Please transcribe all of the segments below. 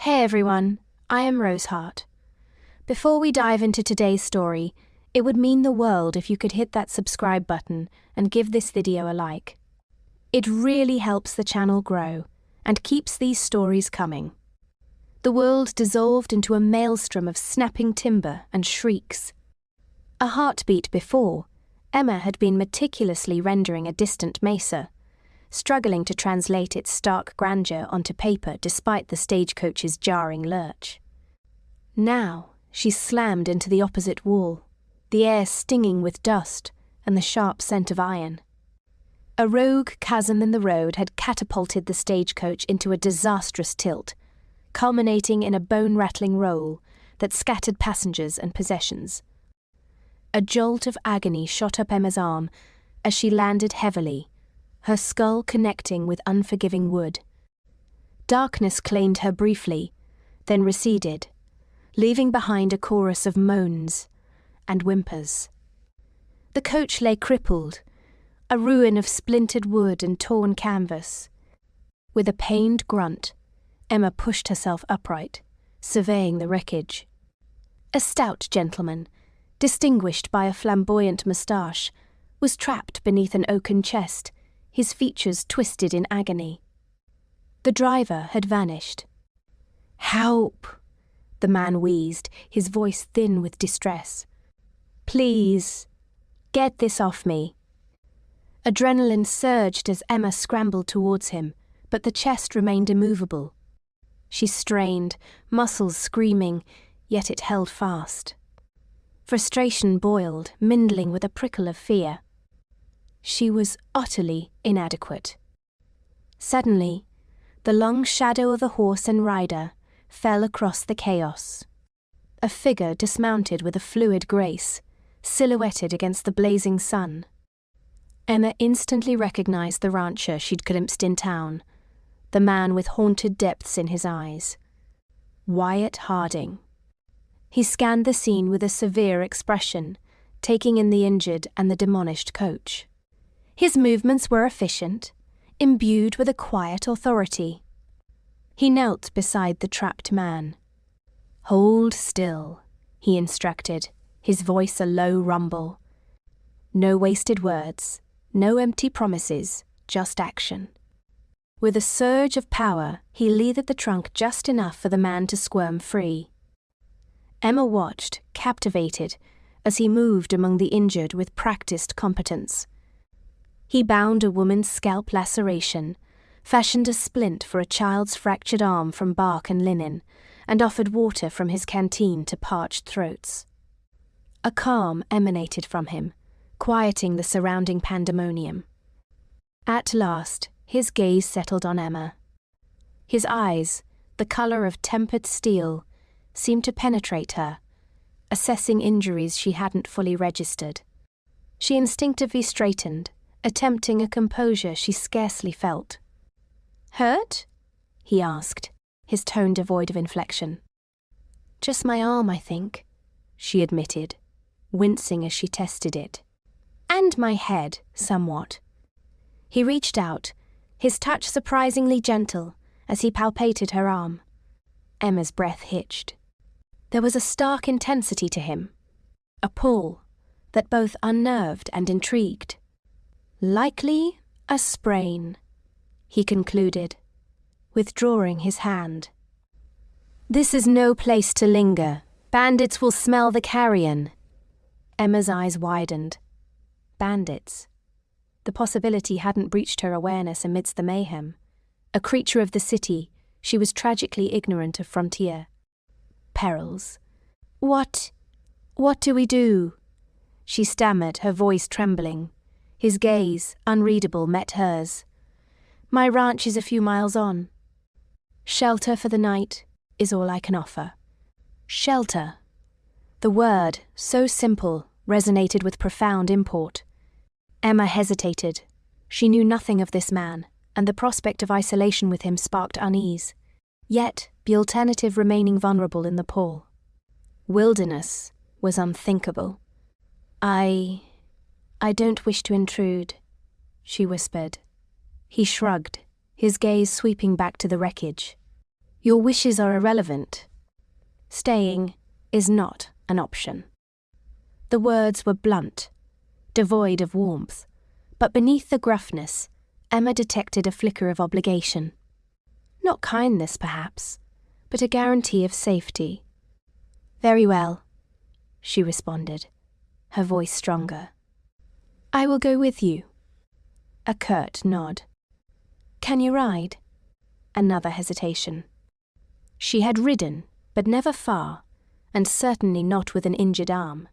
Hey everyone, I am Rose Hart. Before we dive into today's story, it would mean the world if you could hit that subscribe button and give this video a like. It really helps the channel grow and keeps these stories coming. The world dissolved into a maelstrom of snapping timber and shrieks. A heartbeat before, Emma had been meticulously rendering a distant mesa, struggling to translate its stark grandeur onto paper despite the stagecoach's jarring lurch. Now she slammed into the opposite wall, the air stinging with dust and the sharp scent of iron. A rogue chasm in the road had catapulted the stagecoach into a disastrous tilt, culminating in a bone-rattling roll that scattered passengers and possessions. A jolt of agony shot up Emma's arm as she landed heavily, her skull connecting with unforgiving wood. Darkness claimed her briefly, then receded, leaving behind a chorus of moans and whimpers. The coach lay crippled, a ruin of splintered wood and torn canvas. With a pained grunt, Emma pushed herself upright, surveying the wreckage. A stout gentleman, distinguished by a flamboyant moustache, was trapped beneath an oaken chest, his features twisted in agony. The driver had vanished. "Help!" the man wheezed, his voice thin with distress. "Please, get this off me." Adrenaline surged as Emma scrambled towards him, but the chest remained immovable. She strained, muscles screaming, yet it held fast. Frustration boiled, mingling with a prickle of fear. She was utterly inadequate. Suddenly, the long shadow of a horse and rider fell across the chaos. A figure dismounted with a fluid grace, silhouetted against the blazing sun. Emma instantly recognized the rancher she'd glimpsed in town, the man with haunted depths in his eyes. Wyatt Harding. He scanned the scene with a severe expression, taking in the injured and the demolished coach. His movements were efficient, imbued with a quiet authority. He knelt beside the trapped man. "Hold still," he instructed, his voice a low rumble. No wasted words, no empty promises, just action. With a surge of power, he levered the trunk just enough for the man to squirm free. Emma watched, captivated, as he moved among the injured with practiced competence. He bound a woman's scalp laceration, fashioned a splint for a child's fractured arm from bark and linen, and offered water from his canteen to parched throats. A calm emanated from him, quieting the surrounding pandemonium. At last, his gaze settled on Emma. His eyes, the color of tempered steel, seemed to penetrate her, assessing injuries she hadn't fully registered. She instinctively straightened, attempting a composure she scarcely felt. "Hurt?" he asked, his tone devoid of inflection. "Just my arm, I think," she admitted, wincing as she tested it. "And my head, somewhat." He reached out, his touch surprisingly gentle, as he palpated her arm. Emma's breath hitched. There was a stark intensity to him, a pull that both unnerved and intrigued. "Likely a sprain," he concluded, withdrawing his hand. "This is no place to linger. Bandits will smell the carrion." Emma's eyes widened. Bandits. The possibility hadn't breached her awareness amidst the mayhem. A creature of the city, she was tragically ignorant of frontier. Perils. What do we do?" she stammered, her voice trembling. His gaze, unreadable, met hers. "My ranch is a few miles on. Shelter for the night is all I can offer." Shelter. The word, so simple, resonated with profound import. Emma hesitated. She knew nothing of this man, and the prospect of isolation with him sparked unease. Yet, the alternative remaining vulnerable in the pull. Wilderness was unthinkable. I don't wish to intrude," she whispered. He shrugged, his gaze sweeping back to the wreckage. Your wishes are irrelevant. Staying is not an option." The words were blunt, devoid of warmth, but beneath the gruffness, Emma detected a flicker of obligation. Not kindness, perhaps, but a guarantee of safety. "Very well," she responded, her voice stronger. "I will go with you." A curt nod. "Can you ride?" Another hesitation. She had ridden, but never far, and certainly not with an injured arm.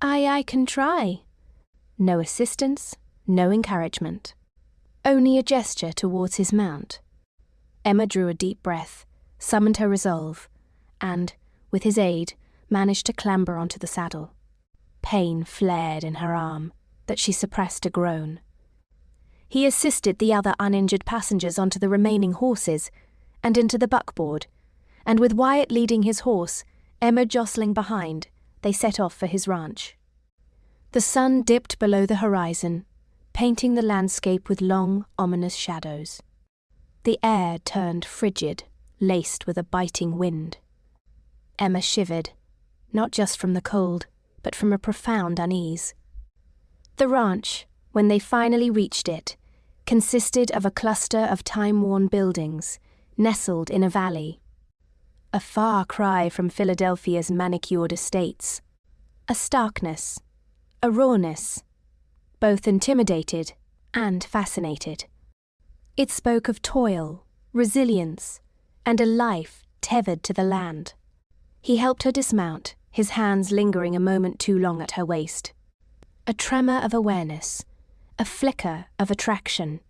I can try." No assistance, no encouragement. Only a gesture towards his mount. Emma drew a deep breath, summoned her resolve, and, with his aid, managed to clamber onto the saddle. Pain flared in her arm, that she suppressed a groan. He assisted the other uninjured passengers onto the remaining horses and into the buckboard, and with Wyatt leading his horse, Emma jostling behind, they set off for his ranch. The sun dipped below the horizon, painting the landscape with long, ominous shadows. The air turned frigid, laced with a biting wind. Emma shivered, not just from the cold, but from a profound unease. The ranch, when they finally reached it, consisted of a cluster of time-worn buildings, nestled in a valley. A far cry from Philadelphia's manicured estates. A starkness, a rawness, both intimidated and fascinated. It spoke of toil, resilience, and a life tethered to the land. He helped her dismount, his hands lingering a moment too long at her waist. A tremor of awareness, a flicker of attraction,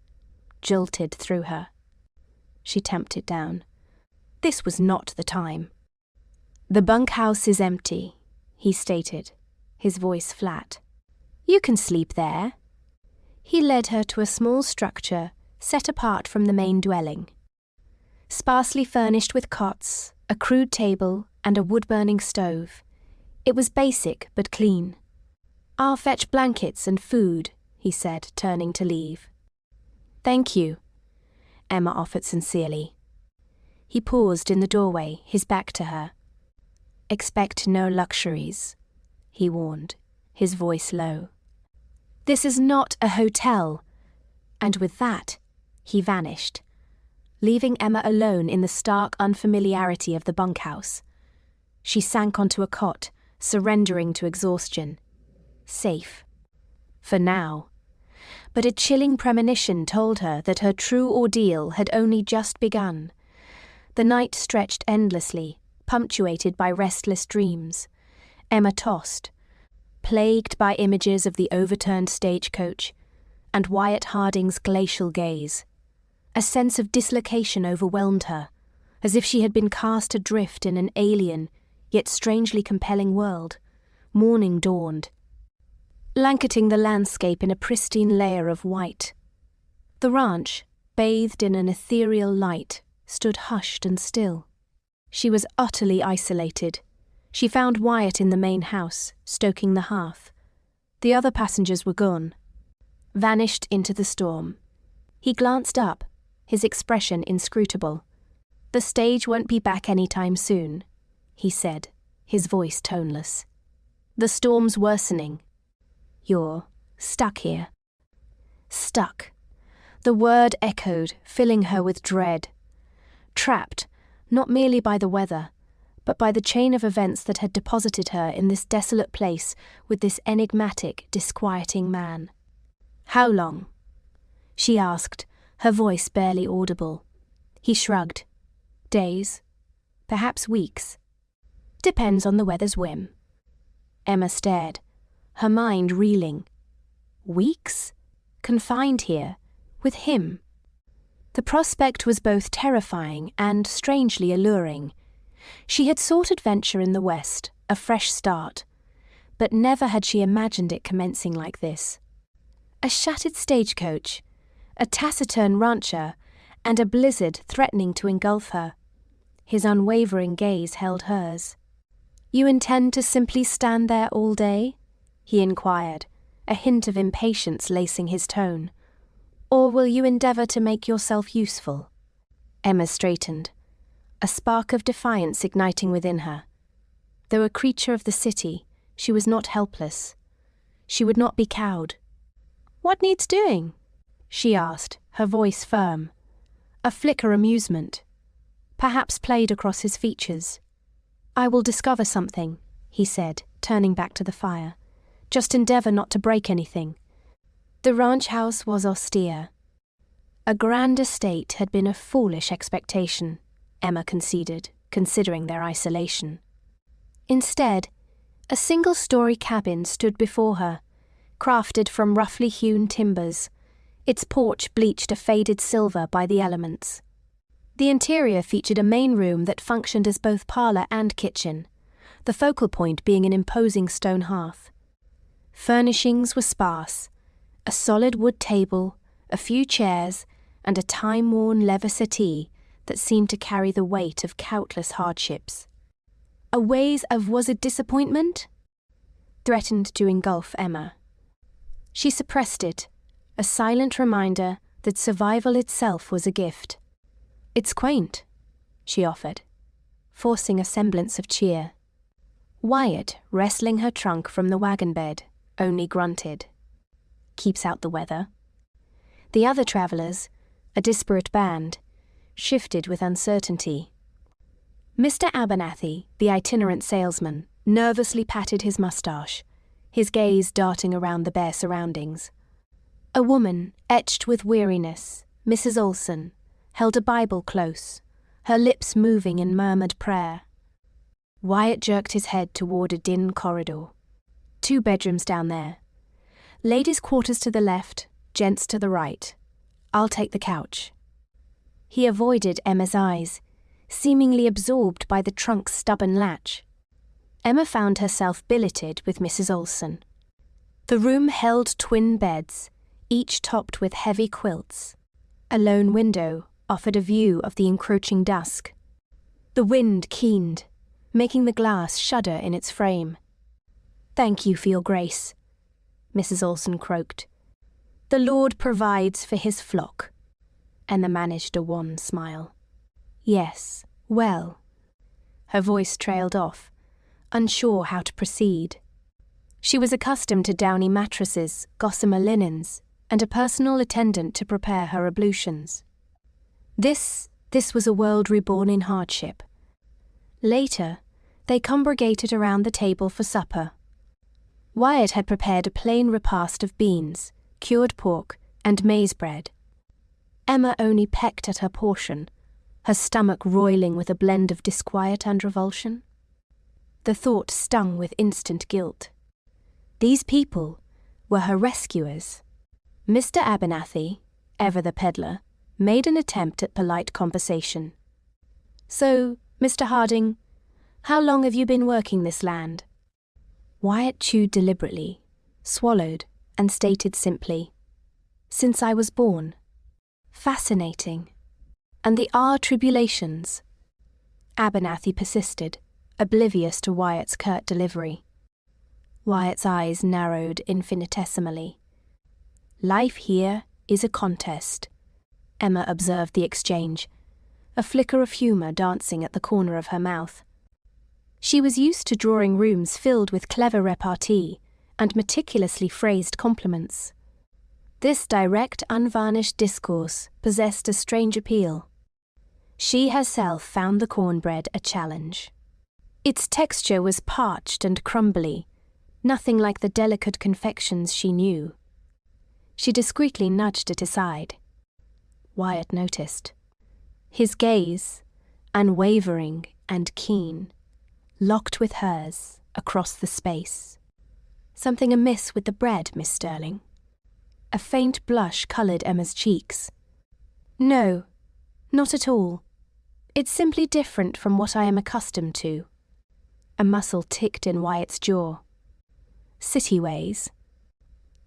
jolted through her. She tamped it down. This was not the time. "The bunkhouse is empty," he stated, his voice flat. "You can sleep there." He led her to a small structure set apart from the main dwelling. Sparsely furnished with cots, a crude table, and a wood-burning stove. It was basic but clean. "I'll fetch blankets and food," he said, turning to leave. "Thank you," Emma offered sincerely. He paused in the doorway, his back to her. "Expect no luxuries," he warned, his voice low. "This is not a hotel." And with that, he vanished, leaving Emma alone in the stark unfamiliarity of the bunkhouse. She sank onto a cot, surrendering to exhaustion. Safe. For now. But a chilling premonition told her that her true ordeal had only just begun. The night stretched endlessly, punctuated by restless dreams. Emma tossed, plagued by images of the overturned stagecoach and Wyatt Harding's glacial gaze. A sense of dislocation overwhelmed her, as if she had been cast adrift in an alien, yet strangely compelling world. Morning dawned, blanketing the landscape in a pristine layer of white. The ranch, bathed in an ethereal light, stood hushed and still. She was utterly isolated. She found Wyatt in the main house, stoking the hearth. The other passengers were gone, vanished into the storm. He glanced up, his expression inscrutable. "The stage won't be back any time soon," he said, his voice toneless. "The storm's worsening. You're stuck here." Stuck. The word echoed, filling her with dread. Trapped, not merely by the weather, but by the chain of events that had deposited her in this desolate place with this enigmatic, disquieting man. "How long?" she asked, her voice barely audible. He shrugged. "Days. Perhaps weeks. Depends on the weather's whim." Emma stared, her mind reeling. Weeks? Confined here? With him? The prospect was both terrifying and strangely alluring. She had sought adventure in the West, a fresh start, but never had she imagined it commencing like this. A shattered stagecoach, a taciturn rancher, and a blizzard threatening to engulf her. His unwavering gaze held hers. "You intend to simply stand there all day?" he inquired, a hint of impatience lacing his tone. "Or will you endeavour to make yourself useful?" Emma straightened. a spark of defiance igniting within her. Though a creature of the city, she was not helpless. She would not be cowed. "What needs doing?" she asked, her voice firm. A flicker amusement, perhaps played across his features. "I will discover something," he said, turning back to the fire. "Just endeavour not to break anything." The ranch house was austere. A grand estate had been a foolish expectation, Emma conceded, considering their isolation. Instead, a single-story cabin stood before her, crafted from roughly hewn timbers, its porch bleached a faded silver by the elements. The interior featured a main room that functioned as both parlour and kitchen, the focal point being an imposing stone hearth. Furnishings were sparse: a solid wood table, a few chairs, and a time-worn leather settee that seemed to carry the weight of countless hardships. A wave of was it disappointment? Threatened to engulf Emma. She suppressed it, a silent reminder that survival itself was a gift. "It's quaint," she offered, forcing a semblance of cheer. Wyatt, wrestling her trunk from the wagon bed, only grunted. "Keeps out the weather." The other travellers, a disparate band, shifted with uncertainty. Mr. Abernathy, the itinerant salesman, nervously patted his moustache, his gaze darting around the bare surroundings. A woman, etched with weariness, Mrs. Olson, held a Bible close, her lips moving in murmured prayer. Wyatt jerked his head toward a dim corridor. 2 bedrooms down there. Ladies' quarters to the left, gents to the right. I'll take the couch. He avoided Emma's eyes, seemingly absorbed by the trunk's stubborn latch. Emma found herself billeted with Mrs. Olson. The room held twin beds, each topped with heavy quilts. A lone window offered a view of the encroaching dusk. The wind keened, making the glass shudder in its frame. "Thank you for your grace," Mrs. Olson croaked. "The Lord provides for his flock." Emma managed a wan smile. "Yes, well." Her voice trailed off, unsure how to proceed. She was accustomed to downy mattresses, gossamer linens, and a personal attendant to prepare her ablutions. This was a world reborn in hardship. Later, they congregated around the table for supper. Wyatt had prepared a plain repast of beans, cured pork, and maize bread. Emma only pecked at her portion, her stomach roiling with a blend of disquiet and revulsion. The thought stung with instant guilt. These people were her rescuers. Mr. Abernathy, ever the peddler, made an attempt at polite conversation. "So, Mr. Harding, how long have you been working this land?" Wyatt chewed deliberately, swallowed, and stated simply, "Since I was born." "Fascinating. And the tribulations?" Abernathy persisted, oblivious to Wyatt's curt delivery. Wyatt's eyes narrowed infinitesimally. "Life here is a contest," Emma observed the exchange, a flicker of humour dancing at the corner of her mouth. She was used to drawing rooms filled with clever repartee and meticulously phrased compliments. This direct, unvarnished discourse possessed a strange appeal. She herself found the cornbread a challenge. Its texture was parched and crumbly, nothing like the delicate confections she knew. She discreetly nudged it aside. Wyatt noticed. His gaze, unwavering and keen, locked with hers across the space. "Something amiss with the bread, Miss Sterling?" A faint blush coloured Emma's cheeks. "No, not at all. It's simply different from what I am accustomed to." A muscle ticked in Wyatt's jaw. "City ways."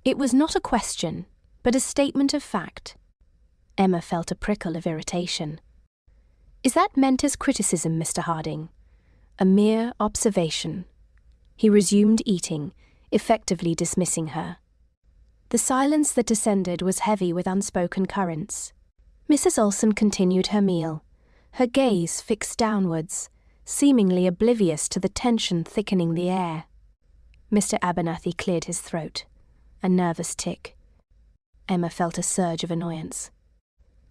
It was not a question, but a statement of fact. Emma felt a prickle of irritation. "Is that meant as criticism, Mr. Harding?" "A mere observation." He resumed eating, effectively dismissing her. The silence that descended was heavy with unspoken currents. Mrs. Olson continued her meal, her gaze fixed downwards, seemingly oblivious to the tension thickening the air. Mr. Abernathy cleared his throat, a nervous tick. Emma felt a surge of annoyance.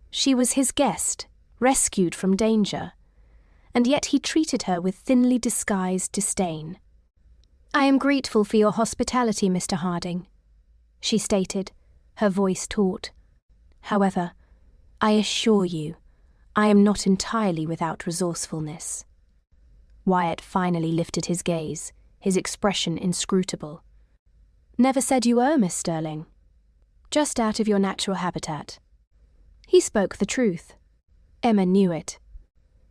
She was his guest, rescued from danger, and yet he treated her with thinly disguised disdain. "I am grateful for your hospitality, Mr. Harding," she stated, her voice taut. "However, I assure you, I am not entirely without resourcefulness." Wyatt finally lifted his gaze, his expression inscrutable. "Never said you were, Miss Sterling. Just out of your natural habitat." He spoke the truth. Emma knew it.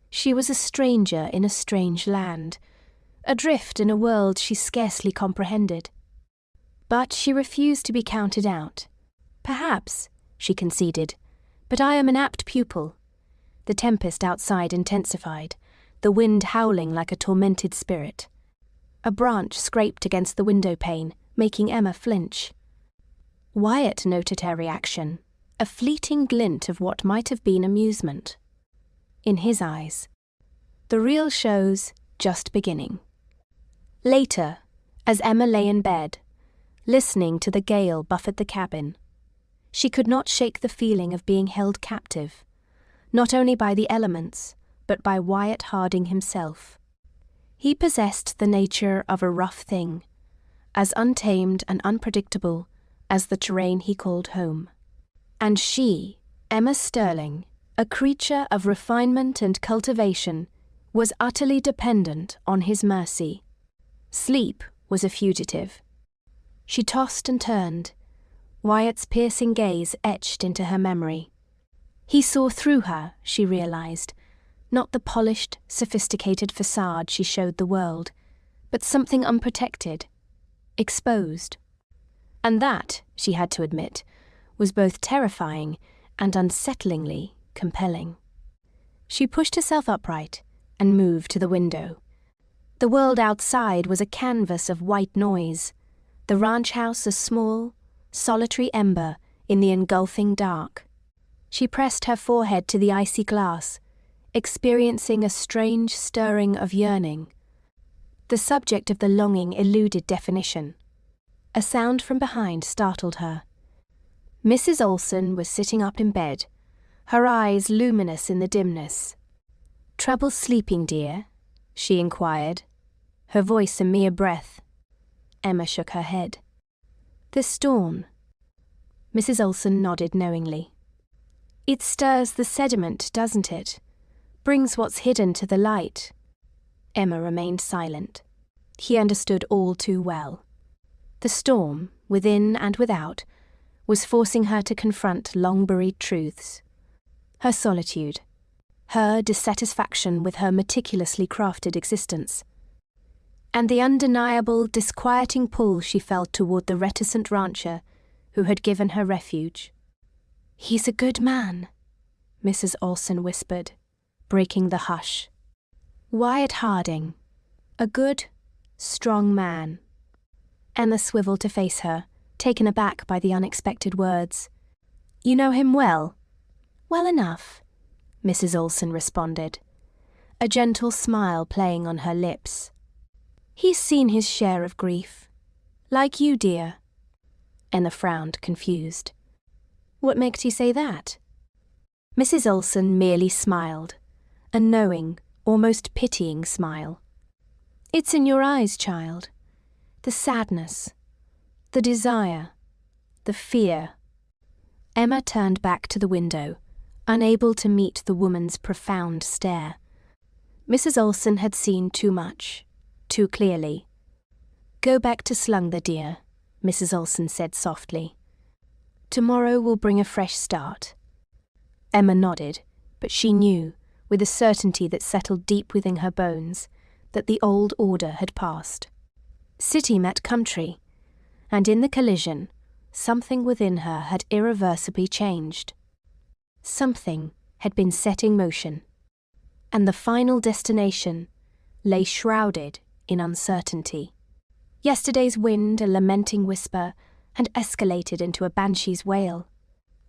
She was a stranger in a strange land, adrift in a world she scarcely comprehended. But she refused to be counted out. "Perhaps," she conceded, "but I am an apt pupil." The tempest outside intensified, the wind howling like a tormented spirit. A branch scraped against the window pane, making Emma flinch. Wyatt noted her reaction, a fleeting glint of what might have been amusement. In his eyes, the real show's just beginning. Later, as Emma lay in bed, listening to the gale buffet the cabin, she could not shake the feeling of being held captive, not only by the elements, but by Wyatt Harding himself. He possessed the nature of a rough thing, as untamed and unpredictable as the terrain he called home. And she, Emma Sterling, a creature of refinement and cultivation, was utterly dependent on his mercy. Sleep was a fugitive. She tossed and turned, Wyatt's piercing gaze etched into her memory. He saw through her, she realized, not the polished, sophisticated facade she showed the world, but something unprotected, exposed. And that, she had to admit, was both terrifying and unsettlingly compelling. She pushed herself upright and moved to the window. The world outside was a canvas of white noise, the ranch house a small, solitary ember in the engulfing dark. She pressed her forehead to the icy glass, experiencing a strange stirring of yearning. The subject of the longing eluded definition. A sound from behind startled her. Mrs. Olsen was sitting up in bed, her eyes luminous in the dimness. "Trouble sleeping, dear?" she inquired, her voice a mere breath. Emma shook her head. "The storm." Mrs. Olsen nodded knowingly. "It stirs the sediment, doesn't it? Brings what's hidden to the light." Emma remained silent. He understood all too well. The storm, within and without, was forcing her to confront long-buried truths. Her solitude, her dissatisfaction with her meticulously crafted existence, and the undeniable, disquieting pull she felt toward the reticent rancher who had given her refuge. "He's a good man," Mrs. Olsen whispered, breaking the hush. "Wyatt Harding, a good, strong man." Emma swiveled to face her, taken aback by the unexpected words. "You know him well?" "Well enough," Mrs. Olsen responded, a gentle smile playing on her lips. "He's seen his share of grief. Like you, dear." Emma frowned, confused. "What makes you say that?" Mrs. Olsen merely smiled, a knowing, almost pitying smile. "It's in your eyes, child. The sadness, the desire, the fear." Emma turned back to the window, unable to meet the woman's profound stare. Mrs. Olsen had seen too much, too clearly. "Go back to Slungther, dear," Mrs. Olsen said softly. "Tomorrow will bring a fresh start." Emma nodded, but she knew, with a certainty that settled deep within her bones, that the old order had passed. City met country, and in the collision, something within her had irreversibly changed. Something had been set in motion, and the final destination lay shrouded in uncertainty. Yesterday's wind, a lamenting whisper, had escalated into a banshee's wail.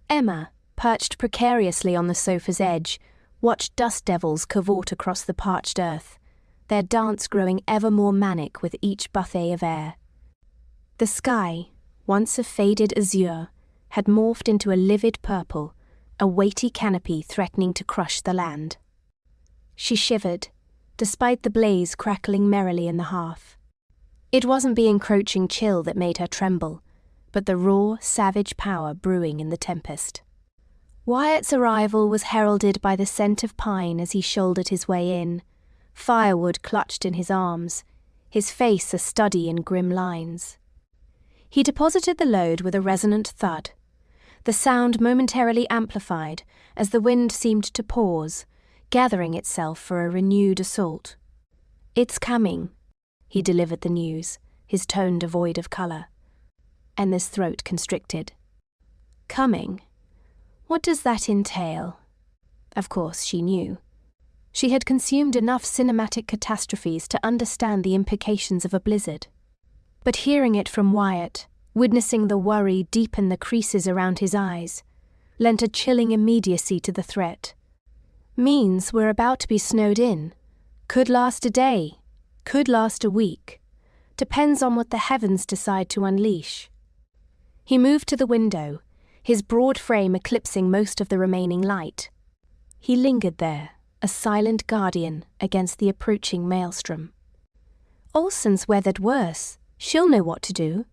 Emma, perched precariously on the sofa's edge, watched dust devils cavort across the parched earth, their dance growing ever more manic with each buffet of air. The sky, once a faded azure, had morphed into a livid purple, a weighty canopy threatening to crush the land. She shivered, despite the blaze crackling merrily in the hearth. It wasn't the encroaching chill that made her tremble, but the raw, savage power brewing in the tempest. Wyatt's arrival was heralded by the scent of pine as he shouldered his way in, firewood clutched in his arms, his face a study in grim lines. He deposited the load with a resonant thud, the sound momentarily amplified as the wind seemed to pause, gathering itself for a renewed assault. "It's coming," he delivered the news, his tone devoid of colour. Emma's throat constricted. Coming? What does that entail? Of course, she knew. She had consumed enough cinematic catastrophes to understand the implications of a blizzard. But hearing it from Wyatt, witnessing the worry deepen the creases around his eyes, lent a chilling immediacy to the threat. Means we're about to be snowed in. Could last a day. Could last a week. Depends on what the heavens decide to unleash. He moved to the window, his broad frame eclipsing most of the remaining light. He lingered there, a silent guardian against the approaching maelstrom. Olsen's weathered worse. She'll know what to do.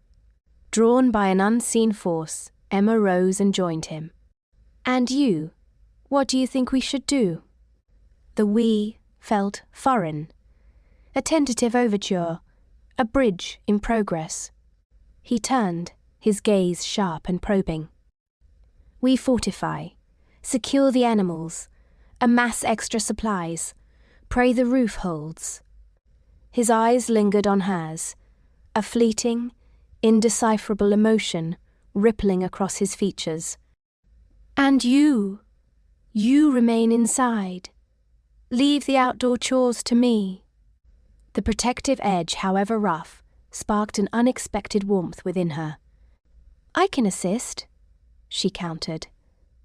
Drawn by an unseen force, Emma rose and joined him. And you? What do you think we should do? The we felt foreign. A tentative overture, a bridge in progress. He turned, his gaze sharp and probing. We fortify, secure the animals, amass extra supplies, pray the roof holds. His eyes lingered on hers, a fleeting, indecipherable emotion rippling across his features. And you remain inside. Leave the outdoor chores to me. The protective edge, however rough, sparked an unexpected warmth within her. I can assist, she countered,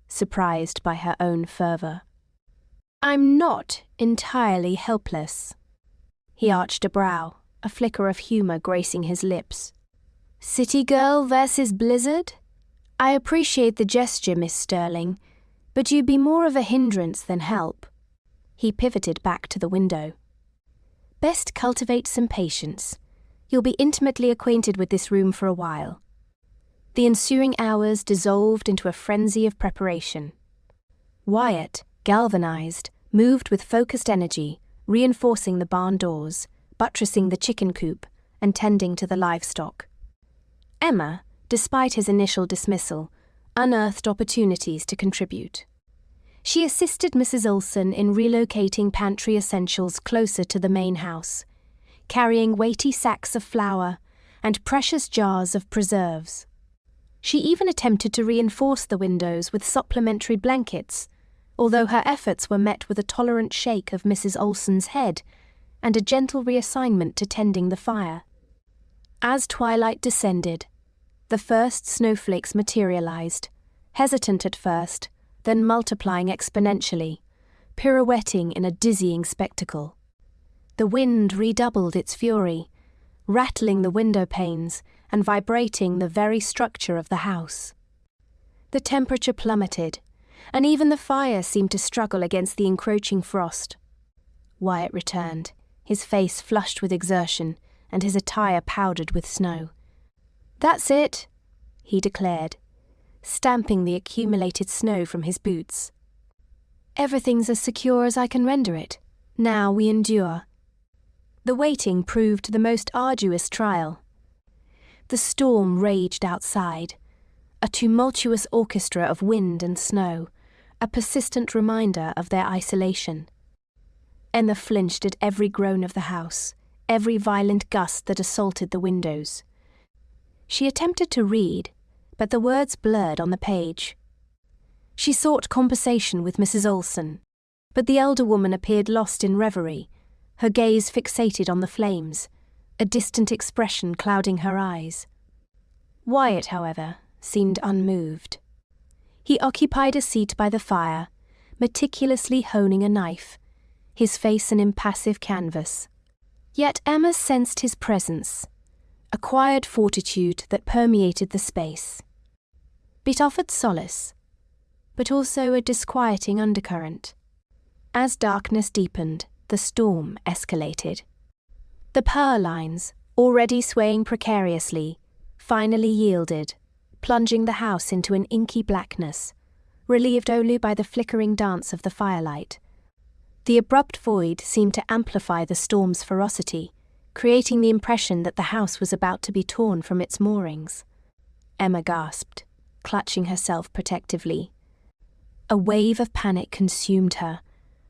surprised by her own fervour. I'm not entirely helpless. He arched a brow, a flicker of humour gracing his lips. City girl versus blizzard? I appreciate the gesture, Miss Sterling, but you'd be more of a hindrance than help. He pivoted back to the window. Best cultivate some patience. You'll be intimately acquainted with this room for a while. The ensuing hours dissolved into a frenzy of preparation. Wyatt, galvanized, moved with focused energy, reinforcing the barn doors, buttressing the chicken coop, and tending to the livestock. Emma, despite his initial dismissal, unearthed opportunities to contribute. She assisted Mrs. Olsen in relocating pantry essentials closer to the main house, carrying weighty sacks of flour and precious jars of preserves. She even attempted to reinforce the windows with supplementary blankets, although her efforts were met with a tolerant shake of Mrs. Olsen's head and a gentle reassignment to tending the fire. As twilight descended, the first snowflakes materialized, hesitant at first, then multiplying exponentially, pirouetting in a dizzying spectacle. The wind redoubled its fury, rattling the window panes and vibrating the very structure of the house. The temperature plummeted, and even the fire seemed to struggle against the encroaching frost. Wyatt returned, his face flushed with exertion and his attire powdered with snow. That's it, he declared, stamping the accumulated snow from his boots. Everything's as secure as I can render it. Now we endure. The waiting proved the most arduous trial. The storm raged outside, a tumultuous orchestra of wind and snow, a persistent reminder of their isolation. Emma flinched at every groan of the house, every violent gust that assaulted the windows. She attempted to read, but the words blurred on the page. She sought conversation with Mrs. Olsen, but the elder woman appeared lost in reverie, her gaze fixated on the flames, a distant expression clouding her eyes. Wyatt, however, seemed unmoved. He occupied a seat by the fire, meticulously honing a knife, his face an impassive canvas. Yet Emma sensed his presence, a quiet fortitude that permeated the space. It offered solace, but also a disquieting undercurrent. As darkness deepened, the storm escalated. The power lines, already swaying precariously, finally yielded, plunging the house into an inky blackness, relieved only by the flickering dance of the firelight. The abrupt void seemed to amplify the storm's ferocity, creating the impression that the house was about to be torn from its moorings. Emma gasped, clutching herself protectively. A wave of panic consumed her,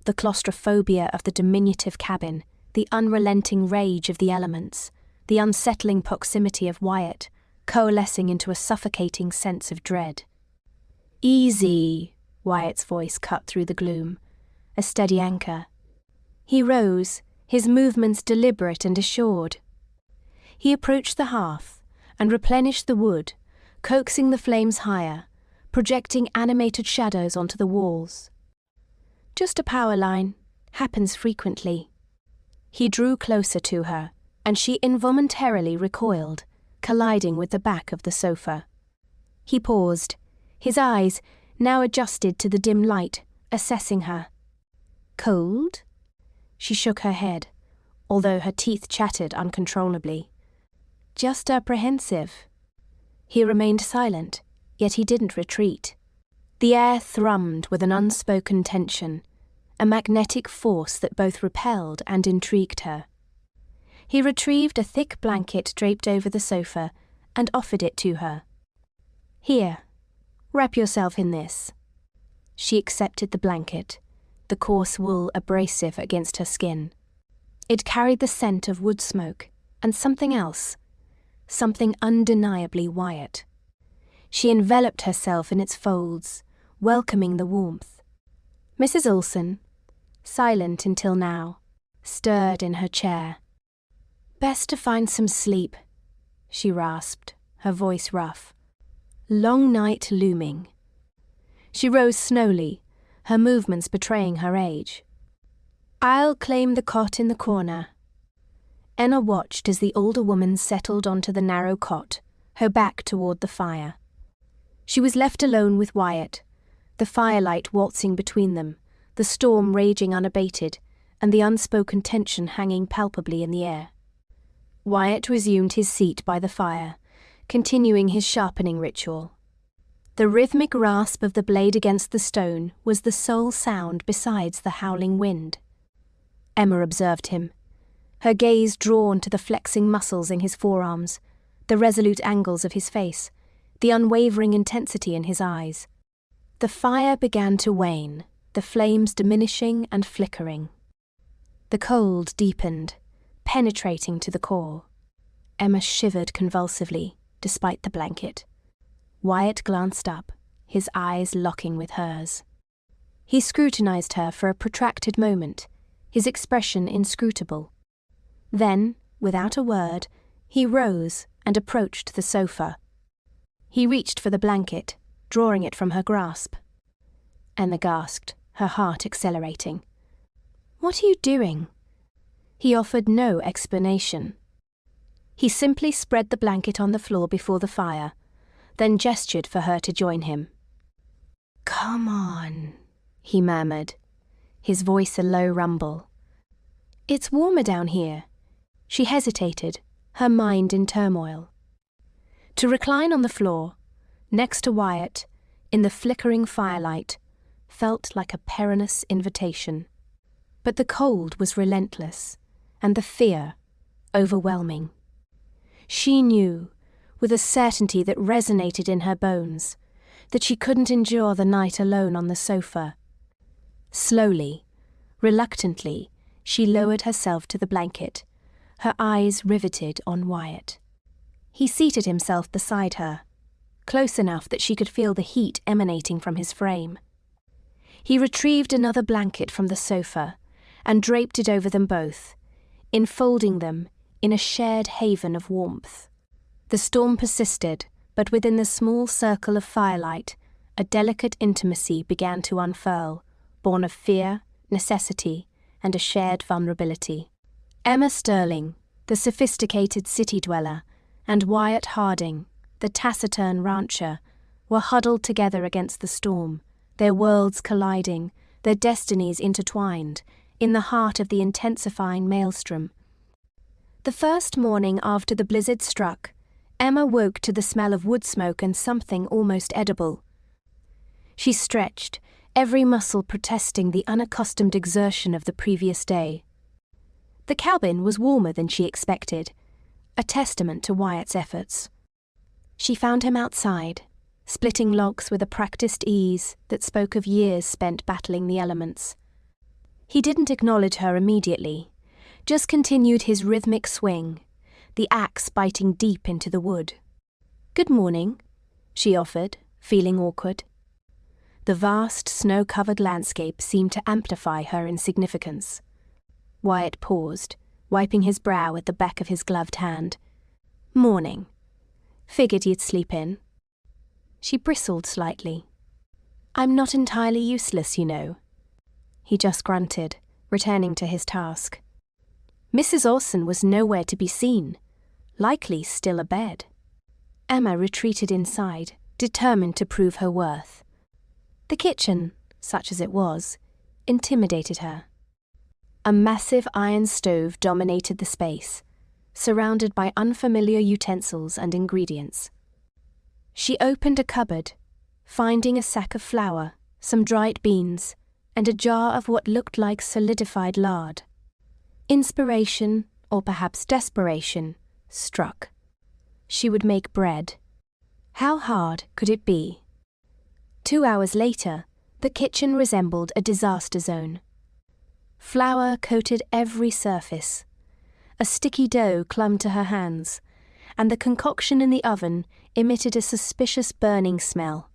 the claustrophobia of the diminutive cabin, the unrelenting rage of the elements, the unsettling proximity of Wyatt, coalescing into a suffocating sense of dread. "Easy," Wyatt's voice cut through the gloom, a steady anchor. He rose, his movements deliberate and assured. He approached the hearth and replenished the wood, coaxing the flames higher, projecting animated shadows onto the walls. "Just a power line. Happens frequently." He drew closer to her, and she involuntarily recoiled, colliding with the back of the sofa. He paused, his eyes, now adjusted to the dim light, assessing her. "Cold?" She shook her head, although her teeth chattered uncontrollably. "Just apprehensive." He remained silent, yet he didn't retreat. The air thrummed with an unspoken tension, a magnetic force that both repelled and intrigued her. He retrieved a thick blanket draped over the sofa and offered it to her. "Here, wrap yourself in this." She accepted the blanket, the coarse wool abrasive against her skin. It carried the scent of wood smoke and something else, something undeniably Wyatt. She enveloped herself in its folds, welcoming the warmth. Mrs. Olsen, silent until now, stirred in her chair. "Best to find some sleep," she rasped, her voice rough. "Long night looming." She rose slowly, her movements betraying her age. "I'll claim the cot in the corner." Emma watched as the older woman settled onto the narrow cot, her back toward the fire. She was left alone with Wyatt, the firelight waltzing between them, the storm raging unabated, and the unspoken tension hanging palpably in the air. Wyatt resumed his seat by the fire, continuing his sharpening ritual. The rhythmic rasp of the blade against the stone was the sole sound besides the howling wind. Emma observed him, her gaze drawn to the flexing muscles in his forearms, the resolute angles of his face, the unwavering intensity in his eyes. The fire began to wane, the flames diminishing and flickering. The cold deepened, penetrating to the core. Emma shivered convulsively, despite the blanket. Wyatt glanced up, his eyes locking with hers. He scrutinized her for a protracted moment, his expression inscrutable. Then, without a word, he rose and approached the sofa. He reached for the blanket, drawing it from her grasp. Emma gasped, her heart accelerating. "What are you doing?" He offered no explanation. He simply spread the blanket on the floor before the fire, then gestured for her to join him. "Come on," he murmured, his voice a low rumble. "It's warmer down here." She hesitated, her mind in turmoil. To recline on the floor, next to Wyatt, in the flickering firelight, felt like a perilous invitation. But the cold was relentless, and the fear overwhelming. She knew, with a certainty that resonated in her bones, that she couldn't endure the night alone on the sofa. Slowly, reluctantly, she lowered herself to the blanket, her eyes riveted on Wyatt. He seated himself beside her, close enough that she could feel the heat emanating from his frame. He retrieved another blanket from the sofa and draped it over them both, enfolding them in a shared haven of warmth. The storm persisted, but within the small circle of firelight, a delicate intimacy began to unfurl, born of fear, necessity, and a shared vulnerability. Emma Sterling, the sophisticated city dweller, and Wyatt Harding, the taciturn rancher, were huddled together against the storm, their worlds colliding, their destinies intertwined, in the heart of the intensifying maelstrom. The first morning after the blizzard struck, Emma woke to the smell of wood smoke and something almost edible. She stretched, every muscle protesting the unaccustomed exertion of the previous day. The cabin was warmer than she expected, a testament to Wyatt's efforts. She found him outside, splitting logs with a practiced ease that spoke of years spent battling the elements. He didn't acknowledge her immediately, just continued his rhythmic swing, the axe biting deep into the wood. "Good morning," she offered, feeling awkward. The vast, snow-covered landscape seemed to amplify her insignificance. Wyatt paused, wiping his brow with the back of his gloved hand. "Morning. Figured you'd sleep in." She bristled slightly. "I'm not entirely useless, you know." He just grunted, returning to his task. Mrs. Olsen was nowhere to be seen, likely still abed. Emma retreated inside, determined to prove her worth. The kitchen, such as it was, intimidated her. A massive iron stove dominated the space, surrounded by unfamiliar utensils and ingredients. She opened a cupboard, finding a sack of flour, some dried beans, and a jar of what looked like solidified lard. Inspiration, or perhaps desperation, struck. She would make bread. How hard could it be? 2 hours later, the kitchen resembled a disaster zone. Flour coated every surface. A sticky dough clung to her hands, and the concoction in the oven emitted a suspicious burning smell.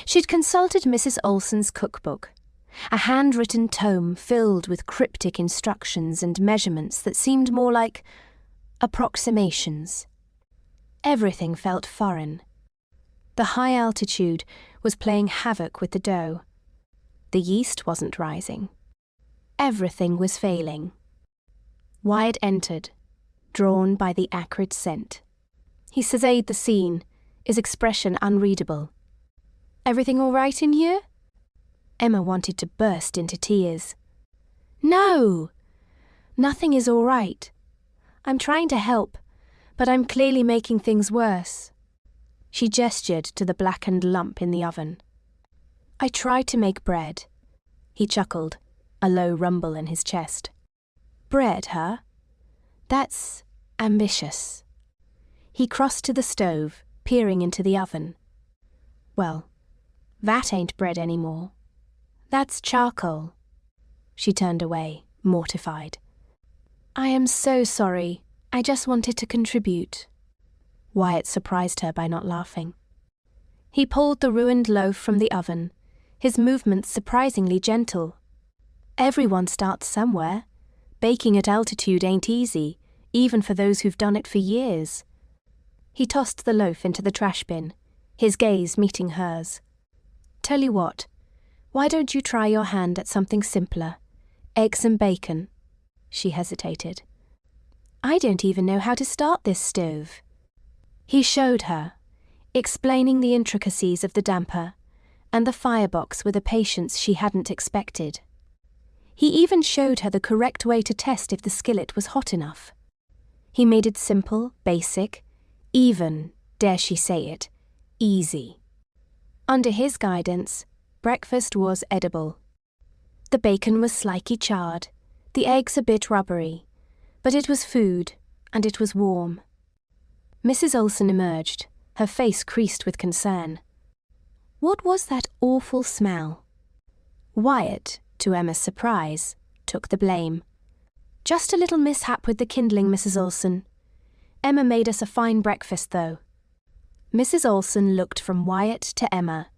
She'd consulted Mrs. Olsen's cookbook, a handwritten tome filled with cryptic instructions and measurements that seemed more like approximations. Everything felt foreign. The high altitude was playing havoc with the dough. The yeast wasn't rising. Everything was failing. Wyatt entered, drawn by the acrid scent. He surveyed the scene, his expression unreadable. "Everything all right in here?" Emma wanted to burst into tears. "No! Nothing is all right. I'm trying to help, but I'm clearly making things worse." She gestured to the blackened lump in the oven. "I tried to make bread." He chuckled, a low rumble in his chest. "Bread, huh? That's ambitious." He crossed to the stove, peering into the oven. "Well, that ain't bread anymore. That's charcoal." She turned away, mortified. "I am so sorry. I just wanted to contribute." Wyatt surprised her by not laughing. He pulled the ruined loaf from the oven, his movements surprisingly gentle. Everyone starts somewhere. Baking at altitude ain't easy, even for those who've done it for years. He tossed the loaf into the trash bin, his gaze meeting hers. "Tell you what, why don't you try your hand at something simpler? Eggs and bacon." She hesitated. "I don't even know how to start this stove." He showed her, explaining the intricacies of the damper and the firebox with a patience she hadn't expected. He even showed her the correct way to test if the skillet was hot enough. He made it simple, basic, even, dare she say it, easy. Under his guidance, breakfast was edible. The bacon was slightly charred, the eggs a bit rubbery, but it was food, and it was warm. Mrs. Olsen emerged, her face creased with concern. What was that awful smell? Wyatt, to Emma's surprise, took the blame. "Just a little mishap with the kindling, Mrs. Olsen. Emma made us a fine breakfast, though." Mrs. Olsen looked from Wyatt to Emma,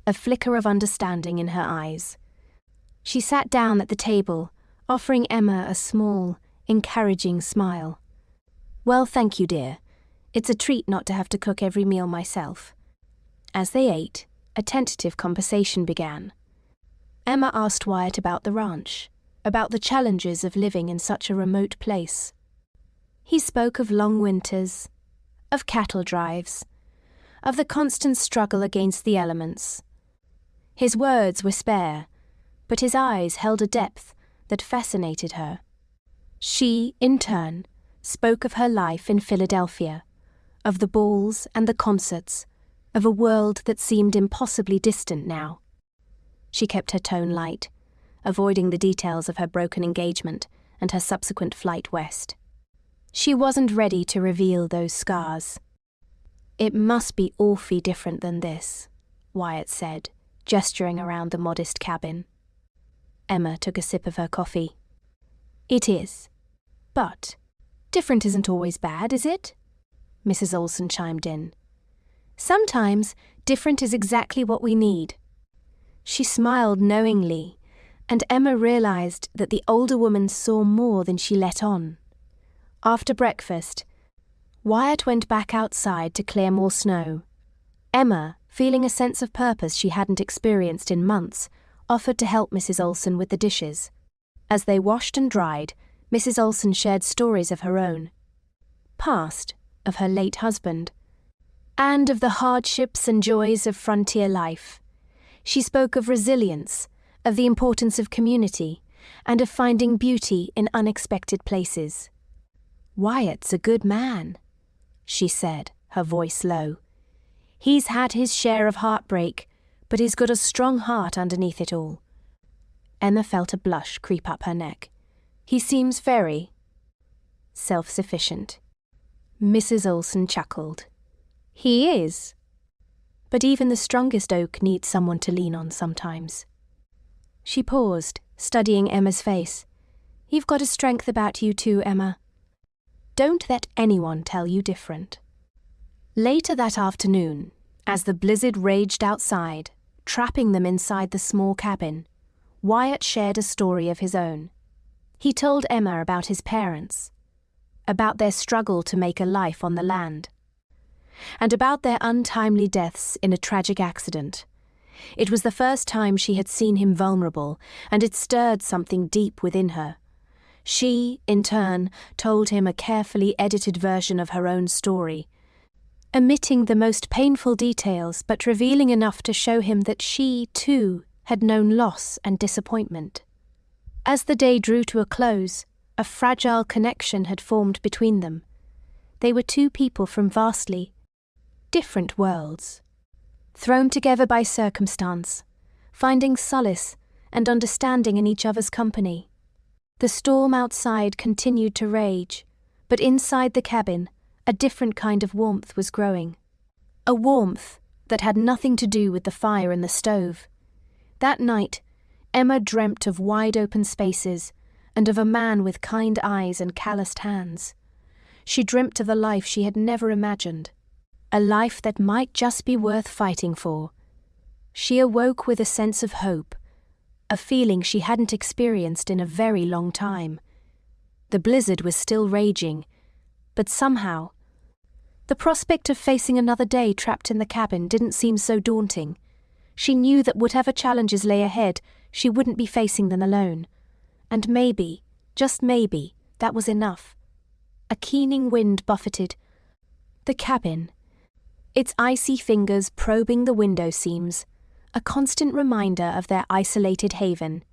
a flicker of understanding in her eyes. She sat down at the table, offering Emma a small, encouraging smile. "Well, thank you, dear. It's a treat not to have to cook every meal myself." As they ate, a tentative conversation began. Emma asked Wyatt about the ranch, about the challenges of living in such a remote place. He spoke of long winters, of cattle drives, of the constant struggle against the elements. His words were spare, but his eyes held a depth that fascinated her. She, in turn, spoke of her life in Philadelphia, of the balls and the concerts, of a world that seemed impossibly distant now. She kept her tone light, avoiding the details of her broken engagement and her subsequent flight west. She wasn't ready to reveal those scars. "It must be awfully different than this," Wyatt said, gesturing around the modest cabin. Emma took a sip of her coffee. "It is. But different isn't always bad, is it?" Mrs. Olsen chimed in. "Sometimes different is exactly what we need." She smiled knowingly, and Emma realized that the older woman saw more than she let on. After breakfast, Wyatt went back outside to clear more snow. Emma, feeling a sense of purpose she hadn't experienced in months, offered to help Mrs. Olsen with the dishes. As they washed and dried, Mrs. Olsen shared stories of her own past, of her late husband, and of the hardships and joys of frontier life. She spoke of resilience, of the importance of community, and of finding beauty in unexpected places. "Wyatt's a good man," she said, her voice low. "He's had his share of heartbreak, but he's got a strong heart underneath it all." Emma felt a blush creep up her neck. "He seems very self-sufficient." Mrs. Olsen chuckled. "He is. But even the strongest oak needs someone to lean on sometimes." She paused, studying Emma's face. "You've got a strength about you too, Emma. Don't let anyone tell you different." Later that afternoon, as the blizzard raged outside, trapping them inside the small cabin, Wyatt shared a story of his own. He told Emma about his parents, about their struggle to make a life on the land, and about their untimely deaths in a tragic accident. It was the first time she had seen him vulnerable, and it stirred something deep within her. She, in turn, told him a carefully edited version of her own story, omitting the most painful details but revealing enough to show him that she, too, had known loss and disappointment. As the day drew to a close, a fragile connection had formed between them. They were two people from vastly different worlds, thrown together by circumstance, finding solace and understanding in each other's company. The storm outside continued to rage, but inside the cabin, a different kind of warmth was growing. A warmth that had nothing to do with the fire in the stove. That night, Emma dreamt of wide-open spaces and of a man with kind eyes and calloused hands. She dreamt of a life she had never imagined, a life that might just be worth fighting for. She awoke with a sense of hope, a feeling she hadn't experienced in a very long time. The blizzard was still raging, but somehow, the prospect of facing another day trapped in the cabin didn't seem so daunting. She knew that whatever challenges lay ahead, she wouldn't be facing them alone. And maybe, just maybe, that was enough. A keening wind buffeted the cabin, its icy fingers probing the window seams, a constant reminder of their isolated haven.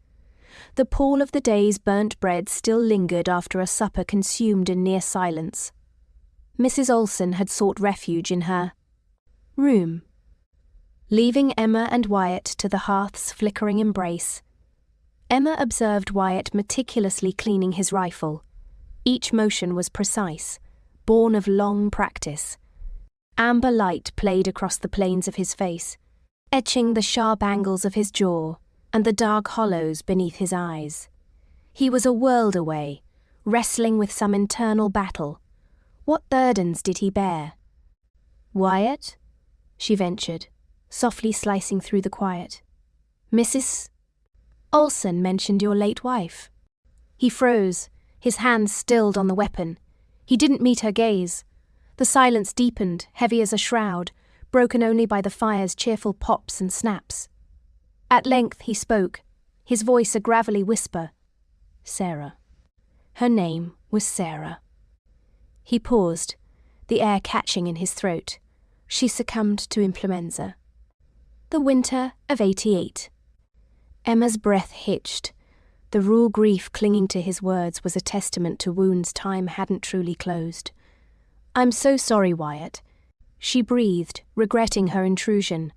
The pall of the day's burnt bread still lingered after a supper consumed in near silence. Mrs. Olsen had sought refuge in her room, leaving Emma and Wyatt to the hearth's flickering embrace. Emma observed Wyatt meticulously cleaning his rifle. Each motion was precise, born of long practice. Amber light played across the planes of his face, etching the sharp angles of his jaw and the dark hollows beneath his eyes. He was a world away, wrestling with some internal battle. What burdens did he bear? "Wyatt?" she ventured, softly slicing through the quiet. "Mrs. Olsen mentioned your late wife." He froze, his hands stilled on the weapon. He didn't meet her gaze. The silence deepened, heavy as a shroud, broken only by the fire's cheerful pops and snaps. At length he spoke, his voice a gravelly whisper. Sarah. Her name was Sarah. He paused, the air catching in his throat. She succumbed to influenza. The winter of '88. Emma's breath hitched. The raw grief clinging to his words was a testament to wounds time hadn't truly closed. "I'm so sorry, Wyatt," she breathed, regretting her intrusion.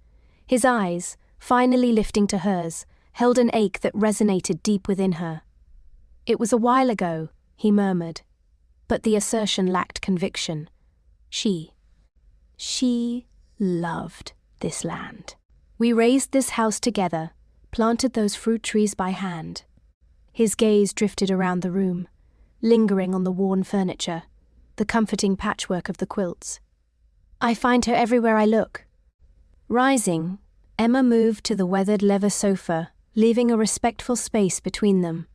His eyes, finally lifting to hers, held an ache that resonated deep within her. "It was a while ago," he murmured, but the assertion lacked conviction. She loved this land. "We raised this house together, planted those fruit trees by hand." His gaze drifted around the room, lingering on the worn furniture, the comforting patchwork of the quilts. "I find her everywhere I look." Rising, Emma moved to the weathered leather sofa, leaving a respectful space between them.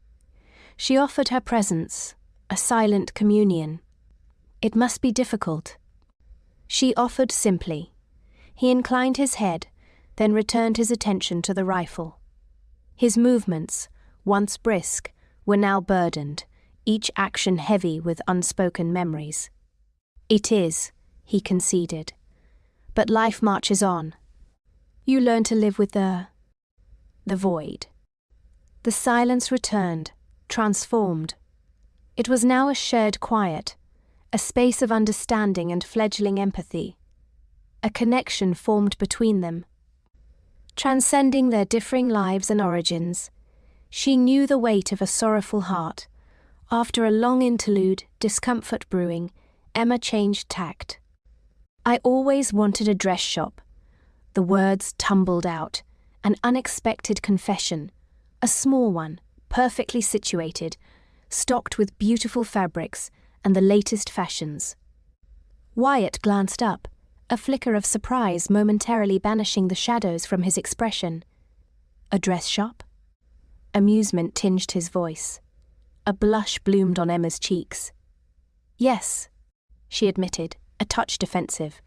She offered her presence, a silent communion. "It must be difficult." She offered simply. He inclined his head, then returned his attention to the rifle. His movements, once brisk, were now burdened, each action heavy with unspoken memories. "It is," he conceded. "But life marches on. You learn to live with the void." The silence returned, transformed. It was now a shared quiet, a space of understanding and fledgling empathy. A connection formed between them. Transcending their differing lives and origins, she knew the weight of a sorrowful heart. After a long interlude, discomfort brewing, Emma changed tact. "I always wanted a dress shop." The words tumbled out, an unexpected confession, a small one, perfectly situated, stocked with beautiful fabrics and the latest fashions. Wyatt glanced up, a flicker of surprise momentarily banishing the shadows from his expression. "A dress shop?" Amusement tinged his voice. A blush bloomed on Emma's cheeks. "Yes," she admitted, a touch defensive.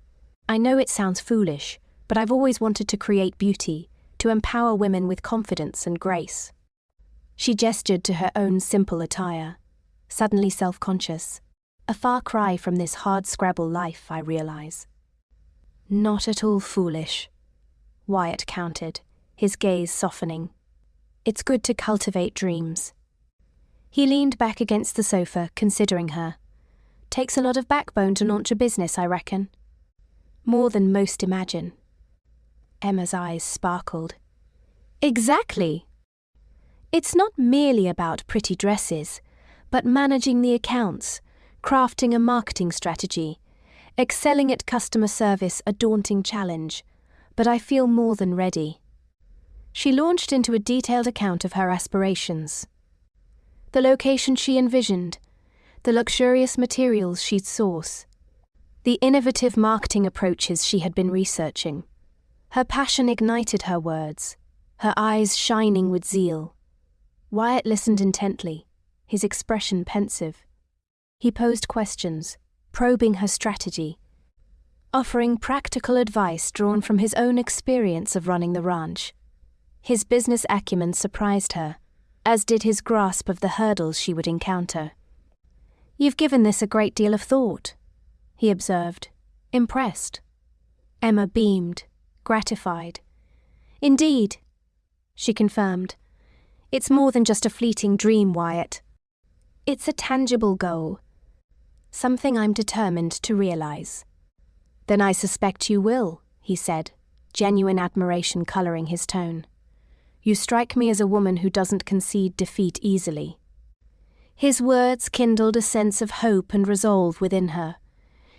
"I know it sounds foolish, but I've always wanted to create beauty, to empower women with confidence and grace." She gestured to her own simple attire, suddenly self-conscious. "A far cry from this hard-scrabble life, I realize." "Not at all foolish," Wyatt countered, his gaze softening. "It's good to cultivate dreams." He leaned back against the sofa, considering her. "Takes a lot of backbone to launch a business, I reckon." "More than most imagine." Emma's eyes sparkled. "Exactly. It's not merely about pretty dresses, but managing the accounts, crafting a marketing strategy, excelling at customer service, a daunting challenge, but I feel more than ready." She launched into a detailed account of her aspirations. The location she envisioned, the luxurious materials she'd source, the innovative marketing approaches she had been researching. Her passion ignited her words, her eyes shining with zeal. Wyatt listened intently, his expression pensive. He posed questions, probing her strategy, offering practical advice drawn from his own experience of running the ranch. His business acumen surprised her, as did his grasp of the hurdles she would encounter. "You've given this a great deal of thought," he observed, impressed. Emma beamed, gratified. "Indeed," she confirmed. "It's more than just a fleeting dream, Wyatt. It's a tangible goal. Something I'm determined to realize." "Then I suspect you will," he said, genuine admiration coloring his tone. "You strike me as a woman who doesn't concede defeat easily." His words kindled a sense of hope and resolve within her.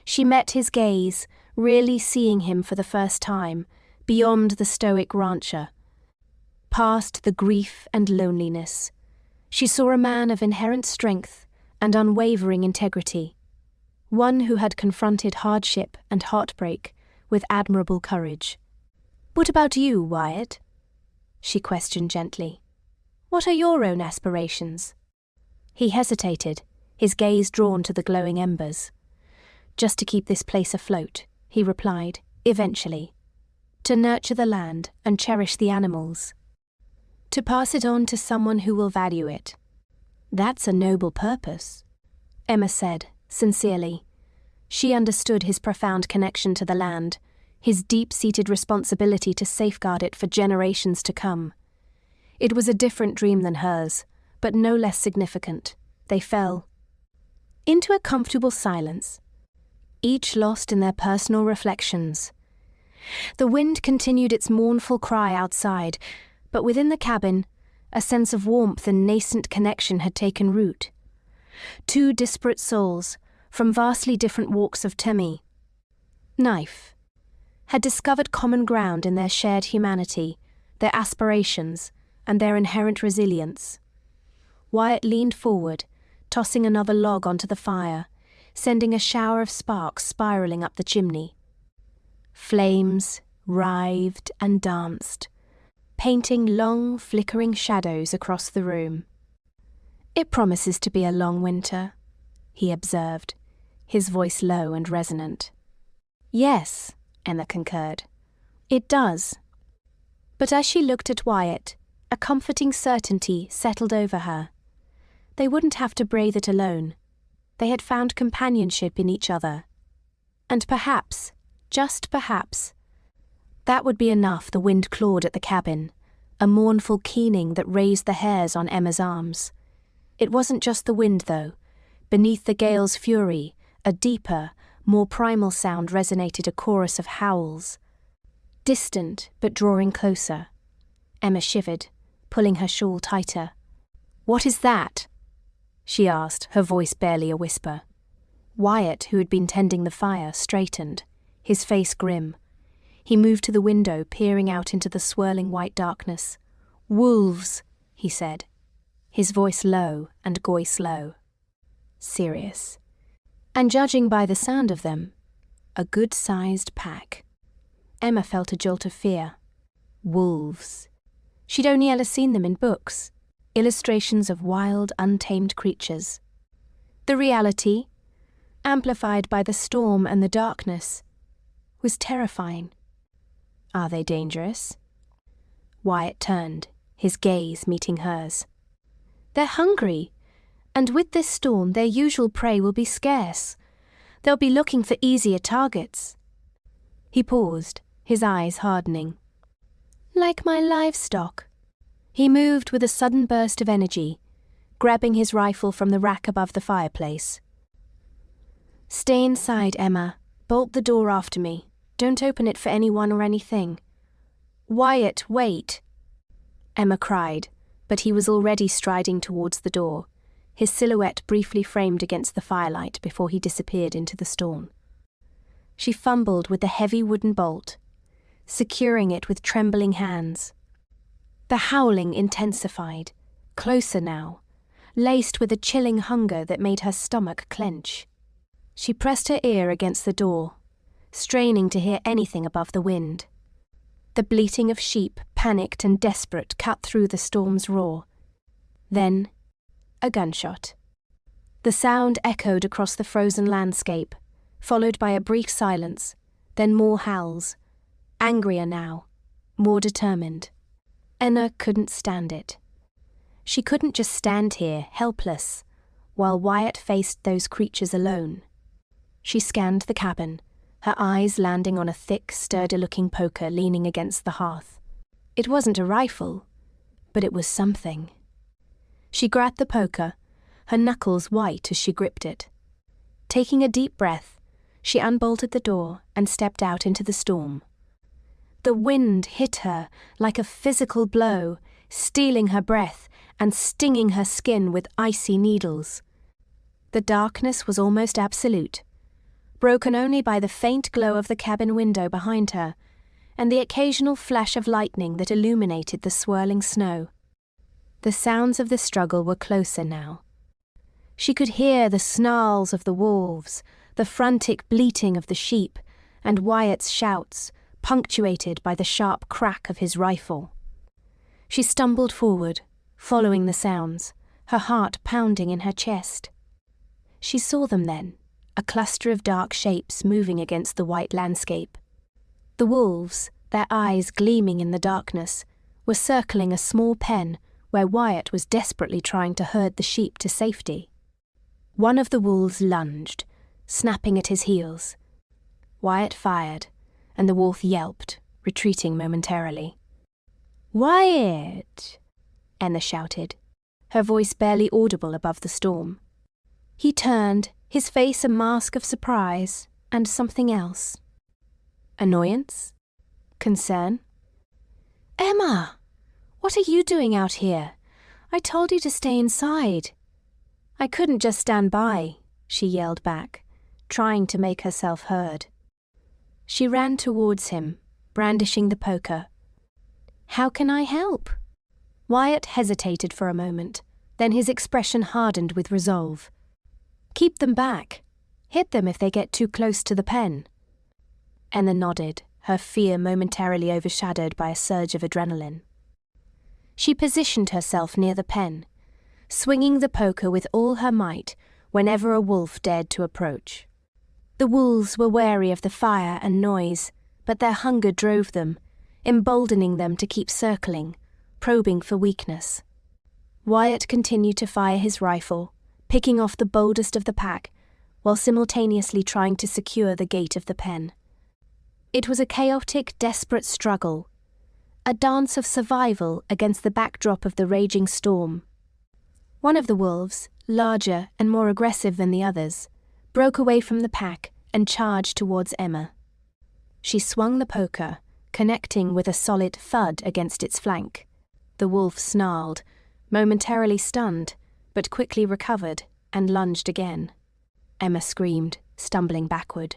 She met his gaze, really seeing him for the first time, beyond the stoic rancher, past the grief and loneliness. She saw a man of inherent strength and unwavering integrity, one who had confronted hardship and heartbreak with admirable courage. "What about you, Wyatt?" she questioned gently. "What are your own aspirations?" He hesitated, his gaze drawn to the glowing embers. "Just to keep this place afloat," he replied, eventually. "To nurture the land and cherish the animals." To pass it on to someone who will value it. That's a noble purpose, Emma said, sincerely. She understood his profound connection to the land, his deep-seated responsibility to safeguard it for generations to come. It was a different dream than hers, but no less significant. They fell into a comfortable silence, each lost in their personal reflections. The wind continued its mournful cry outside, but within the cabin, a sense of warmth and nascent connection had taken root. Two disparate souls, from vastly different walks of life, had discovered common ground in their shared humanity, their aspirations, and their inherent resilience. Wyatt leaned forward, tossing another log onto the fire, sending a shower of sparks spiraling up the chimney. Flames writhed and danced, painting long, flickering shadows across the room. "It promises to be a long winter," he observed, his voice low and resonant. "Yes," Emma concurred. "It does." But as she looked at Wyatt, a comforting certainty settled over her. They wouldn't have to brave it alone. They had found companionship in each other. And perhaps, just perhaps, that would be enough. The wind clawed at the cabin, a mournful keening that raised the hairs on Emma's arms. It wasn't just the wind, though. Beneath the gale's fury, a deeper, more primal sound resonated, a chorus of howls. Distant, but drawing closer. Emma shivered, pulling her shawl tighter. "What is that?" she asked, her voice barely a whisper. Wyatt, who had been tending the fire, straightened, his face grim. He moved to the window, peering out into the swirling white darkness. "Wolves," he said, his voice low and voice low. Serious. And judging by the sound of them, a good-sized pack. Emma felt a jolt of fear. Wolves. She'd only ever seen them in books, illustrations of wild, untamed creatures. The reality, amplified by the storm and the darkness, was terrifying. Are they dangerous? Wyatt turned, his gaze meeting hers. "They're hungry, and with this storm their usual prey will be scarce. They'll be looking for easier targets." He paused, his eyes hardening. "Like my livestock." He moved with a sudden burst of energy, grabbing his rifle from the rack above the fireplace. "Stay inside, Emma. Bolt the door after me. Don't open it for anyone or anything." "Wyatt, wait!" Emma cried, but he was already striding towards the door, his silhouette briefly framed against the firelight before he disappeared into the storm. She fumbled with the heavy wooden bolt, securing it with trembling hands. The howling intensified, closer now, laced with a chilling hunger that made her stomach clench. She pressed her ear against the door, straining to hear anything above the wind. The bleating of sheep, panicked and desperate, cut through the storm's roar. Then, a gunshot. The sound echoed across the frozen landscape, followed by a brief silence, then more howls, angrier now, more determined. Emma couldn't stand it. She couldn't just stand here, helpless, while Wyatt faced those creatures alone. She scanned the cabin, her eyes landing on a thick, sturdy-looking poker leaning against the hearth. It wasn't a rifle, but it was something. She grabbed the poker, her knuckles white as she gripped it. Taking a deep breath, she unbolted the door and stepped out into the storm. The wind hit her like a physical blow, stealing her breath and stinging her skin with icy needles. The darkness was almost absolute, broken only by the faint glow of the cabin window behind her and the occasional flash of lightning that illuminated the swirling snow. The sounds of the struggle were closer now. She could hear the snarls of the wolves, the frantic bleating of the sheep, and Wyatt's shouts, punctuated by the sharp crack of his rifle. She stumbled forward, following the sounds, her heart pounding in her chest. She saw them then, a cluster of dark shapes moving against the white landscape. The wolves, their eyes gleaming in the darkness, were circling a small pen where Wyatt was desperately trying to herd the sheep to safety. One of the wolves lunged, snapping at his heels. Wyatt fired, and the wolf yelped, retreating momentarily. "Wyatt!" Emma shouted, her voice barely audible above the storm. He turned, his face a mask of surprise and something else. Annoyance? Concern? "Emma! What are you doing out here? I told you to stay inside." "I couldn't just stand by," she yelled back, trying to make herself heard. She ran towards him, brandishing the poker. "How can I help?" Wyatt hesitated for a moment, then his expression hardened with resolve. "Keep them back. Hit them if they get too close to the pen." Emma nodded, her fear momentarily overshadowed by a surge of adrenaline. She positioned herself near the pen, swinging the poker with all her might whenever a wolf dared to approach. The wolves were wary of the fire and noise, but their hunger drove them, emboldening them to keep circling, probing for weakness. Wyatt continued to fire his rifle, picking off the boldest of the pack, while simultaneously trying to secure the gate of the pen. It was a chaotic, desperate struggle, a dance of survival against the backdrop of the raging storm. One of the wolves, larger and more aggressive than the others, broke away from the pack and charged towards Emma. She swung the poker, connecting with a solid thud against its flank. The wolf snarled, momentarily stunned, but quickly recovered and lunged again. Emma screamed, stumbling backward.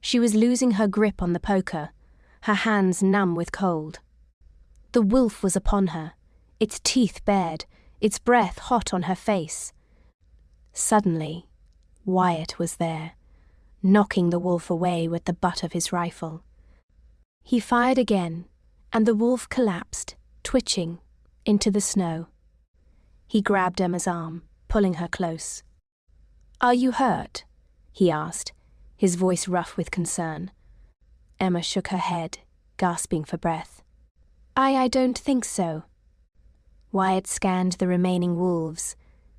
She was losing her grip on the poker, her hands numb with cold. The wolf was upon her, its teeth bared, its breath hot on her face. Suddenly, Wyatt was there, knocking the wolf away with the butt of his rifle. He fired again, and the wolf collapsed, twitching, into the snow. He grabbed Emma's arm, pulling her close. "Are you hurt?" he asked, his voice rough with concern. Emma shook her head, gasping for breath. I don't think so." Wyatt scanned the remaining wolves,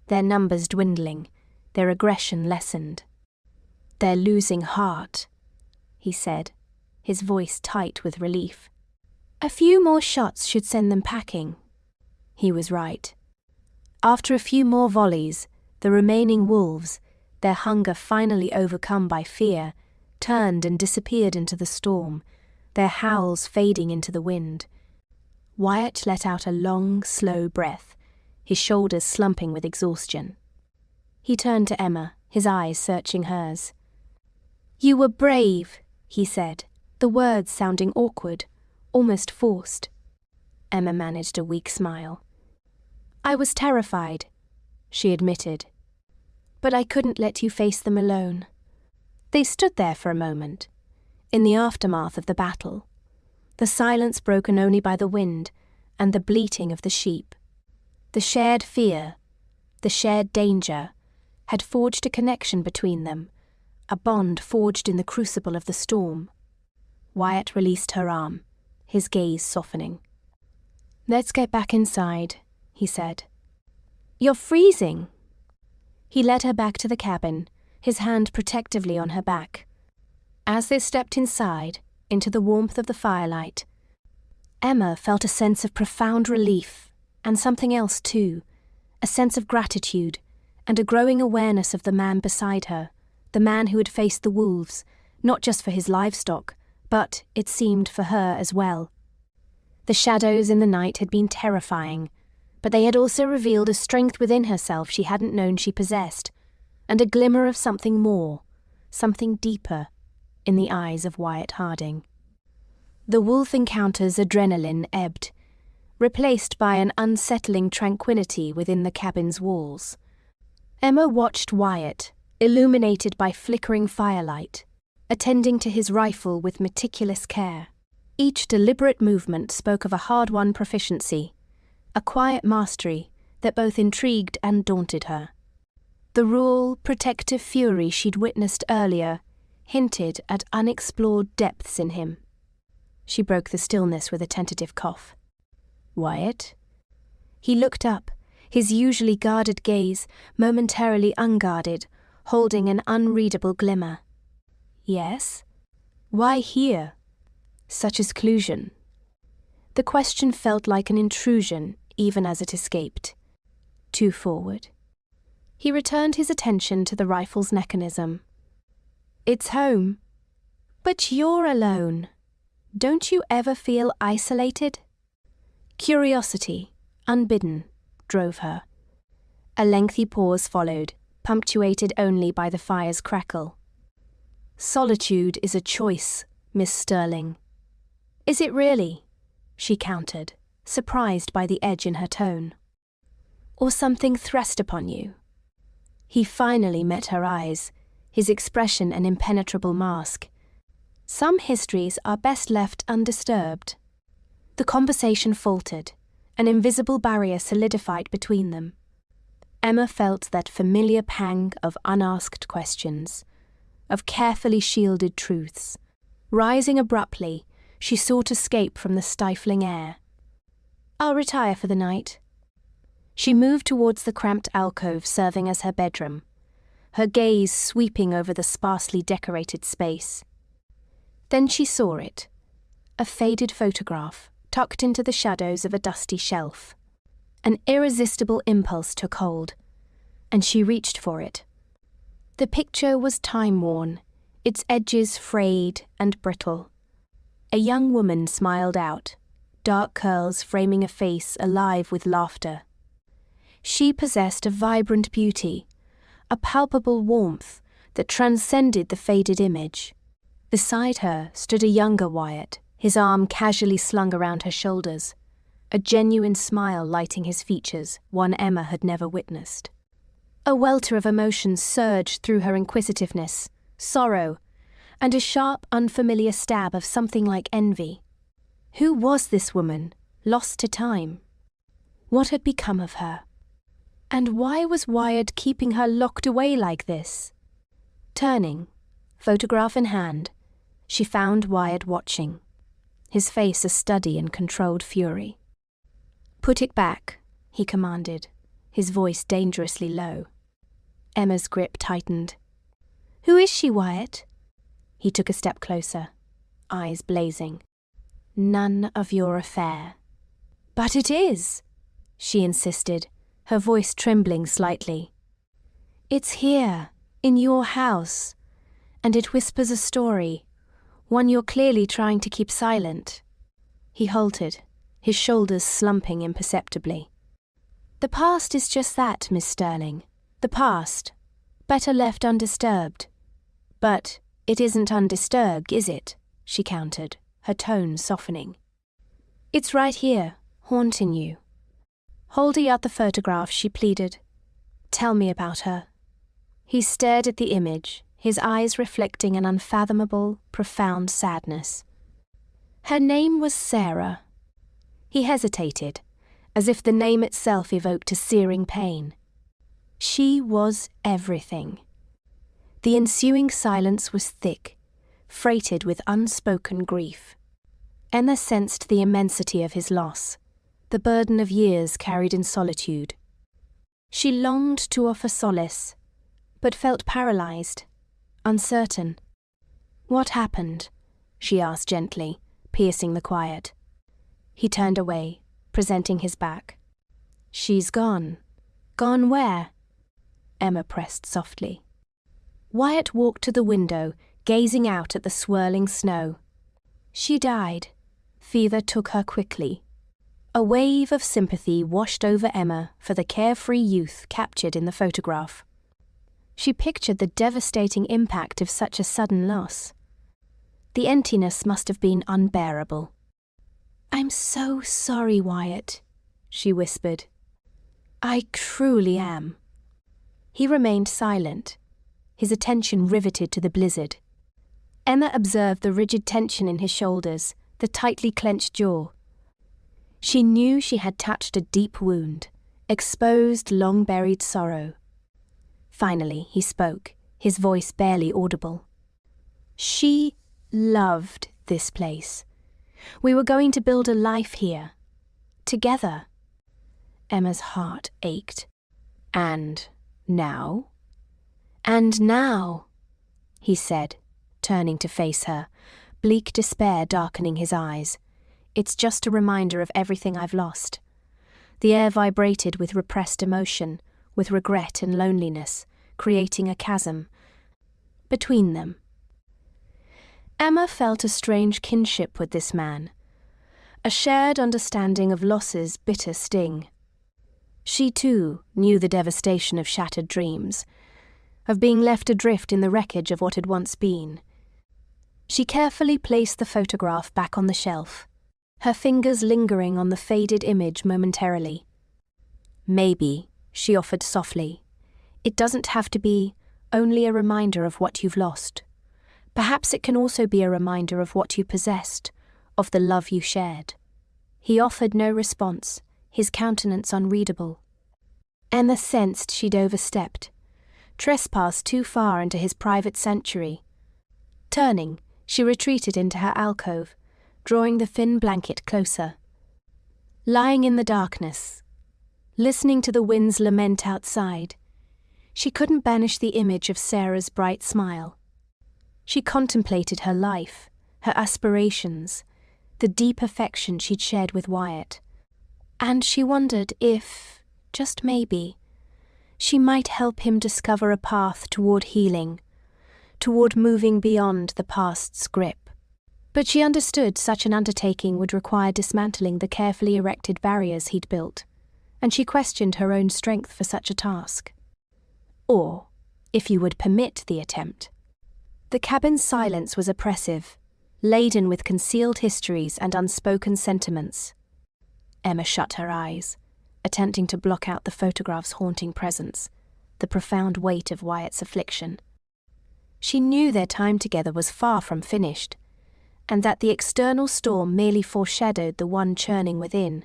their numbers dwindling, their aggression lessened. "They're losing heart," he said, his voice tight with relief. "A few more shots should send them packing." He was right. After a few more volleys, the remaining wolves, their hunger finally overcome by fear, turned and disappeared into the storm, their howls fading into the wind. Wyatt let out a long, slow breath, his shoulders slumping with exhaustion. He turned to Emma, his eyes searching hers. "You were brave," he said, the words sounding awkward, almost forced. Emma managed a weak smile. "I was terrified," she admitted. "But I couldn't let you face them alone." They stood there for a moment, in the aftermath of the battle, the silence broken only by the wind and the bleating of the sheep. The shared fear, the shared danger, had forged a connection between them, a bond forged in the crucible of the storm. Wyatt released her arm, his gaze softening. "Let's get back inside," he said. "You're freezing." He led her back to the cabin, his hand protectively on her back. As they stepped inside, into the warmth of the firelight, Emma felt a sense of profound relief, and something else too, a sense of gratitude, and a growing awareness of the man beside her, the man who had faced the wolves, not just for his livestock, but, it seemed, for her as well. The shadows in the night had been terrifying, but they had also revealed a strength within herself she hadn't known she possessed, and a glimmer of something more, something deeper, in the eyes of Wyatt Harding. The wolf encounter's adrenaline ebbed, replaced by an unsettling tranquility within the cabin's walls. Emma watched Wyatt, illuminated by flickering firelight, attending to his rifle with meticulous care. Each deliberate movement spoke of a hard-won proficiency, a quiet mastery that both intrigued and daunted her. The raw, protective fury she'd witnessed earlier hinted at unexplored depths in him. She broke the stillness with a tentative cough. Wyatt? He looked up, his usually guarded gaze momentarily unguarded, holding an unreadable glimmer. Yes? Why here? Such exclusion. The question felt like an intrusion, even as it escaped. Too forward. He returned his attention to the rifle's mechanism. It's home. But you're alone. Don't you ever feel isolated? Curiosity, unbidden, drove her. A lengthy pause followed, punctuated only by the fire's crackle. Solitude is a choice, Miss Sterling. Is it really? She countered, surprised by the edge in her tone. Or something thrust upon you? He finally met her eyes, his expression an impenetrable mask. Some histories are best left undisturbed. The conversation faltered, an invisible barrier solidified between them. Emma felt that familiar pang of unasked questions, of carefully shielded truths. Rising abruptly, she sought escape from the stifling air. I'll retire for the night. She moved towards the cramped alcove serving as her bedroom, her gaze sweeping over the sparsely decorated space. Then she saw it, a faded photograph tucked into the shadows of a dusty shelf. An irresistible impulse took hold, and she reached for it. The picture was time-worn, its edges frayed and brittle. A young woman smiled out, dark curls framing a face alive with laughter. She possessed a vibrant beauty, a palpable warmth that transcended the faded image. Beside her stood a younger Wyatt, his arm casually slung around her shoulders, a genuine smile lighting his features, one Emma had never witnessed. A welter of emotions surged through her inquisitiveness, sorrow, and a sharp, unfamiliar stab of something like envy. Who was this woman, lost to time? What had become of her? And why was Wyatt keeping her locked away like this? Turning, photograph in hand, she found Wyatt watching, his face a study in controlled fury. Put it back, he commanded, his voice dangerously low. Emma's grip tightened. Who is she, Wyatt? He took a step closer, eyes blazing. None of your affair. But it is, she insisted, her voice trembling slightly. It's here, in your house, and it whispers a story, one you're clearly trying to keep silent. He halted, his shoulders slumping imperceptibly. The past is just that, Miss Sterling. The past. Better left undisturbed. But it isn't undisturbed, is it? She countered, her tone softening. It's right here, haunting you. Holding out the photograph, she pleaded. Tell me about her. He stared at the image, his eyes reflecting an unfathomable, profound sadness. Her name was Sarah. He hesitated, as if the name itself evoked a searing pain. She was everything. The ensuing silence was thick, freighted with unspoken grief. Emma sensed the immensity of his loss, the burden of years carried in solitude. She longed to offer solace, but felt paralyzed, uncertain. What happened? She asked gently, piercing the quiet. He turned away, presenting his back. She's gone. Gone where? Emma pressed softly. Wyatt walked to the window, gazing out at the swirling snow. She died. Fever took her quickly. A wave of sympathy washed over Emma for the carefree youth captured in the photograph. She pictured the devastating impact of such a sudden loss. The emptiness must have been unbearable. I'm so sorry, Wyatt, she whispered. I truly am. He remained silent, his attention riveted to the blizzard. Emma observed the rigid tension in his shoulders, the tightly clenched jaw. She knew she had touched a deep wound, exposed long-buried sorrow. Finally, he spoke, his voice barely audible. She loved this place. We were going to build a life here. together. Emma's heart ached. And now? And now, he said, turning to face her, bleak despair darkening his eyes. It's just a reminder of everything I've lost. The air vibrated with repressed emotion, with regret and loneliness, creating a chasm between them. Emma felt a strange kinship with this man, a shared understanding of loss's bitter sting. She, too, knew the devastation of shattered dreams, of being left adrift in the wreckage of what had once been. She carefully placed the photograph back on the shelf, her fingers lingering on the faded image momentarily. Maybe, she offered softly, it doesn't have to be only a reminder of what you've lost. Perhaps it can also be a reminder of what you possessed, of the love you shared. He offered no response, his countenance unreadable. Emma sensed she'd overstepped, trespassed too far into his private sanctuary. Turning, she retreated into her alcove, drawing the thin blanket closer. Lying in the darkness, listening to the wind's lament outside, she couldn't banish the image of Sarah's bright smile. She contemplated her life, her aspirations, the deep affection she'd shared with Wyatt. And she wondered if, just maybe, she might help him discover a path toward healing, toward moving beyond the past's grip. But she understood such an undertaking would require dismantling the carefully erected barriers he'd built, and she questioned her own strength for such a task. Or, if you would permit the attempt. The cabin's silence was oppressive, laden with concealed histories and unspoken sentiments. Emma shut her eyes, attempting to block out the photograph's haunting presence, the profound weight of Wyatt's affliction. She knew their time together was far from finished, and that the external storm merely foreshadowed the one churning within.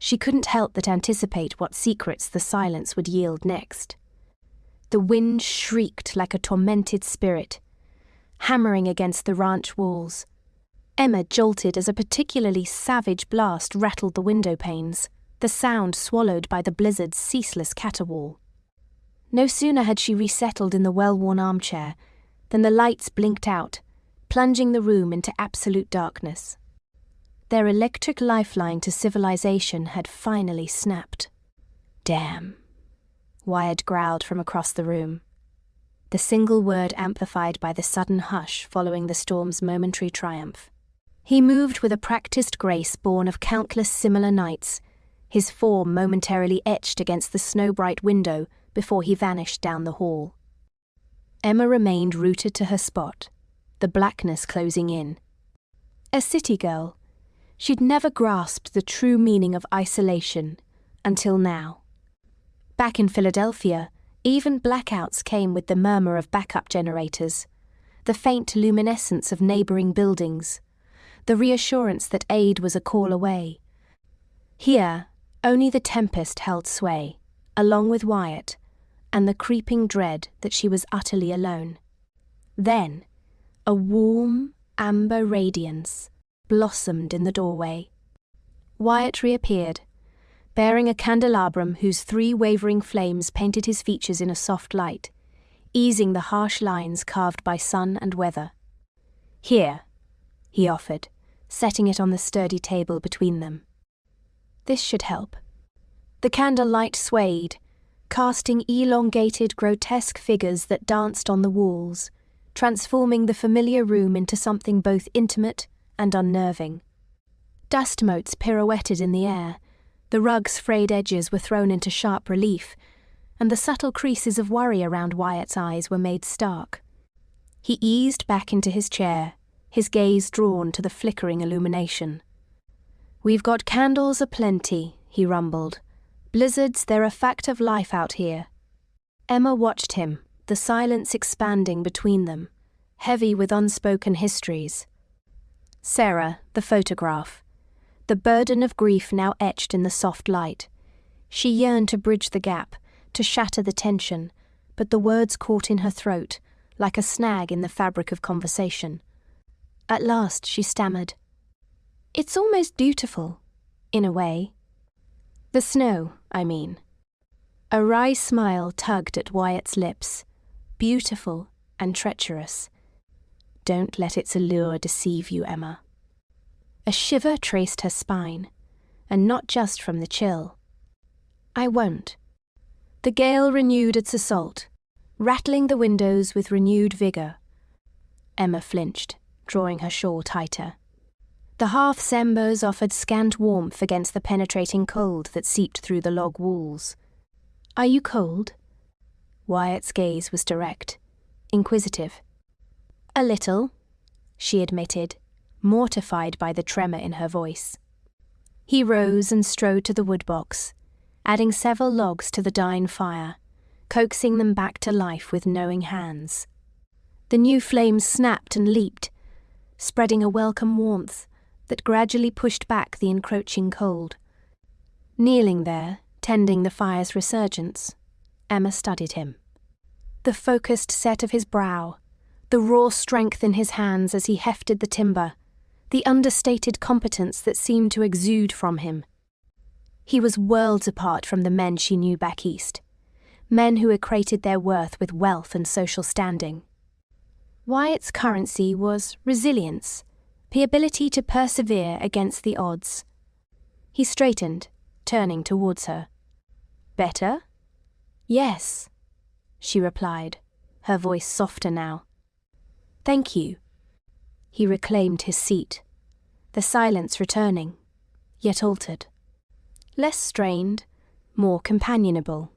She couldn't help but anticipate what secrets the silence would yield next. The wind shrieked like a tormented spirit, hammering against the ranch walls. Emma jolted as a particularly savage blast rattled the window panes, the sound swallowed by the blizzard's ceaseless caterwaul. No sooner had she resettled in the well-worn armchair than the lights blinked out, plunging the room into absolute darkness. Their electric lifeline to civilization had finally snapped. "Damn," Wyatt growled from across the room, the single word amplified by the sudden hush following the storm's momentary triumph. He moved with a practiced grace born of countless similar nights, his form momentarily etched against the snow-bright window before he vanished down the hall. Emma remained rooted to her spot, the blackness closing in. A city girl, she'd never grasped the true meaning of isolation until now. Back in Philadelphia, even blackouts came with the murmur of backup generators, the faint luminescence of neighboring buildings, the reassurance that aid was a call away. Here, only the tempest held sway, along with Wyatt, and the creeping dread that she was utterly alone. Then, a warm, amber radiance blossomed in the doorway. Wyatt reappeared, bearing a candelabrum whose 3 wavering flames painted his features in a soft light, easing the harsh lines carved by sun and weather. "Here," he offered, setting it on the sturdy table between them. This should help. The candlelight swayed, casting elongated, grotesque figures that danced on the walls, transforming the familiar room into something both intimate and unnerving. Dust motes pirouetted in the air, the rug's frayed edges were thrown into sharp relief, and the subtle creases of worry around Wyatt's eyes were made stark. He eased back into his chair, his gaze drawn to the flickering illumination. "We've got candles aplenty," he rumbled. "Blizzards, they're a fact of life out here." Emma watched him, the silence expanding between them, heavy with unspoken histories. Sarah, the photograph, the burden of grief now etched in the soft light. She yearned to bridge the gap, to shatter the tension, but the words caught in her throat, like a snag in the fabric of conversation. At last she stammered, "It's almost beautiful. In a way. The snow, I mean. A wry smile tugged at Wyatt's lips, beautiful and treacherous. Don't let its allure deceive you, Emma. A shiver traced her spine, and not just from the chill. I won't. The gale renewed its assault, rattling the windows with renewed vigour. Emma flinched, drawing her shawl tighter. The hearth's embers offered scant warmth against the penetrating cold that seeped through the log walls. Are you cold? Wyatt's gaze was direct, inquisitive. A little, she admitted, mortified by the tremor in her voice. He rose and strode to the woodbox, adding several logs to the dying fire, coaxing them back to life with knowing hands. The new flames snapped and leaped, spreading a welcome warmth that gradually pushed back the encroaching cold. Kneeling there, tending the fire's resurgence, Emma studied him. The focused set of his brow, the raw strength in his hands as he hefted the timber, the understated competence that seemed to exude from him. He was worlds apart from the men she knew back east, men who equated their worth with wealth and social standing. Wyatt's currency was resilience, the ability to persevere against the odds. He straightened, turning towards her. Better? Yes, she replied, her voice softer now. Thank you. He reclaimed his seat, the silence returning, yet altered. Less strained, more companionable.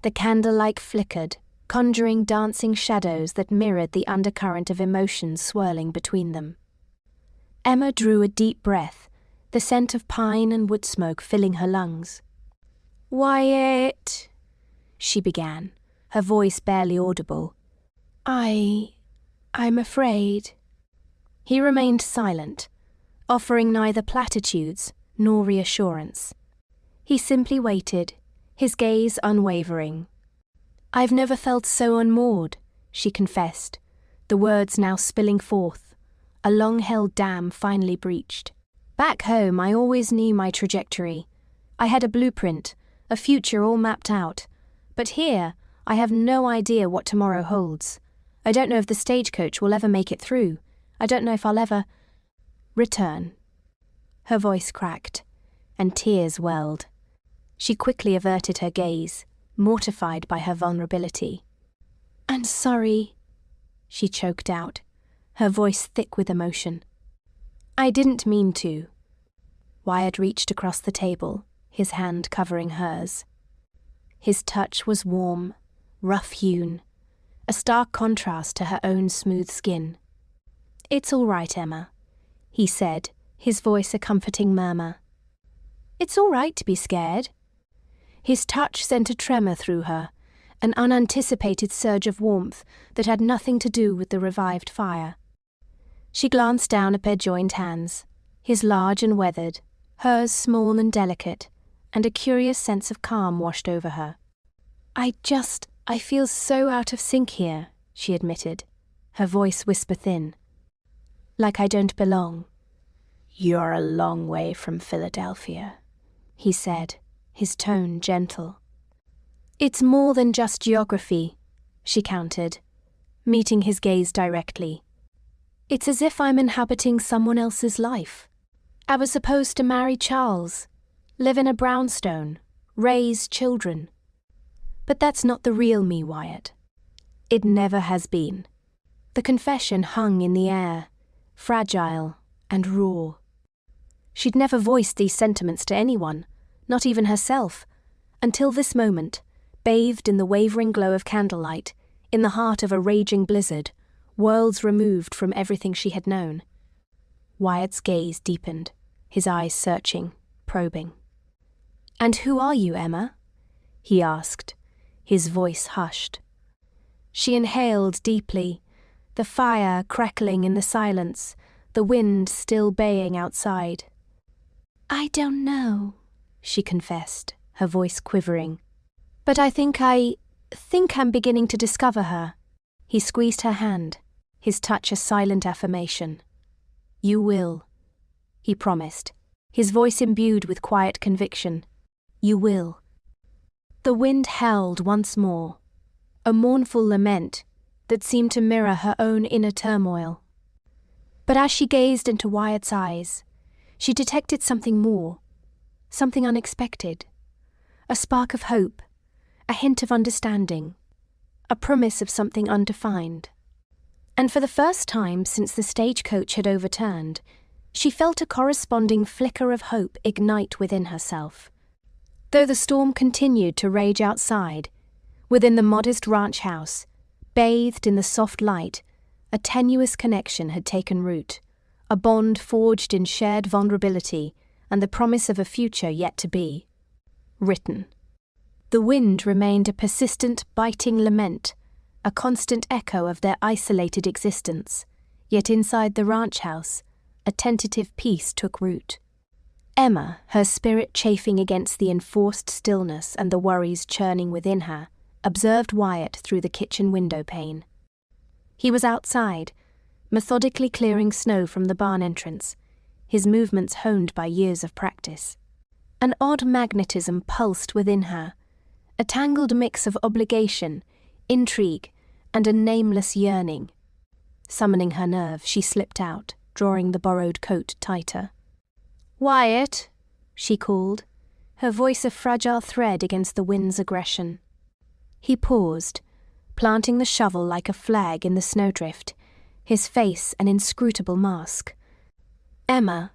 The candlelight flickered, conjuring dancing shadows that mirrored the undercurrent of emotions swirling between them. Emma drew a deep breath, the scent of pine and wood smoke filling her lungs. Wyatt, she began, her voice barely audible. I'm afraid. He remained silent, offering neither platitudes nor reassurance. He simply waited, his gaze unwavering. I've never felt so unmoored, she confessed, the words now spilling forth, a long-held dam finally breached. Back home, I always knew my trajectory. I had a blueprint, a future all mapped out. But here, I have no idea what tomorrow holds. I don't know if the stagecoach will ever make it through. I don't know if I'll ever return. Her voice cracked, and tears welled. She quickly averted her gaze, mortified by her vulnerability. I'm sorry, she choked out, her voice thick with emotion. I didn't mean to. Wyatt reached across the table, his hand covering hers. His touch was warm, rough-hewn, a stark contrast to her own smooth skin. It's all right, Emma, he said, his voice a comforting murmur. It's all right to be scared. His touch sent a tremor through her, an unanticipated surge of warmth that had nothing to do with the revived fire. She glanced down at their joined hands, his large and weathered, hers small and delicate, and a curious sense of calm washed over her. I feel so out of sync here, she admitted, her voice whisper thin. Like I don't belong. You're a long way from Philadelphia, he said, his tone gentle. It's more than just geography, she countered, meeting his gaze directly. It's as if I'm inhabiting someone else's life. I was supposed to marry Charles, live in a brownstone, raise children. But that's not the real me, Wyatt. It never has been. The confession hung in the air, fragile and raw. She'd never voiced these sentiments to anyone, not even herself, until this moment, bathed in the wavering glow of candlelight, in the heart of a raging blizzard, worlds removed from everything she had known. Wyatt's gaze deepened, his eyes searching, probing. And who are you, Emma? He asked, his voice hushed. She inhaled deeply, the fire crackling in the silence, the wind still baying outside. I don't know, she confessed, her voice quivering. But I think I'm beginning to discover her. He squeezed her hand, his touch a silent affirmation. You will, he promised, his voice imbued with quiet conviction. "You will." The wind howled once more, a mournful lament that seemed to mirror her own inner turmoil. But as she gazed into Wyatt's eyes, she detected something more, something unexpected, a spark of hope, a hint of understanding, a promise of something undefined. And for the first time since the stagecoach had overturned, she felt a corresponding flicker of hope ignite within herself. Though the storm continued to rage outside, within the modest ranch house, bathed in the soft light, a tenuous connection had taken root, a bond forged in shared vulnerability and the promise of a future yet to be written. The wind remained a persistent, biting lament, a constant echo of their isolated existence, yet inside the ranch house, a tentative peace took root. Emma, her spirit chafing against the enforced stillness and the worries churning within her, observed Wyatt through the kitchen window pane. He was outside, methodically clearing snow from the barn entrance, his movements honed by years of practice. An odd magnetism pulsed within her, a tangled mix of obligation, intrigue, and a nameless yearning. Summoning her nerve, she slipped out, drawing the borrowed coat tighter. "Wyatt," she called, her voice a fragile thread against the wind's aggression. He paused, planting the shovel like a flag in the snowdrift, his face an inscrutable mask. "Emma,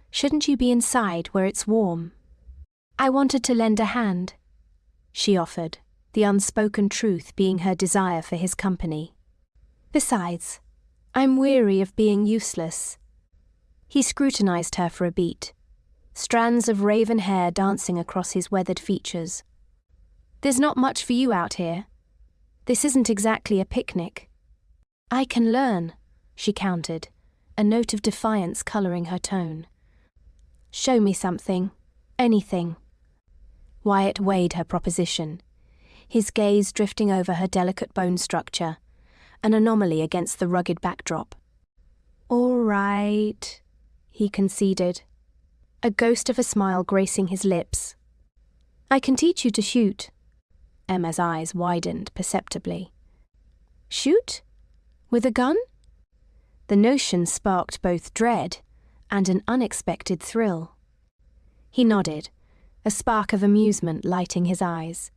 shouldn't you be inside where it's warm?" "I wanted to lend a hand," she offered, the unspoken truth being her desire for his company. "Besides, I'm weary of being useless." He scrutinized her for a beat, strands of raven hair dancing across his weathered features. "There's not much for you out here. This isn't exactly a picnic." "I can learn," she countered, a note of defiance coloring her tone. "Show me something. Anything." Wyatt weighed her proposition, his gaze drifting over her delicate bone structure, an anomaly against the rugged backdrop. "All right," he conceded, a ghost of a smile gracing his lips. "I can teach you to shoot." Emma's eyes widened perceptibly. "Shoot? With a gun?" The notion sparked both dread and an unexpected thrill. He nodded, a spark of amusement lighting his eyes.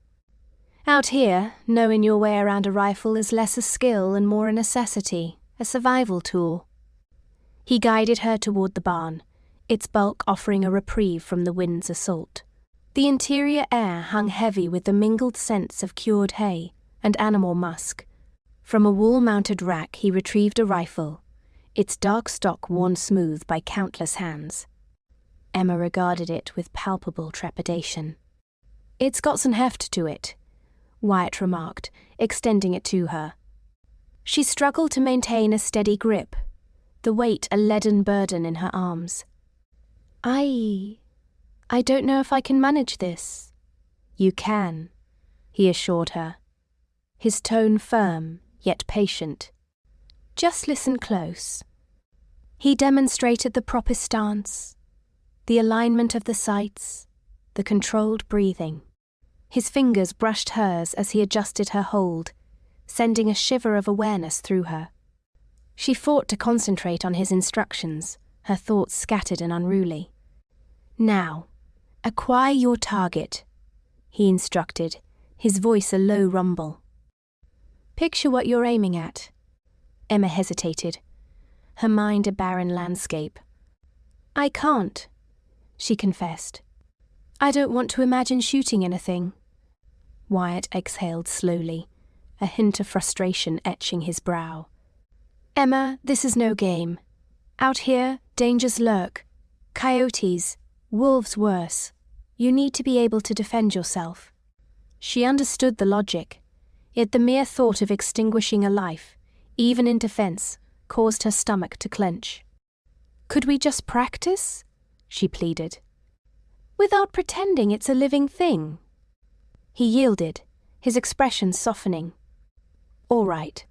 "Out here, knowing your way around a rifle is less a skill and more a necessity, a survival tool." He guided her toward the barn, its bulk offering a reprieve from the wind's assault. The interior air hung heavy with the mingled scents of cured hay and animal musk. From a wall-mounted rack he retrieved a rifle, its dark stock worn smooth by countless hands. Emma regarded it with palpable trepidation. "It's got some heft to it," Wyatt remarked, extending it to her. She struggled to maintain a steady grip, the weight a leaden burden in her arms. I don't know if I can manage this." "You can," he assured her, his tone firm yet patient. "Just listen close." He demonstrated the proper stance, the alignment of the sights, the controlled breathing. His fingers brushed hers as he adjusted her hold, sending a shiver of awareness through her. She fought to concentrate on his instructions, her thoughts scattered and unruly. "Now, acquire your target," he instructed, his voice a low rumble. "Picture what you're aiming at." Emma hesitated, her mind a barren landscape. "I can't," she confessed. "I don't want to imagine shooting anything." Wyatt exhaled slowly, a hint of frustration etching his brow. "Emma, this is no game. Out here, dangers lurk. Coyotes, wolves worse. You need to be able to defend yourself." She understood the logic, yet the mere thought of extinguishing a life, even in defense, caused her stomach to clench. "Could we just practice?" she pleaded. "Without pretending it's a living thing." He yielded, his expression softening. "All right,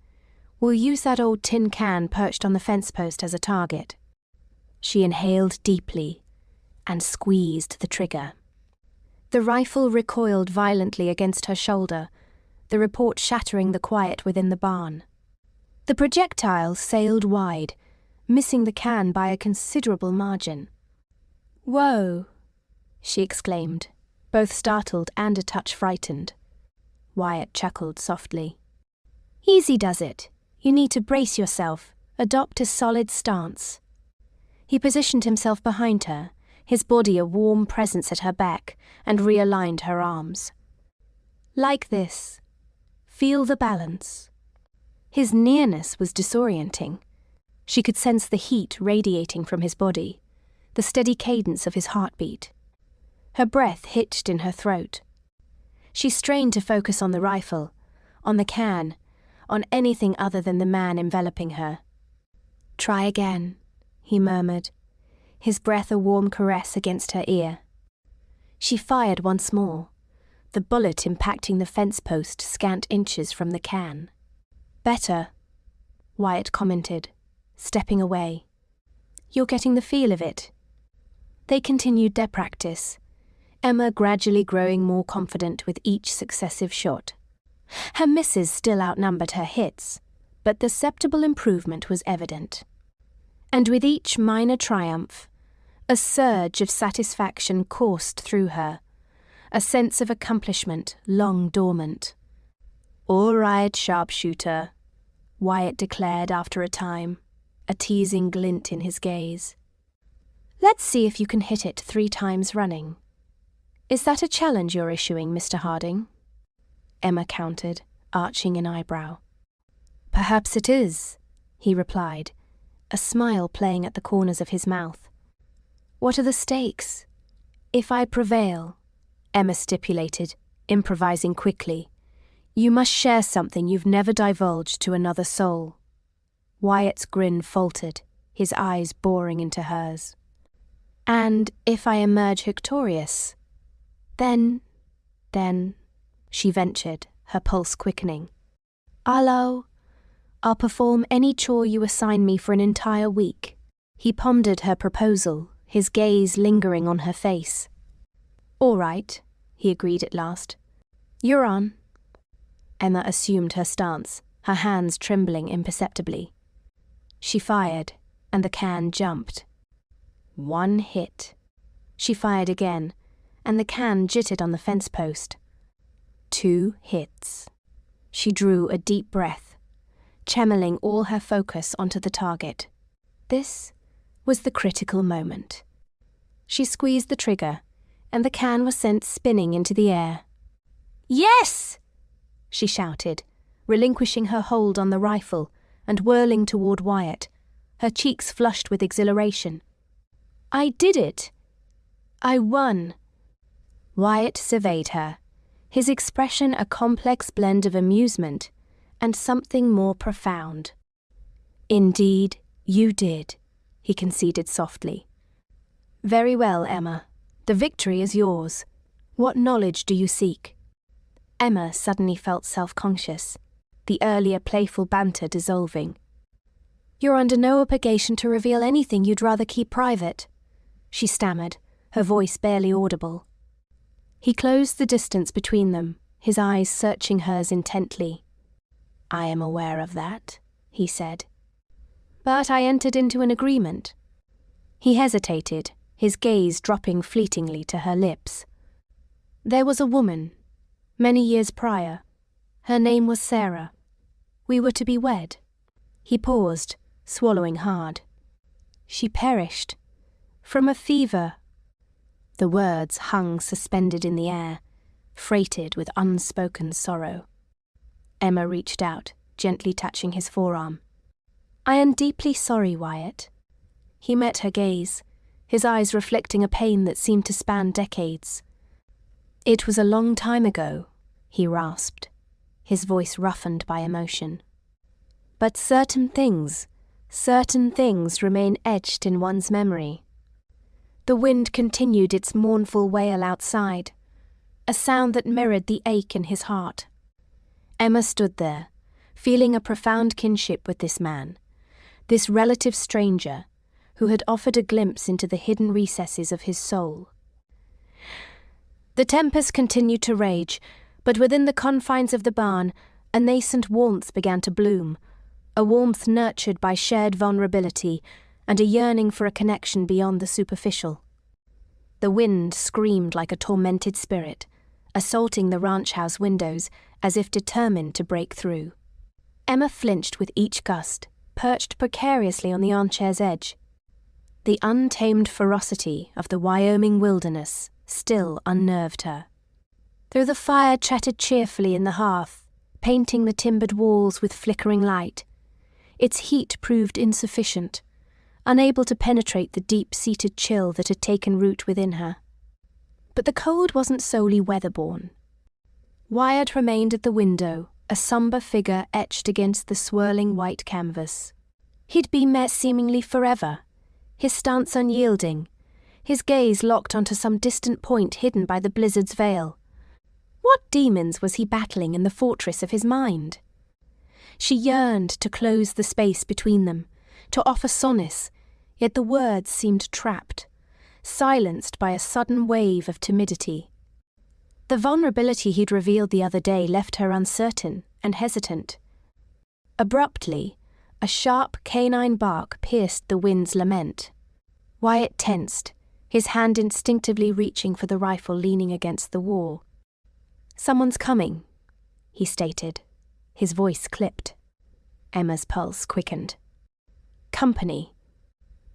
we'll use that old tin can perched on the fence post as a target." She inhaled deeply, and squeezed the trigger. The rifle recoiled violently against her shoulder, the report shattering the quiet within the barn. The projectile sailed wide, missing the can by a considerable margin. "Whoa!" she exclaimed, both startled and a touch frightened. Wyatt chuckled softly. "Easy does it. You need to brace yourself, adopt a solid stance." He positioned himself behind her, his body a warm presence at her back, and realigned her arms. "Like this. Feel the balance." His nearness was disorienting. She could sense the heat radiating from his body, the steady cadence of his heartbeat. Her breath hitched in her throat. She strained to focus on the rifle, on the can, on anything other than the man enveloping her. "Try again," he murmured, his breath a warm caress against her ear. She fired once more, the bullet impacting the fence post scant inches from the can. "Better," Wyatt commented, stepping away. "You're getting the feel of it." They continued their practice, Emma gradually growing more confident with each successive shot. Her misses still outnumbered her hits, but the perceptible improvement was evident. And with each minor triumph, a surge of satisfaction coursed through her, a sense of accomplishment long dormant. "All right, sharpshooter," Wyatt declared after a time, a teasing glint in his gaze. "Let's see if you can hit it 3 times running." "Is that a challenge you're issuing, Mr. Harding?" Emma countered, arching an eyebrow. "Perhaps it is," he replied, a smile playing at the corners of his mouth. "What are the stakes?" "If I prevail," Emma stipulated, improvising quickly, "you must share something you've never divulged to another soul." Wyatt's grin faltered, his eyes boring into hers. "And if I emerge victorious, then, she ventured, her pulse quickening. I'll perform any chore you assign me for an entire week." He pondered her proposal, his gaze lingering on her face. "All right," he agreed at last. "You're on." Emma assumed her stance, her hands trembling imperceptibly. She fired, and the can jumped. 1 hit. She fired again, and the can jittered on the fence post. 2 hits. She drew a deep breath, channeling all her focus onto the target. This was the critical moment. She squeezed the trigger, and the can was sent spinning into the air. "Yes!" she shouted, relinquishing her hold on the rifle and whirling toward Wyatt, her cheeks flushed with exhilaration. "I did it! I won!" Wyatt surveyed her, his expression a complex blend of amusement and something more profound. "Indeed, you did," he conceded softly. "Very well, Emma. The victory is yours. What knowledge do you seek?" Emma suddenly felt self-conscious, the earlier playful banter dissolving. "You're under no obligation to reveal anything you'd rather keep private," she stammered, her voice barely audible. He closed the distance between them, his eyes searching hers intently. "I am aware of that," he said. "But I entered into an agreement." He hesitated, his gaze dropping fleetingly to her lips. "There was a woman, many years prior. Her name was Sarah. We were to be wed." He paused, swallowing hard. "She perished. From a fever." The words hung suspended in the air, freighted with unspoken sorrow. Emma reached out, gently touching his forearm. "I am deeply sorry, Wyatt." He met her gaze, his eyes reflecting a pain that seemed to span decades. "It was a long time ago," he rasped, his voice roughened by emotion. "But certain things remain etched in one's memory." The wind continued its mournful wail outside, a sound that mirrored the ache in his heart. Emma stood there, feeling a profound kinship with this man, this relative stranger, who had offered a glimpse into the hidden recesses of his soul. The tempest continued to rage, but within the confines of the barn, a nascent warmth began to bloom, a warmth nurtured by shared vulnerability and a yearning for a connection beyond the superficial. The wind screamed like a tormented spirit, assaulting the ranch house windows as if determined to break through. Emma flinched with each gust, perched precariously on the armchair's edge. The untamed ferocity of the Wyoming wilderness still unnerved her. Though the fire chattered cheerfully in the hearth, painting the timbered walls with flickering light, its heat proved insufficient, unable to penetrate the deep-seated chill that had taken root within her. But the cold wasn't solely weather-borne. Wyatt remained at the window, a sombre figure etched against the swirling white canvas. He'd been there seemingly forever, his stance unyielding, his gaze locked onto some distant point hidden by the blizzard's veil. What demons was he battling in the fortress of his mind? She yearned to close the space between them, to offer solace, yet the words seemed trapped, silenced by a sudden wave of timidity. The vulnerability he'd revealed the other day left her uncertain and hesitant. Abruptly, a sharp canine bark pierced the wind's lament. Wyatt tensed, his hand instinctively reaching for the rifle leaning against the wall. "Someone's coming," he stated, his voice clipped. Emma's pulse quickened. Company.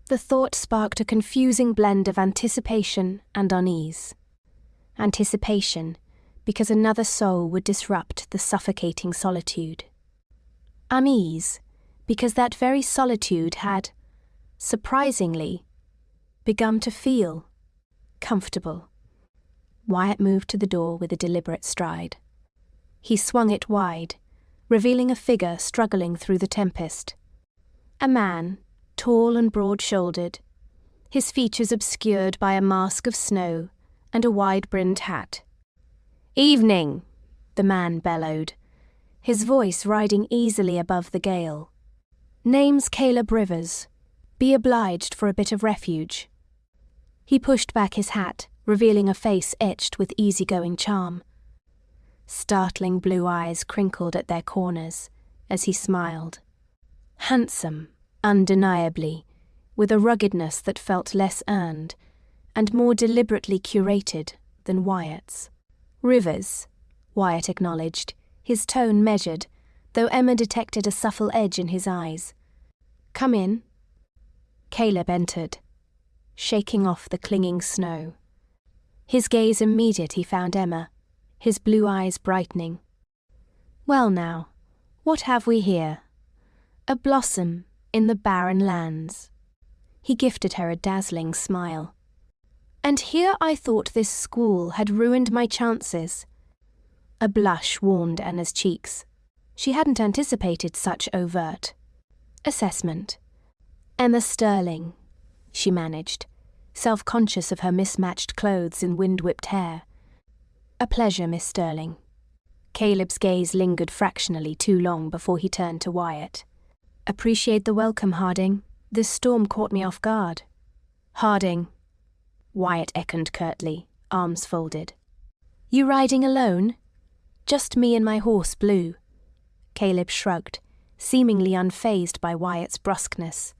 The thought sparked a confusing blend of anticipation and unease. Anticipation, because another soul would disrupt the suffocating solitude. Unease, because that very solitude had, surprisingly, begun to feel comfortable. Wyatt moved to the door with a deliberate stride. He swung it wide, revealing a figure struggling through the tempest. A man, tall and broad-shouldered, his features obscured by a mask of snow and a wide-brimmed hat. "Evening," the man bellowed, his voice riding easily above the gale. "Name's Caleb Rivers. Be obliged for a bit of refuge." He pushed back his hat, revealing a face etched with easygoing charm. Startling blue eyes crinkled at their corners as he smiled. Handsome, undeniably, with a ruggedness that felt less earned and more deliberately curated than Wyatt's. "Rivers," Wyatt acknowledged, his tone measured, though Emma detected a subtle edge in his eyes. "Come in." Caleb entered, shaking off the clinging snow. His gaze immediately found Emma, his blue eyes brightening. "Well now, what have we here? A blossom in the barren lands." He gifted her a dazzling smile. "And here I thought this school had ruined my chances." A blush warmed Emma's cheeks. She hadn't anticipated such overt assessment. "Emma Sterling," she managed, self-conscious of her mismatched clothes and wind-whipped hair. "A pleasure, Miss Sterling." Caleb's gaze lingered fractionally too long before he turned to Wyatt. "Appreciate the welcome, Harding. This storm caught me off guard." "Harding," Wyatt echoed curtly, arms folded. "You riding alone?" "Just me and my horse, Blue." Caleb shrugged, seemingly unfazed by Wyatt's brusqueness.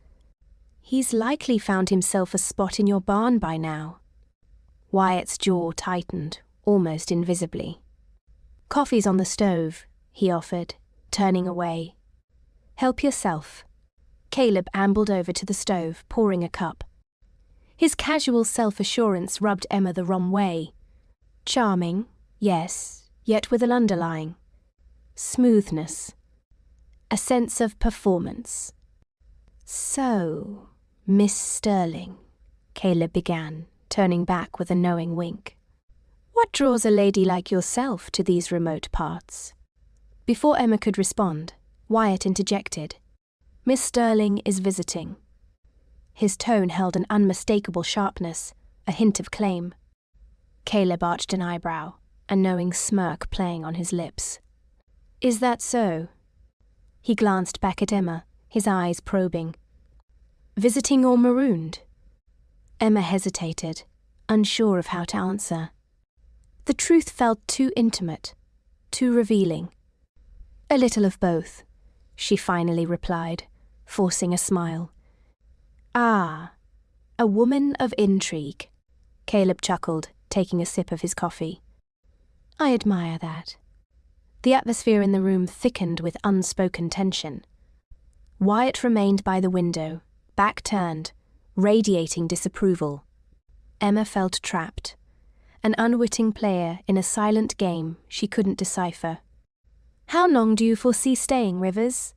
"He's likely found himself a spot in your barn by now." Wyatt's jaw tightened, almost invisibly. "Coffee's on the stove," he offered, turning away. "Help yourself." Caleb ambled over to the stove, pouring a cup. His casual self-assurance rubbed Emma the wrong way. Charming, yes, yet with an underlying smoothness. A sense of performance. "So, Miss Sterling," Caleb began, turning back with a knowing wink. "What draws a lady like yourself to these remote parts?" Before Emma could respond, Wyatt interjected. "Miss Sterling is visiting." His tone held an unmistakable sharpness, a hint of claim. Caleb arched an eyebrow, a knowing smirk playing on his lips. "Is that so?" He glanced back at Emma, his eyes probing. Visiting or marooned? Emma hesitated, unsure of how to answer. The truth felt too intimate, too revealing. A little of both, she finally replied, forcing a smile. Ah, a woman of intrigue, Caleb chuckled, taking a sip of his coffee. I admire that. The atmosphere in the room thickened with unspoken tension. Wyatt remained by the window, back turned, radiating disapproval. Emma felt trapped, an unwitting player in a silent game she couldn't decipher. How long do you foresee staying, Rivers?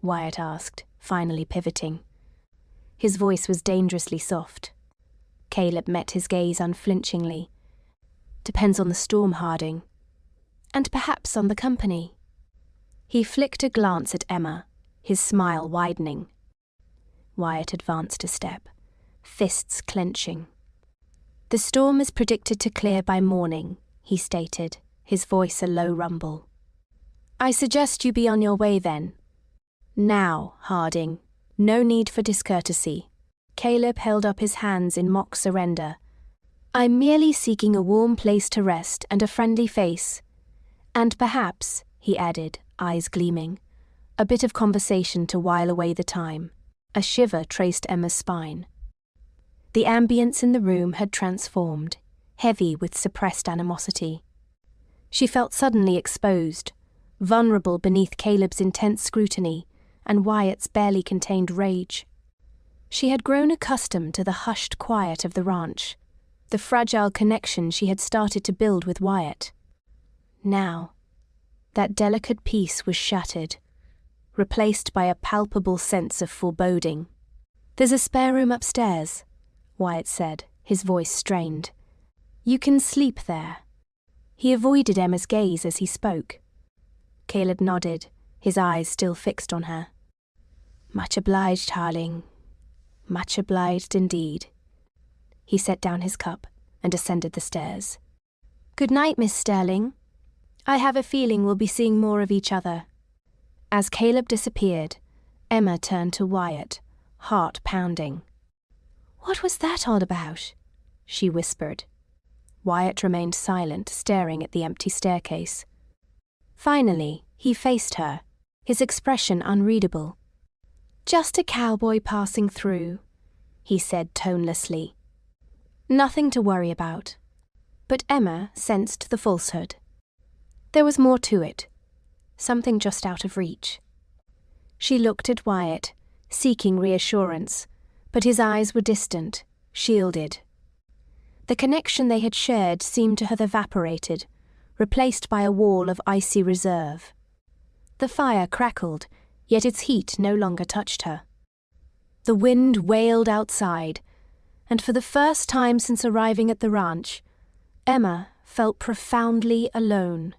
Wyatt asked, finally pivoting. His voice was dangerously soft. Caleb met his gaze unflinchingly. Depends on the storm, Harding. And perhaps on the company. He flicked a glance at Emma, his smile widening. Wyatt advanced a step, fists clenching. The storm is predicted to clear by morning, he stated, his voice a low rumble. I suggest you be on your way then. Now, Harding, no need for discourtesy. Caleb held up his hands in mock surrender. I'm merely seeking a warm place to rest and a friendly face. And perhaps, he added, eyes gleaming, a bit of conversation to while away the time. A shiver traced Emma's spine. The ambience in the room had transformed, heavy with suppressed animosity. She felt suddenly exposed, vulnerable beneath Caleb's intense scrutiny and Wyatt's barely contained rage. She had grown accustomed to the hushed quiet of the ranch, the fragile connection she had started to build with Wyatt. Now, that delicate peace was shattered, replaced by a palpable sense of foreboding. There's a spare room upstairs, Wyatt said, his voice strained. You can sleep there. He avoided Emma's gaze as he spoke. Caleb nodded, his eyes still fixed on her. Much obliged, Harling. Much obliged indeed. He set down his cup and ascended the stairs. Good night, Miss Sterling. I have a feeling we'll be seeing more of each other. As Caleb disappeared, Emma turned to Wyatt, heart pounding. What was that all about? She whispered. Wyatt remained silent, staring at the empty staircase. Finally, he faced her, his expression unreadable. Just a cowboy passing through, he said tonelessly. Nothing to worry about. But Emma sensed the falsehood. There was more to it, something just out of reach. She looked at Wyatt, seeking reassurance, but his eyes were distant, shielded. The connection they had shared seemed to have evaporated, replaced by a wall of icy reserve. The fire crackled, yet its heat no longer touched her. The wind wailed outside, and for the first time since arriving at the ranch, Emma felt profoundly alone.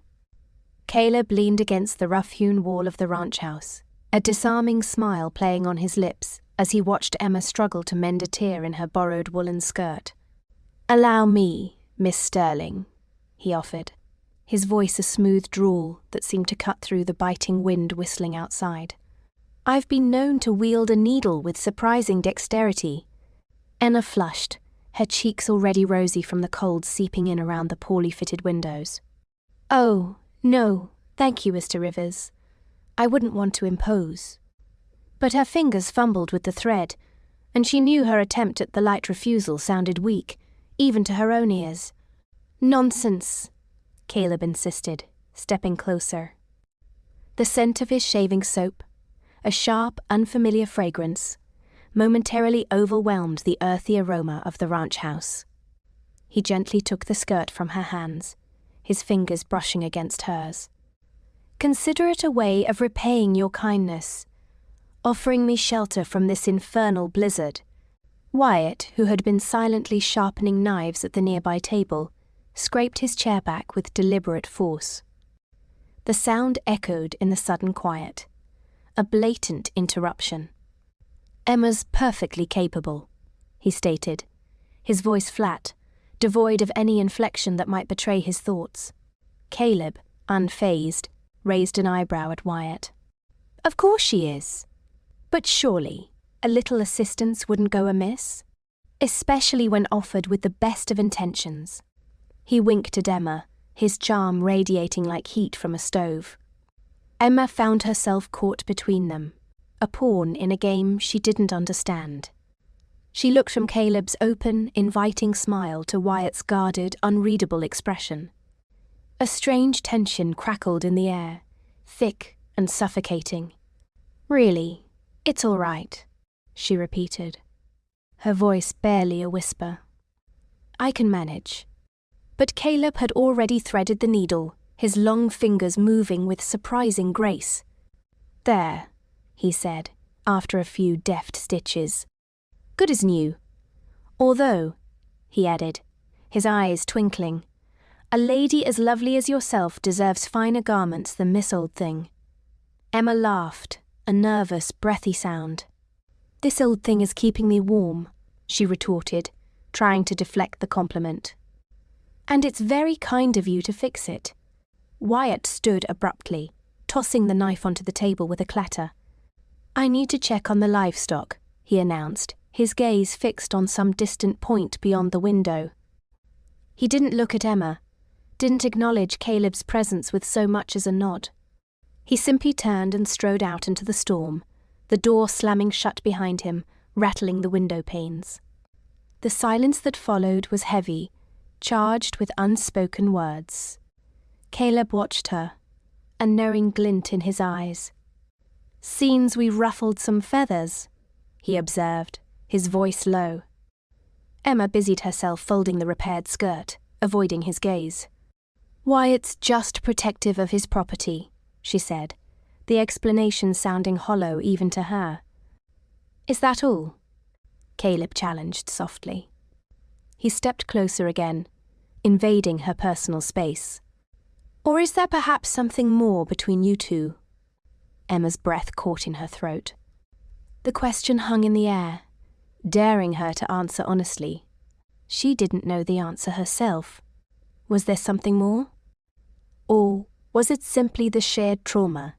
Caleb leaned against the rough-hewn wall of the ranch house, a disarming smile playing on his lips as he watched Emma struggle to mend a tear in her borrowed woolen skirt. Allow me, Miss Sterling, he offered, his voice a smooth drawl that seemed to cut through the biting wind whistling outside. I've been known to wield a needle with surprising dexterity. Emma flushed, her cheeks already rosy from the cold seeping in around the poorly fitted windows. Oh, no, thank you, Mr. Rivers. I wouldn't want to impose. But her fingers fumbled with the thread, and she knew her attempt at the light refusal sounded weak, even to her own ears. Nonsense, Caleb insisted, stepping closer. The scent of his shaving soap, a sharp, unfamiliar fragrance, momentarily overwhelmed the earthy aroma of the ranch house. He gently took the skirt from her hands, his fingers brushing against hers. Consider it a way of repaying your kindness, offering me shelter from this infernal blizzard. Wyatt, who had been silently sharpening knives at the nearby table, scraped his chair back with deliberate force. The sound echoed in the sudden quiet, a blatant interruption. Emma's perfectly capable, he stated, his voice flat, devoid of any inflection that might betray his thoughts. Caleb, unfazed, raised an eyebrow at Wyatt. Of course she is. But surely, a little assistance wouldn't go amiss, especially when offered with the best of intentions. He winked at Emma, his charm radiating like heat from a stove. Emma found herself caught between them, a pawn in a game she didn't understand. She looked from Caleb's open, inviting smile to Wyatt's guarded, unreadable expression. A strange tension crackled in the air, thick and suffocating. "Really, it's all right," she repeated, her voice barely a whisper. "I can manage." But Caleb had already threaded the needle, his long fingers moving with surprising grace. "There," he said, after a few deft stitches. "Good as new. Although," he added, his eyes twinkling, "a lady as lovely as yourself deserves finer garments than this old thing." Emma laughed, a nervous, breathy sound. "This old thing is keeping me warm," she retorted, trying to deflect the compliment. "And it's very kind of you to fix it." Wyatt stood abruptly, tossing the knife onto the table with a clatter. "I need to check on the livestock," he announced, his gaze fixed on some distant point beyond the window. He didn't look at Emma, didn't acknowledge Caleb's presence with so much as a nod. He simply turned and strode out into the storm, the door slamming shut behind him, rattling the window panes. The silence that followed was heavy, charged with unspoken words. Caleb watched her, a knowing glint in his eyes. "Seems we ruffled some feathers," he observed, his voice low. Emma busied herself folding the repaired skirt, avoiding his gaze. "Wyatt's just protective of his property," she said, the explanation sounding hollow even to her. "Is that all?" Caleb challenged softly. He stepped closer again, invading her personal space. "Or is there perhaps something more between you two?" Emma's breath caught in her throat. The question hung in the air, daring her to answer honestly. She didn't know the answer herself. Was there something more? Or was it simply the shared trauma,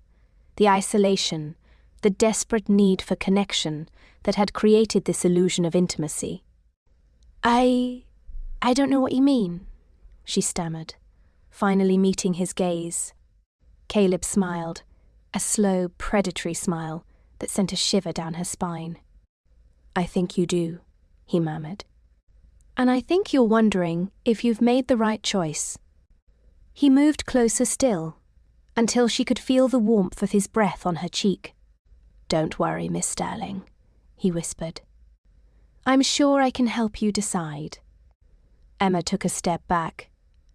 the isolation, the desperate need for connection that had created this illusion of intimacy? I don't know what you mean," she stammered, finally meeting his gaze. Caleb smiled, a slow, predatory smile that sent a shiver down her spine. "I think you do," he murmured. "And I think you're wondering if you've made the right choice." He moved closer still, until she could feel the warmth of his breath on her cheek. "Don't worry, Miss Sterling," he whispered. "I'm sure I can help you decide." Emma took a step back,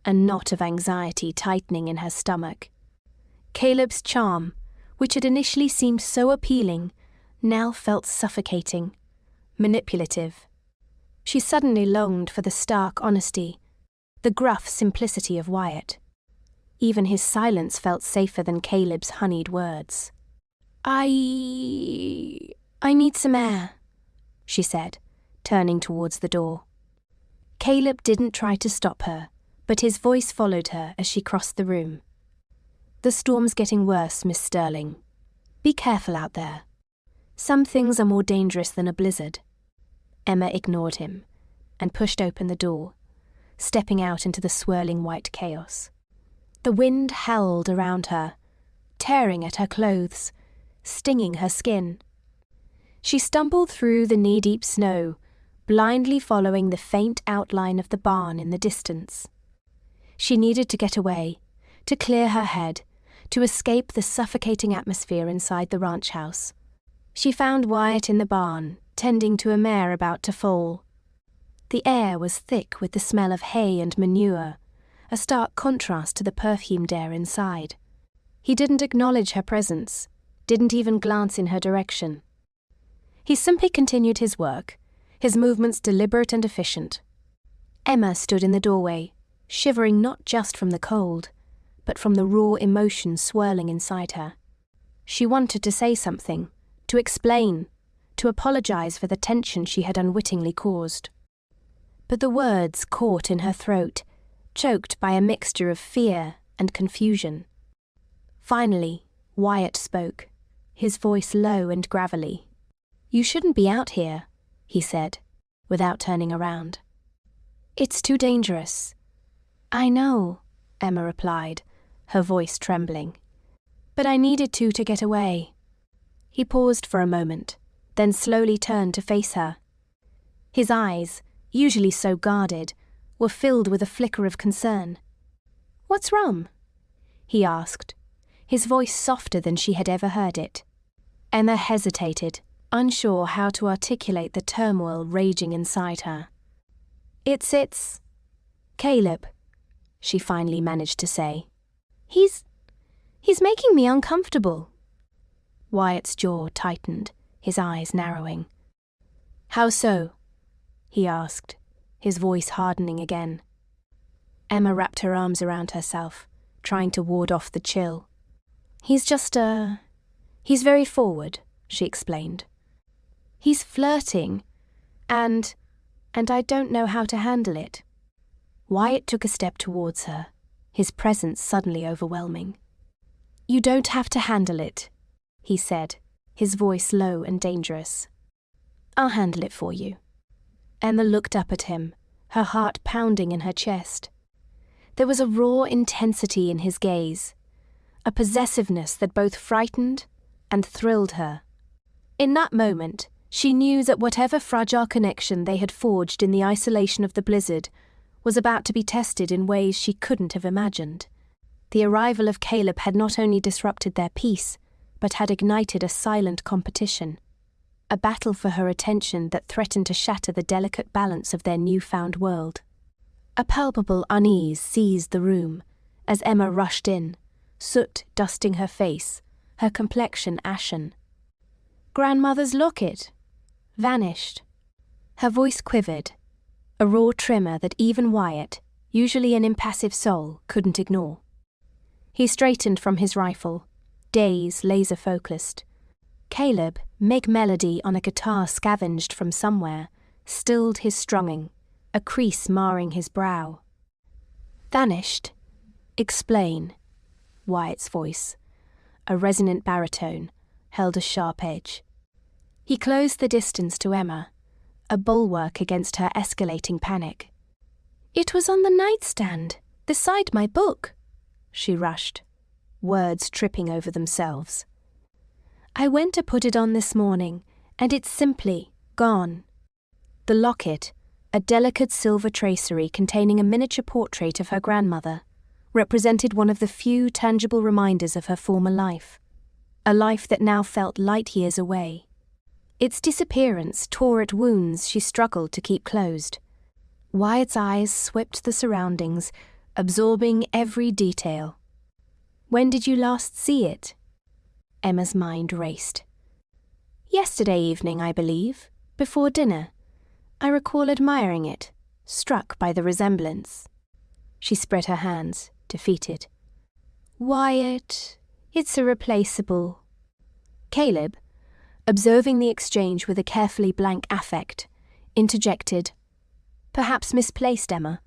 a knot of anxiety tightening in her stomach. Caleb's charm, which had initially seemed so appealing, now felt suffocating, manipulative. She suddenly longed for the stark honesty, the gruff simplicity of Wyatt. Even his silence felt safer than Caleb's honeyed words. I need some air," she said, turning towards the door. Caleb didn't try to stop her, but his voice followed her as she crossed the room. "The storm's getting worse, Miss Sterling. Be careful out there. Some things are more dangerous than a blizzard." Emma ignored him and pushed open the door, stepping out into the swirling white chaos. The wind howled around her, tearing at her clothes, stinging her skin. She stumbled through the knee-deep snow, blindly following the faint outline of the barn in the distance. She needed to get away, to clear her head, to escape the suffocating atmosphere inside the ranch house. She found Wyatt in the barn, tending to a mare about to foal. The air was thick with the smell of hay and manure, a stark contrast to the perfumed air inside. He didn't acknowledge her presence, didn't even glance in her direction. He simply continued his work, his movements deliberate and efficient. Emma stood in the doorway, shivering not just from the cold, but from the raw emotion swirling inside her. She wanted to say something, to explain, to apologize for the tension she had unwittingly caused. But the words caught in her throat, choked by a mixture of fear and confusion. Finally, Wyatt spoke, his voice low and gravelly. "You shouldn't be out here," he said, without turning around. "It's too dangerous." "I know," Emma replied, her voice trembling. "But I needed to get away." He paused for a moment, then slowly turned to face her. His eyes, usually so guarded, were filled with a flicker of concern. "What's wrong?" he asked, his voice softer than she had ever heard it. Emma hesitated, unsure how to articulate the turmoil raging inside her. It's Caleb," she finally managed to say. He's making me uncomfortable." Wyatt's jaw tightened, his eyes narrowing. "How so?" he asked, his voice hardening again. Emma wrapped her arms around herself, trying to ward off the chill. He's very forward," she explained. "He's flirting, and I don't know how to handle it." Wyatt took a step towards her, his presence suddenly overwhelming. "You don't have to handle it," he said, his voice low and dangerous. "I'll handle it for you." Emma looked up at him, her heart pounding in her chest. There was a raw intensity in his gaze, a possessiveness that both frightened and thrilled her. In that moment, she knew that whatever fragile connection they had forged in the isolation of the blizzard was about to be tested in ways she couldn't have imagined. The arrival of Caleb had not only disrupted their peace, but had ignited a silent competition, a battle for her attention that threatened to shatter the delicate balance of their newfound world. A palpable unease seized the room as Emma rushed in, soot dusting her face, her complexion ashen. "Grandmother's locket. Vanished." Her voice quivered, a raw tremor that even Wyatt, usually an impassive soul, couldn't ignore. He straightened from his rifle, gaze laser-focused. Caleb, melody on a guitar scavenged from somewhere, stilled his strumming, a crease marring his brow. "Vanished? Explain." Wyatt's voice, a resonant baritone, held a sharp edge. He closed the distance to Emma, a bulwark against her escalating panic. "It was on the nightstand, beside my book," she rushed, words tripping over themselves. "I went to put it on this morning, and it's simply gone." The locket, a delicate silver tracery containing a miniature portrait of her grandmother, represented one of the few tangible reminders of her former life, a life that now felt light years away. Its disappearance tore at wounds she struggled to keep closed. Wyatt's eyes swept the surroundings, absorbing every detail. "When did you last see it?" Emma's mind raced. "Yesterday evening, I believe, before dinner. I recall admiring it, struck by the resemblance." She spread her hands, defeated. "Wyatt, it's irreplaceable." Caleb, observing the exchange with a carefully blank affect, interjected, "Perhaps misplaced, Emma.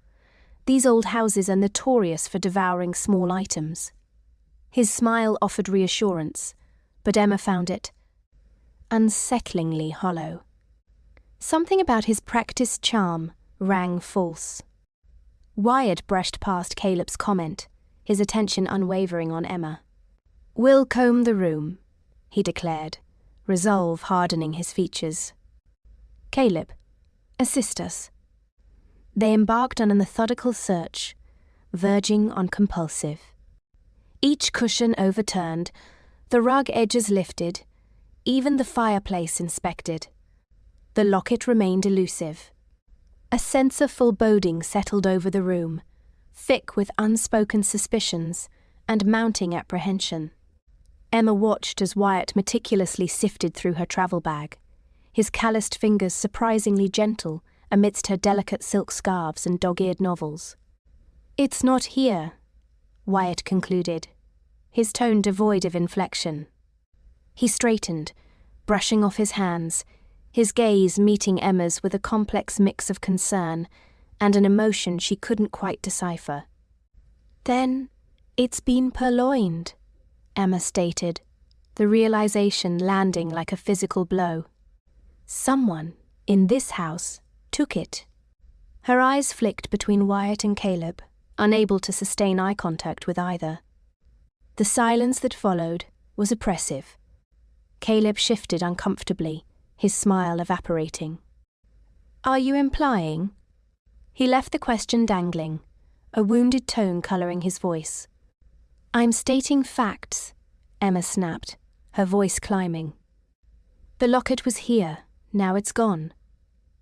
These old houses are notorious for devouring small items." His smile offered reassurance, but Emma found it unsettlingly hollow. Something about his practiced charm rang false. Wyatt brushed past Caleb's comment, his attention unwavering on Emma. "We'll comb the room," he declared, resolve hardening his features. "Caleb, assist us." They embarked on a methodical search, verging on compulsive. Each cushion overturned, the rug edges lifted, even the fireplace inspected. The locket remained elusive. A sense of foreboding settled over the room, thick with unspoken suspicions and mounting apprehension. Emma watched as Wyatt meticulously sifted through her travel bag, his calloused fingers surprisingly gentle amidst her delicate silk scarves and dog-eared novels. "It's not here," Wyatt concluded, his tone devoid of inflection. He straightened, brushing off his hands, his gaze meeting Emma's with a complex mix of concern and an emotion she couldn't quite decipher. "Then it's been purloined," Emma stated, the realization landing like a physical blow. Someone, in this house, took it. Her eyes flicked between Wyatt and Caleb, unable to sustain eye contact with either. The silence that followed was oppressive. Caleb shifted uncomfortably, his smile evaporating. "Are you implying?" He left the question dangling, a wounded tone colouring his voice. "I'm stating facts," Emma snapped, her voice climbing. "The locket was here, now it's gone.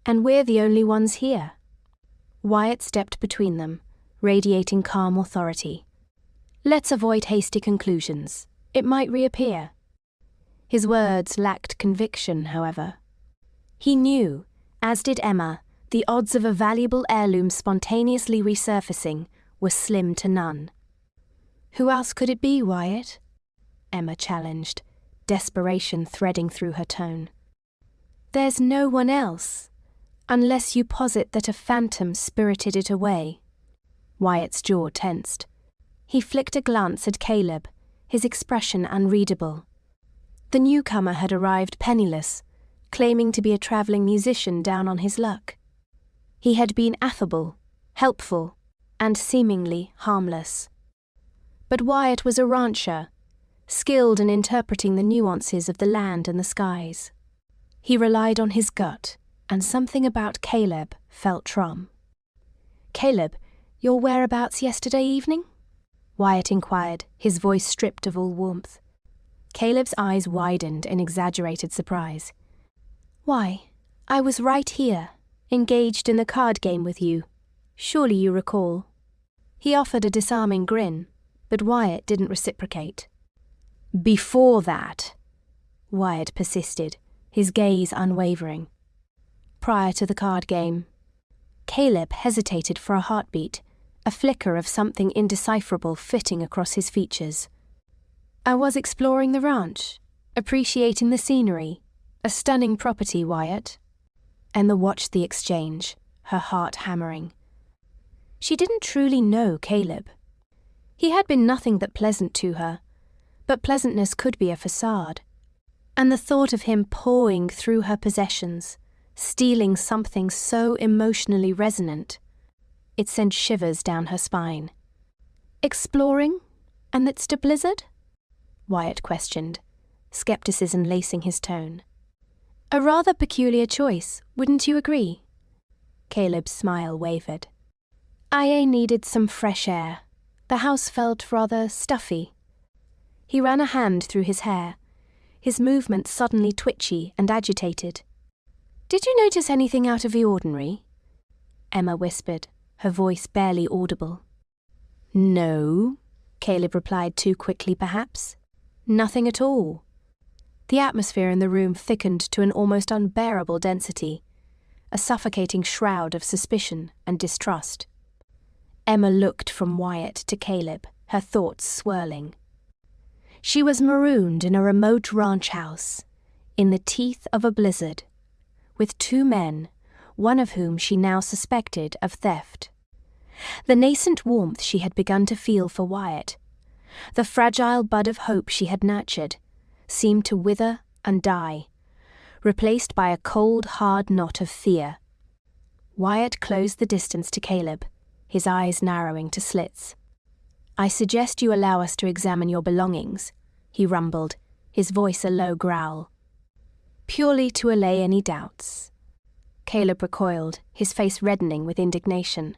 And we're the only ones here." Wyatt stepped between them, radiating calm authority. "Let's avoid hasty conclusions. It might reappear." His words lacked conviction, however. He knew, as did Emma, the odds of a valuable heirloom spontaneously resurfacing were slim to none. "Who else could it be, Wyatt?" Emma challenged, desperation threading through her tone. "There's no one else, unless you posit that a phantom spirited it away." Wyatt's jaw tensed. He flicked a glance at Caleb, his expression unreadable. The newcomer had arrived penniless, claiming to be a travelling musician down on his luck. He had been affable, helpful, and seemingly harmless. But Wyatt was a rancher, skilled in interpreting the nuances of the land and the skies. He relied on his gut, and something about Caleb felt trum. "Caleb, your whereabouts yesterday evening?" Wyatt inquired, his voice stripped of all warmth. Caleb's eyes widened in exaggerated surprise. "Why, I was right here, engaged in a card game with you. Surely you recall." He offered a disarming grin, but Wyatt didn't reciprocate. "Before that," Wyatt persisted, his gaze unwavering. "Prior to the card game." Caleb hesitated for a heartbeat, a flicker of something indecipherable flitting across his features. "I was exploring the ranch, appreciating the scenery. A stunning property, Wyatt." Emma watched the exchange, her heart hammering. She didn't truly know Caleb. He had been nothing but pleasant to her, but pleasantness could be a facade. And the thought of him pawing through her possessions, stealing something so emotionally resonant, it sent shivers down her spine. "Exploring? Amidst a blizzard?" Wyatt questioned, skepticism lacing his tone. "A rather peculiar choice, wouldn't you agree?" Caleb's smile wavered. "I needed some fresh air. The house felt rather stuffy." He ran a hand through his hair, his movements suddenly twitchy and agitated. "Did you notice anything out of the ordinary?" Emma whispered, her voice barely audible. "No," Caleb replied too quickly perhaps. "Nothing at all." The atmosphere in the room thickened to an almost unbearable density, a suffocating shroud of suspicion and distrust. Emma looked from Wyatt to Caleb, her thoughts swirling. She was marooned in a remote ranch house, in the teeth of a blizzard, with two men, one of whom she now suspected of theft. The nascent warmth she had begun to feel for Wyatt, the fragile bud of hope she had nurtured, seemed to wither and die, replaced by a cold, hard knot of fear. Wyatt closed the distance to Caleb, his eyes narrowing to slits. "I suggest you allow us to examine your belongings," he rumbled, his voice a low growl. "Purely to allay any doubts." Caleb recoiled, his face reddening with indignation.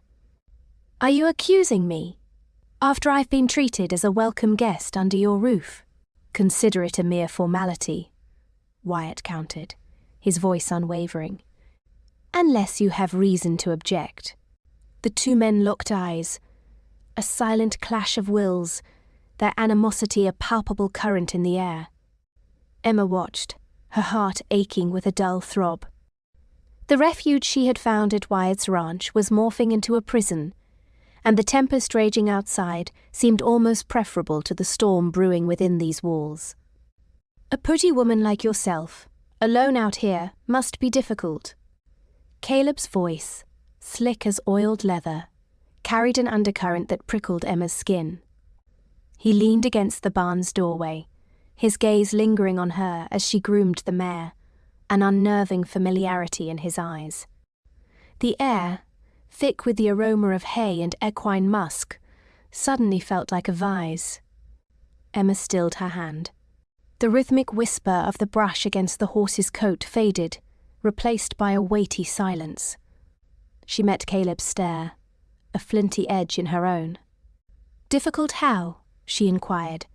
"Are you accusing me? After I've been treated as a welcome guest under your roof? Consider it a mere formality," Wyatt countered, his voice unwavering. "Unless you have reason to object." The two men locked eyes, a silent clash of wills, their animosity a palpable current in the air. Emma watched, her heart aching with a dull throb. The refuge she had found at Wyatt's ranch was morphing into a prison, and the tempest raging outside seemed almost preferable to the storm brewing within these walls. "A pretty woman like yourself, alone out here, must be difficult." Caleb's voice, slick as oiled leather, carried an undercurrent that prickled Emma's skin. He leaned against the barn's doorway, his gaze lingering on her as she groomed the mare, an unnerving familiarity in his eyes. The air, thick with the aroma of hay and equine musk, suddenly felt like a vise. Emma stilled her hand. The rhythmic whisper of the brush against the horse's coat faded, replaced by a weighty silence. She met Caleb's stare, a flinty edge in her own. "Difficult how?" she inquired,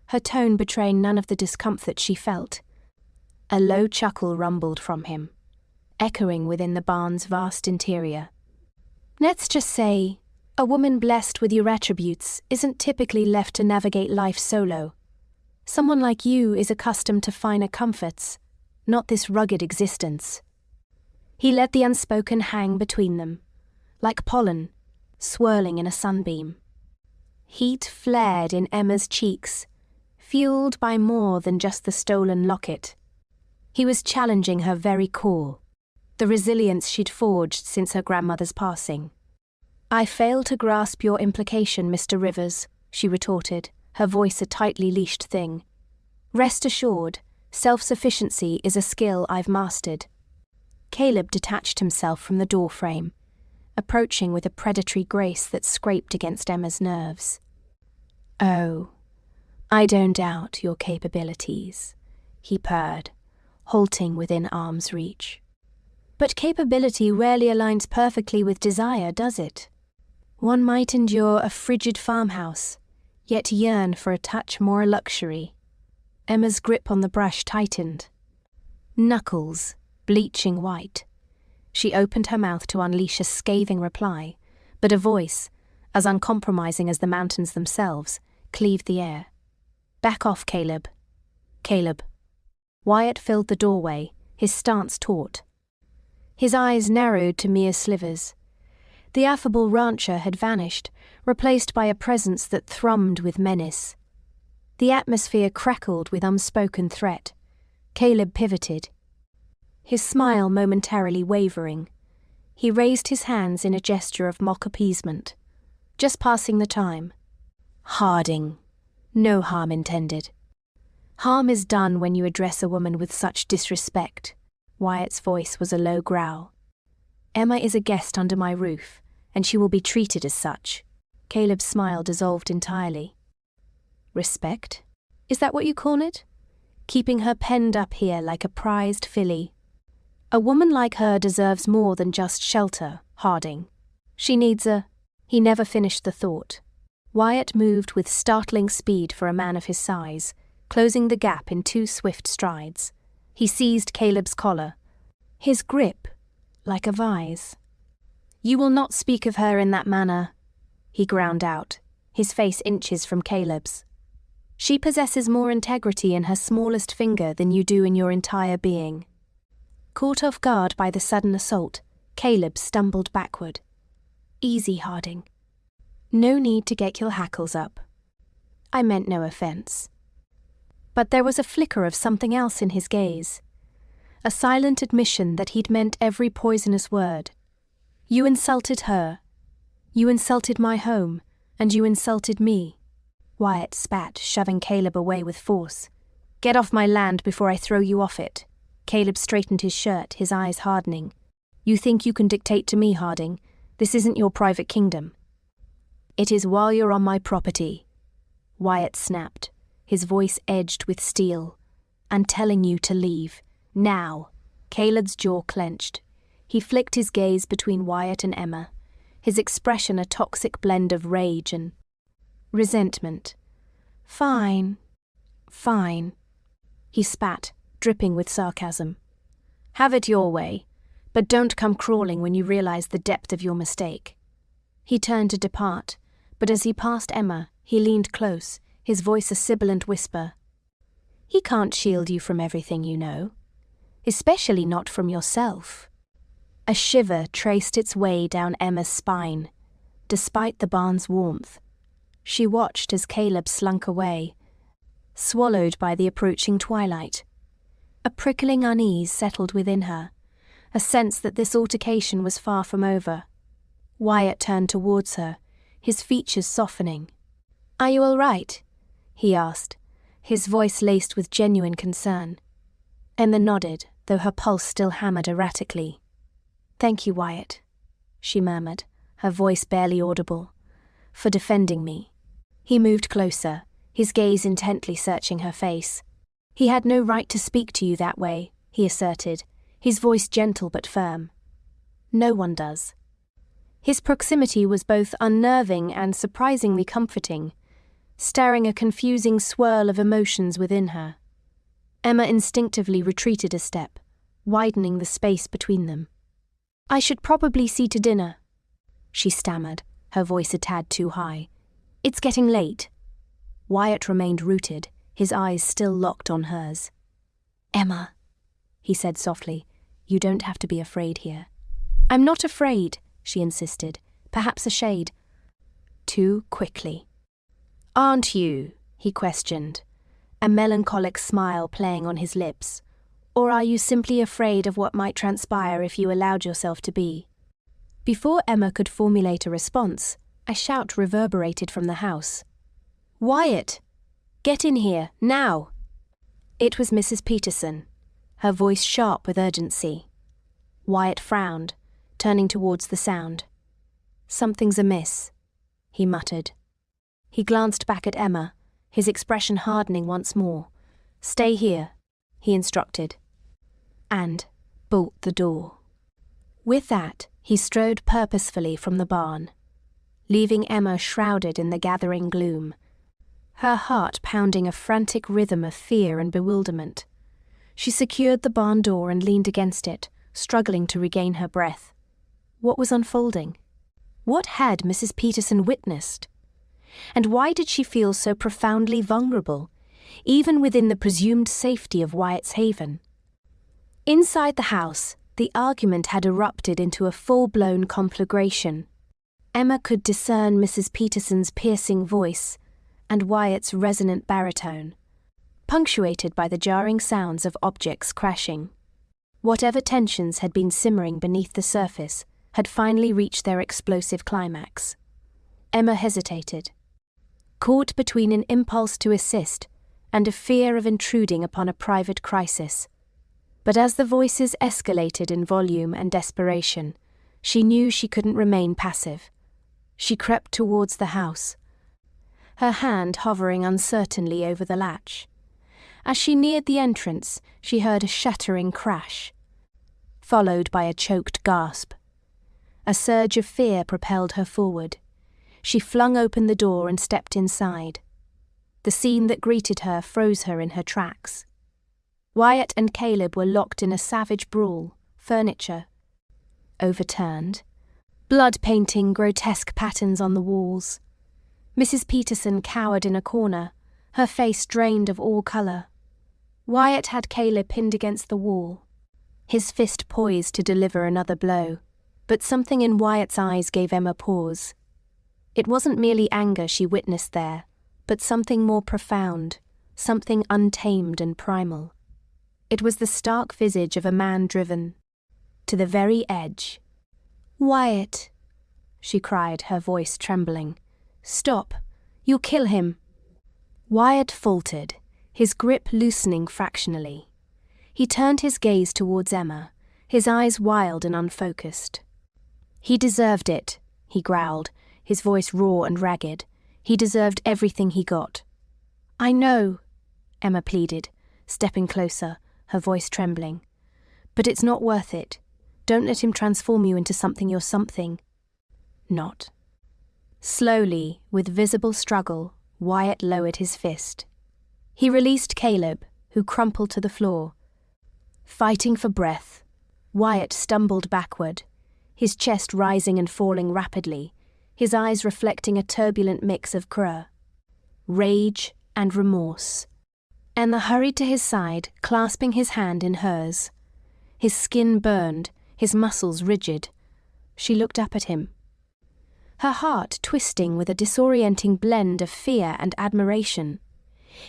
her tone betraying none of the discomfort she felt. A low chuckle rumbled from him, echoing within the barn's vast interior. "Let's just say, a woman blessed with your attributes isn't typically left to navigate life solo. Someone like you is accustomed to finer comforts, not this rugged existence." He let the unspoken hang between them, like pollen, swirling in a sunbeam. Heat flared in Emma's cheeks, fueled by more than just the stolen locket. He was challenging her very core, the resilience she'd forged since her grandmother's passing. "I fail to grasp your implication, Mr. Rivers," she retorted, her voice a tightly leashed thing. "Rest assured, self-sufficiency is a skill I've mastered." Caleb detached himself from the doorframe, approaching with a predatory grace that scraped against Emma's nerves. "Oh, I don't doubt your capabilities," he purred, halting within arm's reach. "But capability rarely aligns perfectly with desire, does it? One might endure a frigid farmhouse, yet yearn for a touch more luxury." Emma's grip on the brush tightened. Knuckles, bleaching white. She opened her mouth to unleash a scathing reply, but a voice, as uncompromising as the mountains themselves, cleaved the air. "Back off, Caleb." "Caleb." Wyatt filled the doorway, his stance taut. His eyes narrowed to mere slivers. The affable rancher had vanished, replaced by a presence that thrummed with menace. The atmosphere crackled with unspoken threat. Caleb pivoted, his smile momentarily wavering. He raised his hands in a gesture of mock appeasement. "Just passing the time." "Harding. No harm intended." "Harm is done when you address a woman with such disrespect." Wyatt's voice was a low growl. "Emma is a guest under my roof, and she will be treated as such." Caleb's smile dissolved entirely. "Respect? Is that what you call it? Keeping her penned up here like a prized filly. A woman like her deserves more than just shelter, Harding. She needs a—" He never finished the thought. Wyatt moved with startling speed for a man of his size, closing the gap in 2 swift strides. He seized Caleb's collar, his grip like a vise. "You will not speak of her in that manner," he ground out, his face inches from Caleb's. "She possesses more integrity in her smallest finger than you do in your entire being." Caught off guard by the sudden assault, Caleb stumbled backward. "Easy, Harding. No need to get your hackles up. I meant no offense." But there was a flicker of something else in his gaze, a silent admission that he'd meant every poisonous word. "You insulted her. You insulted my home, and you insulted me." Wyatt spat, shoving Caleb away with force. "Get off my land before I throw you off it." Caleb straightened his shirt, his eyes hardening. "You think you can dictate to me, Harding? This isn't your private kingdom." "It is while you're on my property," Wyatt snapped, his voice edged with steel. "I'm telling you to leave. Now." Caleb's jaw clenched. He flicked his gaze between Wyatt and Emma, his expression a toxic blend of rage and resentment. "Fine. Fine." He spat, dripping with sarcasm. "Have it your way, but don't come crawling when you realize the depth of your mistake." He turned to depart, but as he passed Emma, he leaned close, his voice a sibilant whisper. "He can't shield you from everything you know, especially not from yourself." A shiver traced its way down Emma's spine, despite the barn's warmth. She watched as Caleb slunk away, swallowed by the approaching twilight. A prickling unease settled within her, a sense that this altercation was far from over. Wyatt turned towards her, his features softening. "Are you all right?" he asked, his voice laced with genuine concern. Emma nodded, though her pulse still hammered erratically. "Thank you, Wyatt," she murmured, her voice barely audible, "for defending me." He moved closer, his gaze intently searching her face. "He had no right to speak to you that way," he asserted, his voice gentle but firm. "No one does." His proximity was both unnerving and surprisingly comforting, stirring a confusing swirl of emotions within her. Emma instinctively retreated a step, widening the space between them. "I should probably see to dinner," she stammered, her voice a tad too high. "It's getting late." Wyatt remained rooted, his eyes still locked on hers. "Emma," he said softly, "you don't have to be afraid here." "I'm not afraid," she insisted, perhaps a shade too quickly. "Aren't you?" he questioned, a melancholic smile playing on his lips. "Or are you simply afraid of what might transpire if you allowed yourself to be?" Before Emma could formulate a response, a shout reverberated from the house. "Wyatt! Get in here, now!" It was Mrs. Peterson, her voice sharp with urgency. Wyatt frowned, turning towards the sound. "Something's amiss," he muttered. He glanced back at Emma, his expression hardening once more. "Stay here," he instructed. "And bolt the door." With that, he strode purposefully from the barn, leaving Emma shrouded in the gathering gloom, her heart pounding a frantic rhythm of fear and bewilderment. She secured the barn door and leaned against it, struggling to regain her breath. What was unfolding? What had Mrs. Peterson witnessed? And why did she feel so profoundly vulnerable, even within the presumed safety of Wyatt's haven? Inside the house, the argument had erupted into a full-blown conflagration. Emma could discern Mrs. Peterson's piercing voice and Wyatt's resonant baritone, punctuated by the jarring sounds of objects crashing. Whatever tensions had been simmering beneath the surface had finally reached their explosive climax. Emma hesitated, caught between an impulse to assist and a fear of intruding upon a private crisis. But as the voices escalated in volume and desperation, she knew she couldn't remain passive. She crept towards the house, her hand hovering uncertainly over the latch. As she neared the entrance, she heard a shattering crash, followed by a choked gasp. A surge of fear propelled her forward. She flung open the door and stepped inside. The scene that greeted her froze her in her tracks. Wyatt and Caleb were locked in a savage brawl, furniture overturned, blood painting grotesque patterns on the walls. Mrs. Peterson cowered in a corner, her face drained of all colour. Wyatt had Caleb pinned against the wall, his fist poised to deliver another blow, but something in Wyatt's eyes gave Emma pause. It wasn't merely anger she witnessed there, but something more profound, something untamed and primal. It was the stark visage of a man driven to the very edge. "Wyatt," she cried, her voice trembling. "Stop! You'll kill him." Wyatt faltered, his grip loosening fractionally. He turned his gaze towards Emma, his eyes wild and unfocused. "He deserved it," he growled, his voice raw and ragged. "He deserved everything he got." "I know," Emma pleaded, stepping closer, her voice trembling. "But it's not worth it. Don't let him transform you into something you're something not." Slowly, with visible struggle, Wyatt lowered his fist. He released Caleb, who crumpled to the floor. Fighting for breath, Wyatt stumbled backward, his chest rising and falling rapidly, his eyes reflecting a turbulent mix of rage and remorse. Emma hurried to his side, clasping his hand in hers. His skin burned, his muscles rigid. She looked up at him, her heart twisting with a disorienting blend of fear and admiration.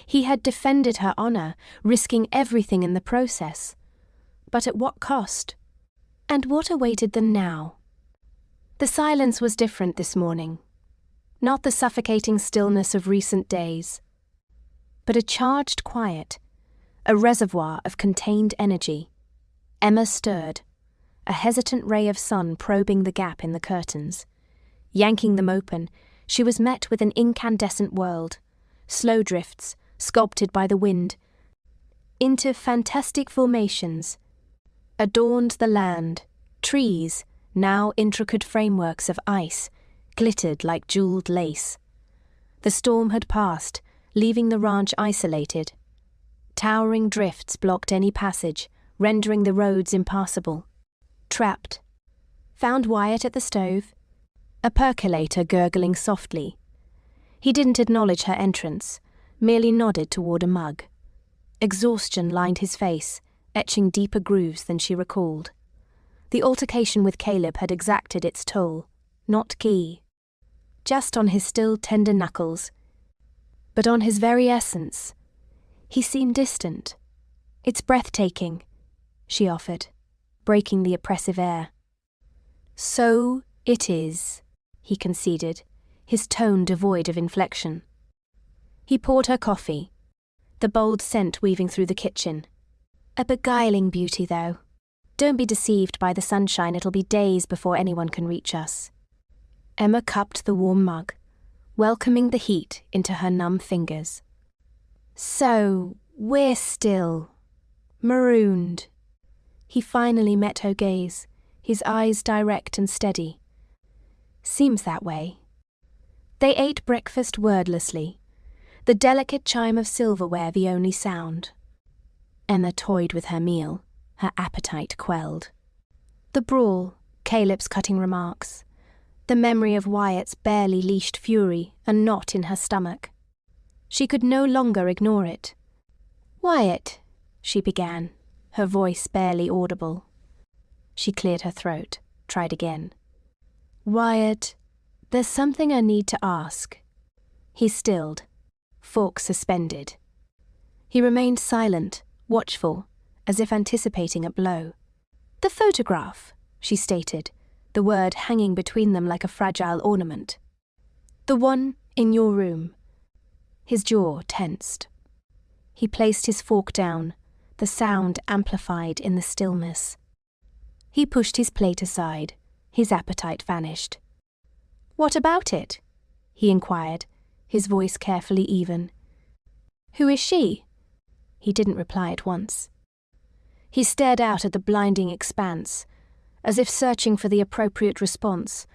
He had defended her honor, risking everything in the process. But at what cost? And what awaited them now? The silence was different this morning. Not the suffocating stillness of recent days, but a charged quiet, a reservoir of contained energy. Emma stirred, a hesitant ray of sun probing the gap in the curtains. Yanking them open, she was met with an incandescent world, snowdrifts sculpted by the wind into fantastic formations, adorned the land. Trees, now intricate frameworks of ice, glittered like jeweled lace. The storm had passed, leaving the ranch isolated. Towering drifts blocked any passage, rendering the roads impassable. Trapped. Found Wyatt at the stove, a percolator gurgling softly. He didn't acknowledge her entrance, merely nodded toward a mug. Exhaustion lined his face, etching deeper grooves than she recalled. The altercation with Caleb had exacted its toll, not key. Just on his still tender knuckles, but on his very essence. He seemed distant. "It's breathtaking," she offered, breaking the oppressive air. "So it is," he conceded, his tone devoid of inflection. He poured her coffee, the bold scent weaving through the kitchen. "A beguiling beauty, though. Don't be deceived by the sunshine, it'll be days before anyone can reach us." Emma cupped the warm mug, welcoming the heat into her numb fingers. "So, we're still marooned." He finally met her gaze, his eyes direct and steady. "Seems that way." They ate breakfast wordlessly, the delicate chime of silverware the only sound. Emma toyed with her meal, her appetite quelled. The brawl, Caleb's cutting remarks, the memory of Wyatt's barely leashed fury a knot in her stomach. She could no longer ignore it. "Wyatt," she began, her voice barely audible. She cleared her throat, tried again. "Wyatt, there's something I need to ask." He stilled, fork suspended. He remained silent, watchful, as if anticipating a blow. "The photograph," she stated, the word hanging between them like a fragile ornament. "The one in your room." His jaw tensed. He placed his fork down, the sound amplified in the stillness. He pushed his plate aside, his appetite vanished. "What about it?" he inquired, his voice carefully even. "Who is she?" He didn't reply at once. He stared out at the blinding expanse, as if searching for the appropriate response,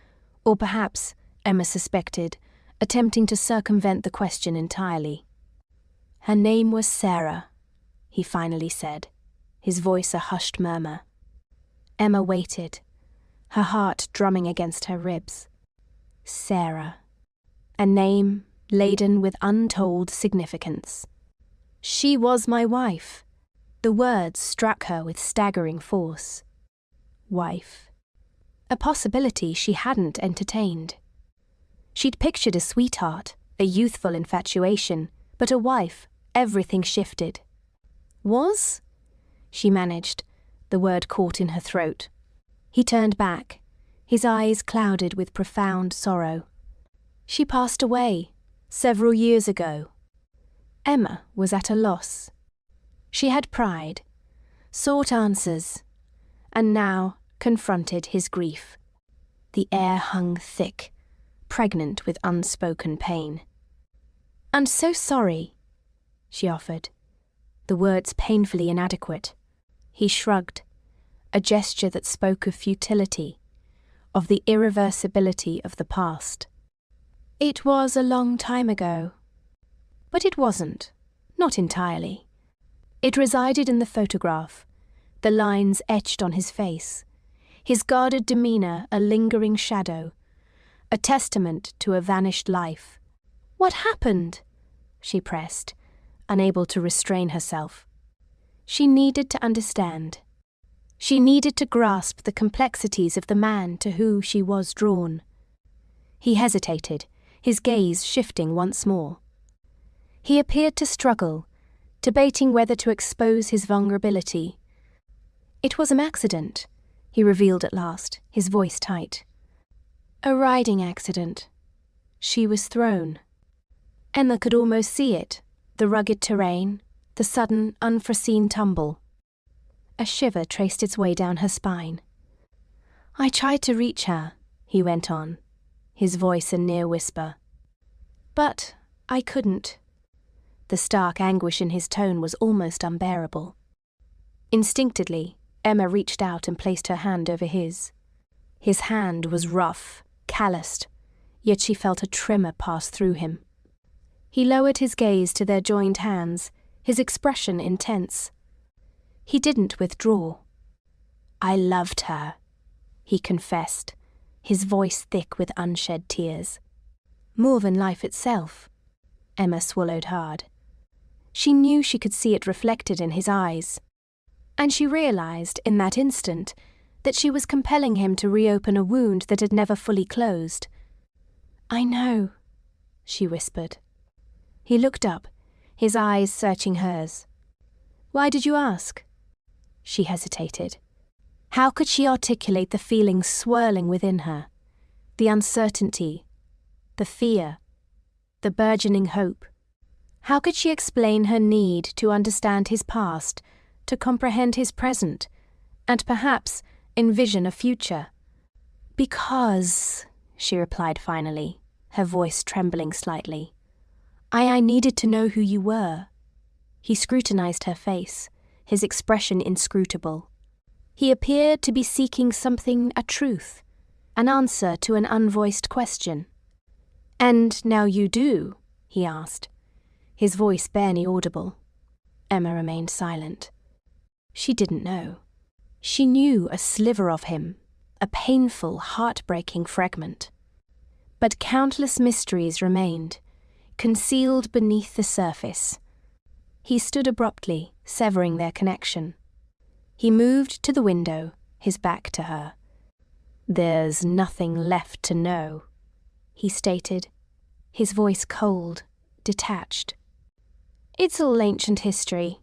or perhaps, Emma suspected, attempting to circumvent the question entirely. "Her name was Sarah," he finally said, his voice a hushed murmur. Emma waited, her heart drumming against her ribs. Sarah. A name laden with untold significance. "She was my wife." The words struck her with staggering force. Wife. A possibility she hadn't entertained. She'd pictured a sweetheart, a youthful infatuation, but a wife, everything shifted. "Was?" she managed, the word caught in her throat. He turned back, his eyes clouded with profound sorrow. "She passed away, several years ago." Emma was at a loss. She had pride, sought answers, and now confronted his grief. The air hung thick, pregnant with unspoken pain. "I'm so sorry," she offered, the words painfully inadequate. He shrugged, a gesture that spoke of futility, of the irreversibility of the past. "It was a long time ago." But it wasn't, not entirely. It resided in the photograph, the lines etched on his face, his guarded demeanor a lingering shadow, a testament to a vanished life. "What happened?" she pressed, unable to restrain herself. She needed to understand. She needed to grasp the complexities of the man to whom she was drawn. He hesitated, his gaze shifting once more. He appeared to struggle, debating whether to expose his vulnerability. "It was an accident," he revealed at last, his voice tight. "A riding accident." She was thrown. Emma could almost see it, the rugged terrain, the sudden, unforeseen tumble. A shiver traced its way down her spine. "I tried to reach her," he went on, his voice a near whisper. "But I couldn't." The stark anguish in his tone was almost unbearable. Instinctively, Emma reached out and placed her hand over his. His hand was rough, calloused, yet she felt a tremor pass through him. He lowered his gaze to their joined hands, his expression intense. He didn't withdraw. "I loved her," he confessed, his voice thick with unshed tears. "More than life itself." Emma swallowed hard. She knew she could see it reflected in his eyes. And she realized, in that instant, that she was compelling him to reopen a wound that had never fully closed. "I know," she whispered. He looked up, his eyes searching hers. "Why did you ask?" She hesitated. How could she articulate the feelings swirling within her? The uncertainty, the fear, the burgeoning hope. How could she explain her need to understand his past, to comprehend his present, and perhaps envision a future? "Because," she replied finally, her voice trembling slightly, I needed to know who you were." He scrutinized her face, his expression inscrutable. He appeared to be seeking something, a truth, an answer to an unvoiced question. "And now you do?" he asked, his voice barely audible. Emma remained silent. She didn't know. She knew a sliver of him, a painful, heartbreaking fragment. But countless mysteries remained, concealed beneath the surface. He stood abruptly, severing their connection. He moved to the window, his back to her. "There's nothing left to know," he stated, his voice cold, detached. "It's all ancient history."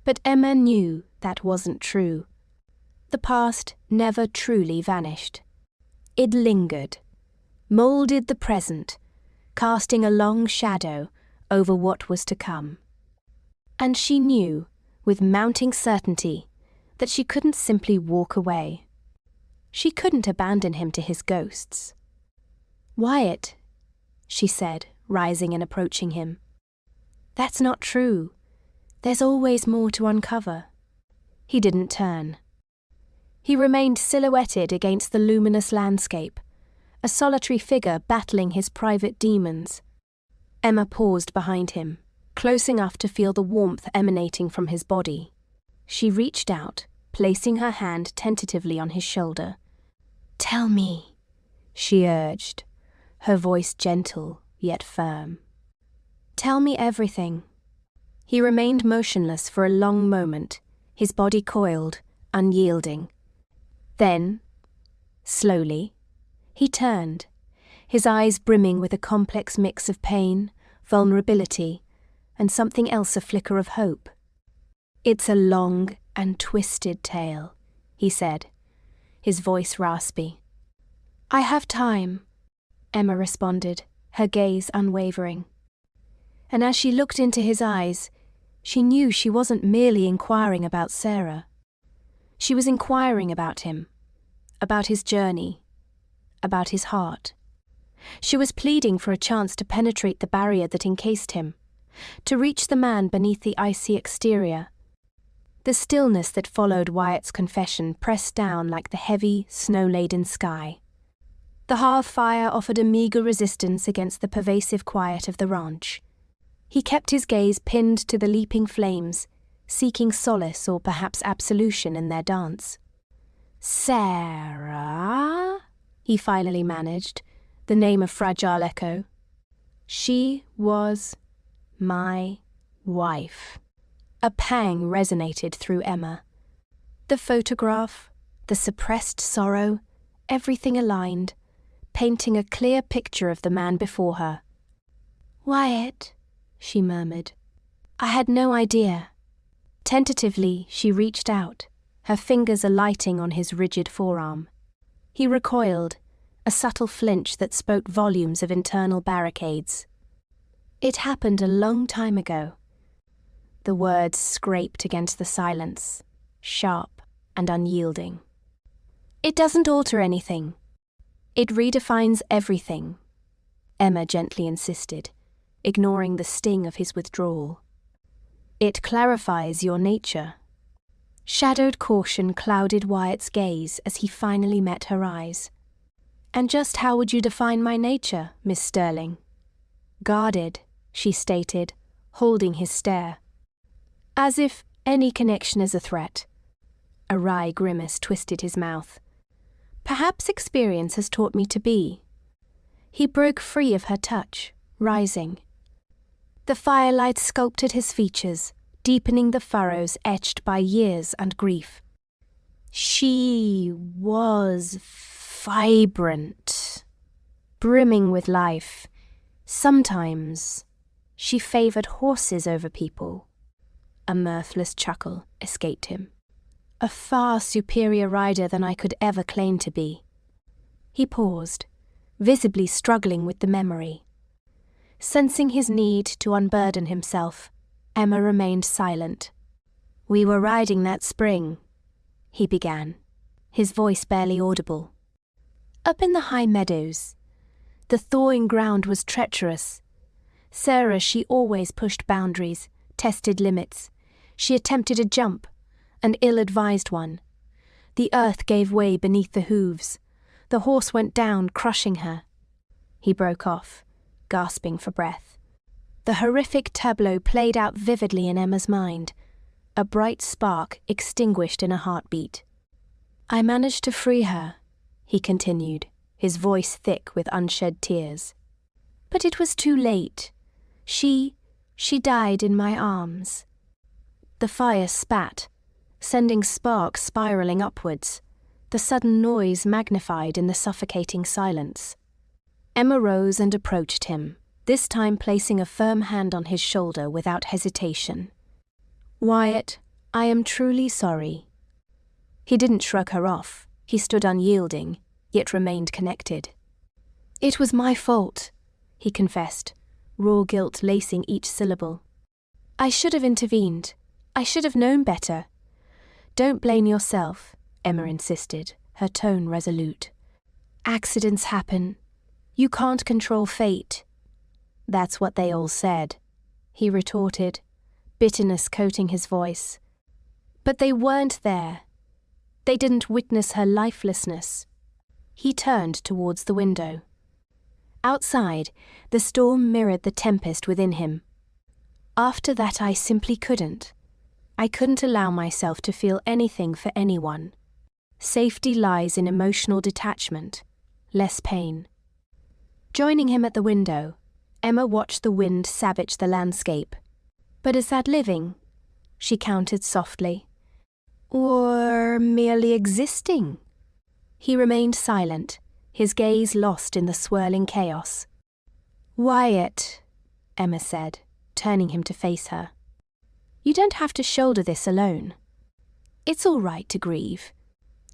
But Emma knew that wasn't true. The past never truly vanished. It lingered, molded the present, casting a long shadow over what was to come. And she knew, with mounting certainty, that she couldn't simply walk away. She couldn't abandon him to his ghosts. "Wyatt," she said, rising and approaching him. "That's not true. There's always more to uncover." He didn't turn. He remained silhouetted against the luminous landscape, a solitary figure battling his private demons. Emma paused behind him, close enough to feel the warmth emanating from his body. She reached out, placing her hand tentatively on his shoulder. "Tell me," she urged, her voice gentle yet firm. "Tell me everything." He remained motionless for a long moment, his body coiled, unyielding. Then, slowly, he turned, his eyes brimming with a complex mix of pain, vulnerability, and something else, a flicker of hope. "It's a long and twisted tale," he said, his voice raspy. "I have time," Emma responded, her gaze unwavering. And as she looked into his eyes, she knew she wasn't merely inquiring about Sarah. She was inquiring about him, about his journey, about his heart. She was pleading for a chance to penetrate the barrier that encased him, to reach the man beneath the icy exterior. The stillness that followed Wyatt's confession pressed down like the heavy, snow-laden sky. The hearth fire offered a meager resistance against the pervasive quiet of the ranch. He kept his gaze pinned to the leaping flames, seeking solace or perhaps absolution in their dance. "Sarah?" he finally managed, the name a fragile echo. "She was my wife." A pang resonated through Emma. The photograph, the suppressed sorrow, everything aligned, painting a clear picture of the man before her. "Wyatt," she murmured. "I had no idea." Tentatively, she reached out, her fingers alighting on his rigid forearm. He recoiled, a subtle flinch that spoke volumes of internal barricades. "It happened a long time ago." The words scraped against the silence, sharp, and unyielding. "It doesn't alter anything. It redefines everything," Emma gently insisted, ignoring the sting of his withdrawal. "It clarifies your nature." Shadowed caution clouded Wyatt's gaze as he finally met her eyes. "And just how would you define my nature, Miss Sterling?" "Guarded," she stated, holding his stare. "As if any connection is a threat." A wry grimace twisted his mouth. "Perhaps experience has taught me to be." He broke free of her touch, rising. The firelight sculpted his features, deepening the furrows etched by years and grief. She was vibrant, brimming with life. Sometimes she favored horses over people. A mirthless chuckle escaped him. "A far superior rider than I could ever claim to be." He paused, visibly struggling with the memory. Sensing his need to unburden himself, Emma remained silent. "We were riding that spring," he began, his voice barely audible. "Up in the high meadows. The thawing ground was treacherous. Sarah, she always pushed boundaries, tested limits. She attempted a jump, an ill-advised one. The earth gave way beneath the hooves. The horse went down, crushing her." He broke off, gasping for breath. The horrific tableau played out vividly in Emma's mind, a bright spark extinguished in a heartbeat. "I managed to free her," he continued, his voice thick with unshed tears. "But it was too late. She died in my arms." The fire spat, sending sparks spiraling upwards, the sudden noise magnified in the suffocating silence. Emma rose and approached him, this time placing a firm hand on his shoulder without hesitation. "Wyatt, I am truly sorry." He didn't shrug her off. He stood unyielding, yet remained connected. "It was my fault," he confessed, raw guilt lacing each syllable. "I should have intervened. I should have known better." "Don't blame yourself," Emma insisted, her tone resolute. "Accidents happen. You can't control fate." "That's what they all said," he retorted, bitterness coating his voice. "But they weren't there. They didn't witness her lifelessness." He turned towards the window. Outside, the storm mirrored the tempest within him. "After that, I simply couldn't. I couldn't allow myself to feel anything for anyone. Safety lies in emotional detachment, less pain." Joining him at the window, Emma watched the wind savage the landscape. "But is that living?" she countered softly. "Or merely existing?" He remained silent, his gaze lost in the swirling chaos. "Wyatt," Emma said, turning him to face her. "You don't have to shoulder this alone. It's all right to grieve.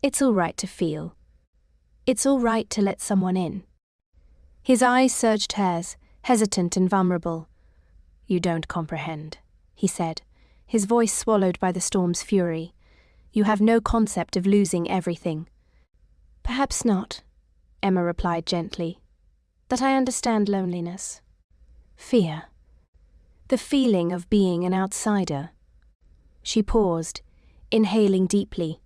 It's all right to feel. It's all right to let someone in." His eyes searched hers, hesitant and vulnerable. "You don't comprehend," he said, his voice swallowed by the storm's fury. "You have no concept of losing everything." "Perhaps not," Emma replied gently. "But I understand loneliness. Fear. The feeling of being an outsider." She paused, inhaling deeply.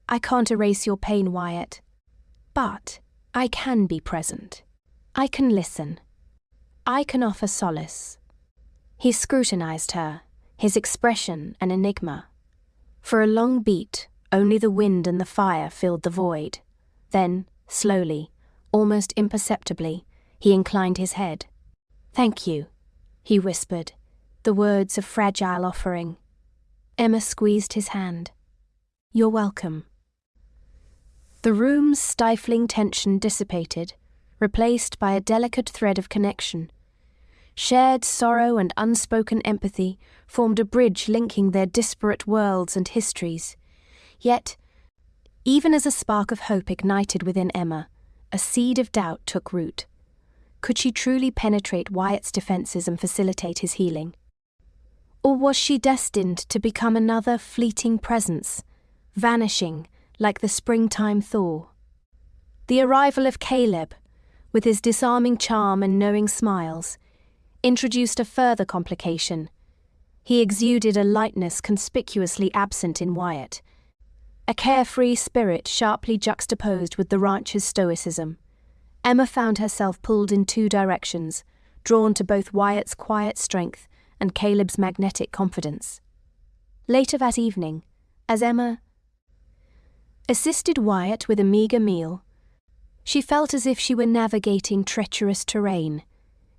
"I can't erase your pain, Wyatt. But I can be present. I can listen. I can offer solace." He scrutinized her, his expression an enigma. For a long beat, only the wind and the fire filled the void. Then, slowly, almost imperceptibly, he inclined his head. "Thank you," he whispered, the words a fragile offering. Emma squeezed his hand. "You're welcome." The room's stifling tension dissipated, replaced by a delicate thread of connection. Shared sorrow and unspoken empathy formed a bridge linking their disparate worlds and histories. Yet, even as a spark of hope ignited within Emma, a seed of doubt took root. Could she truly penetrate Wyatt's defenses and facilitate his healing? Or was she destined to become another fleeting presence, vanishing like the springtime thaw? The arrival of Caleb, with his disarming charm and knowing smiles, introduced a further complication. He exuded a lightness conspicuously absent in Wyatt, a carefree spirit sharply juxtaposed with the rancher's stoicism. Emma found herself pulled in two directions, drawn to both Wyatt's quiet strength and Caleb's magnetic confidence. Later that evening, as Emma assisted Wyatt with a meagre meal, she felt as if she were navigating treacherous terrain.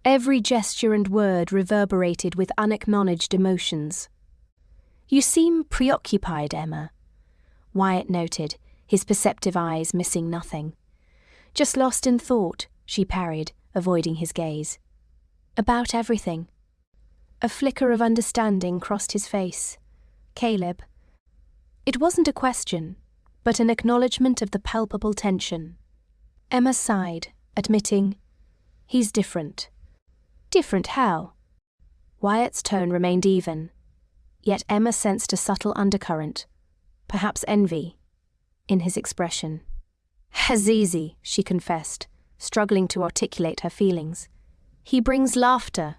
Every gesture and word reverberated with unacknowledged emotions. "You seem preoccupied, Emma," Wyatt noted, his perceptive eyes missing nothing. "Just lost in thought," she parried, avoiding his gaze. "About everything." A flicker of understanding crossed his face. "Caleb." It wasn't a question, but an acknowledgement of the palpable tension. Emma sighed, admitting, "He's different." "Different how?" Wyatt's tone remained even, yet Emma sensed a subtle undercurrent, perhaps envy, in his expression. "Hazizi," she confessed, struggling to articulate her feelings. "He brings laughter.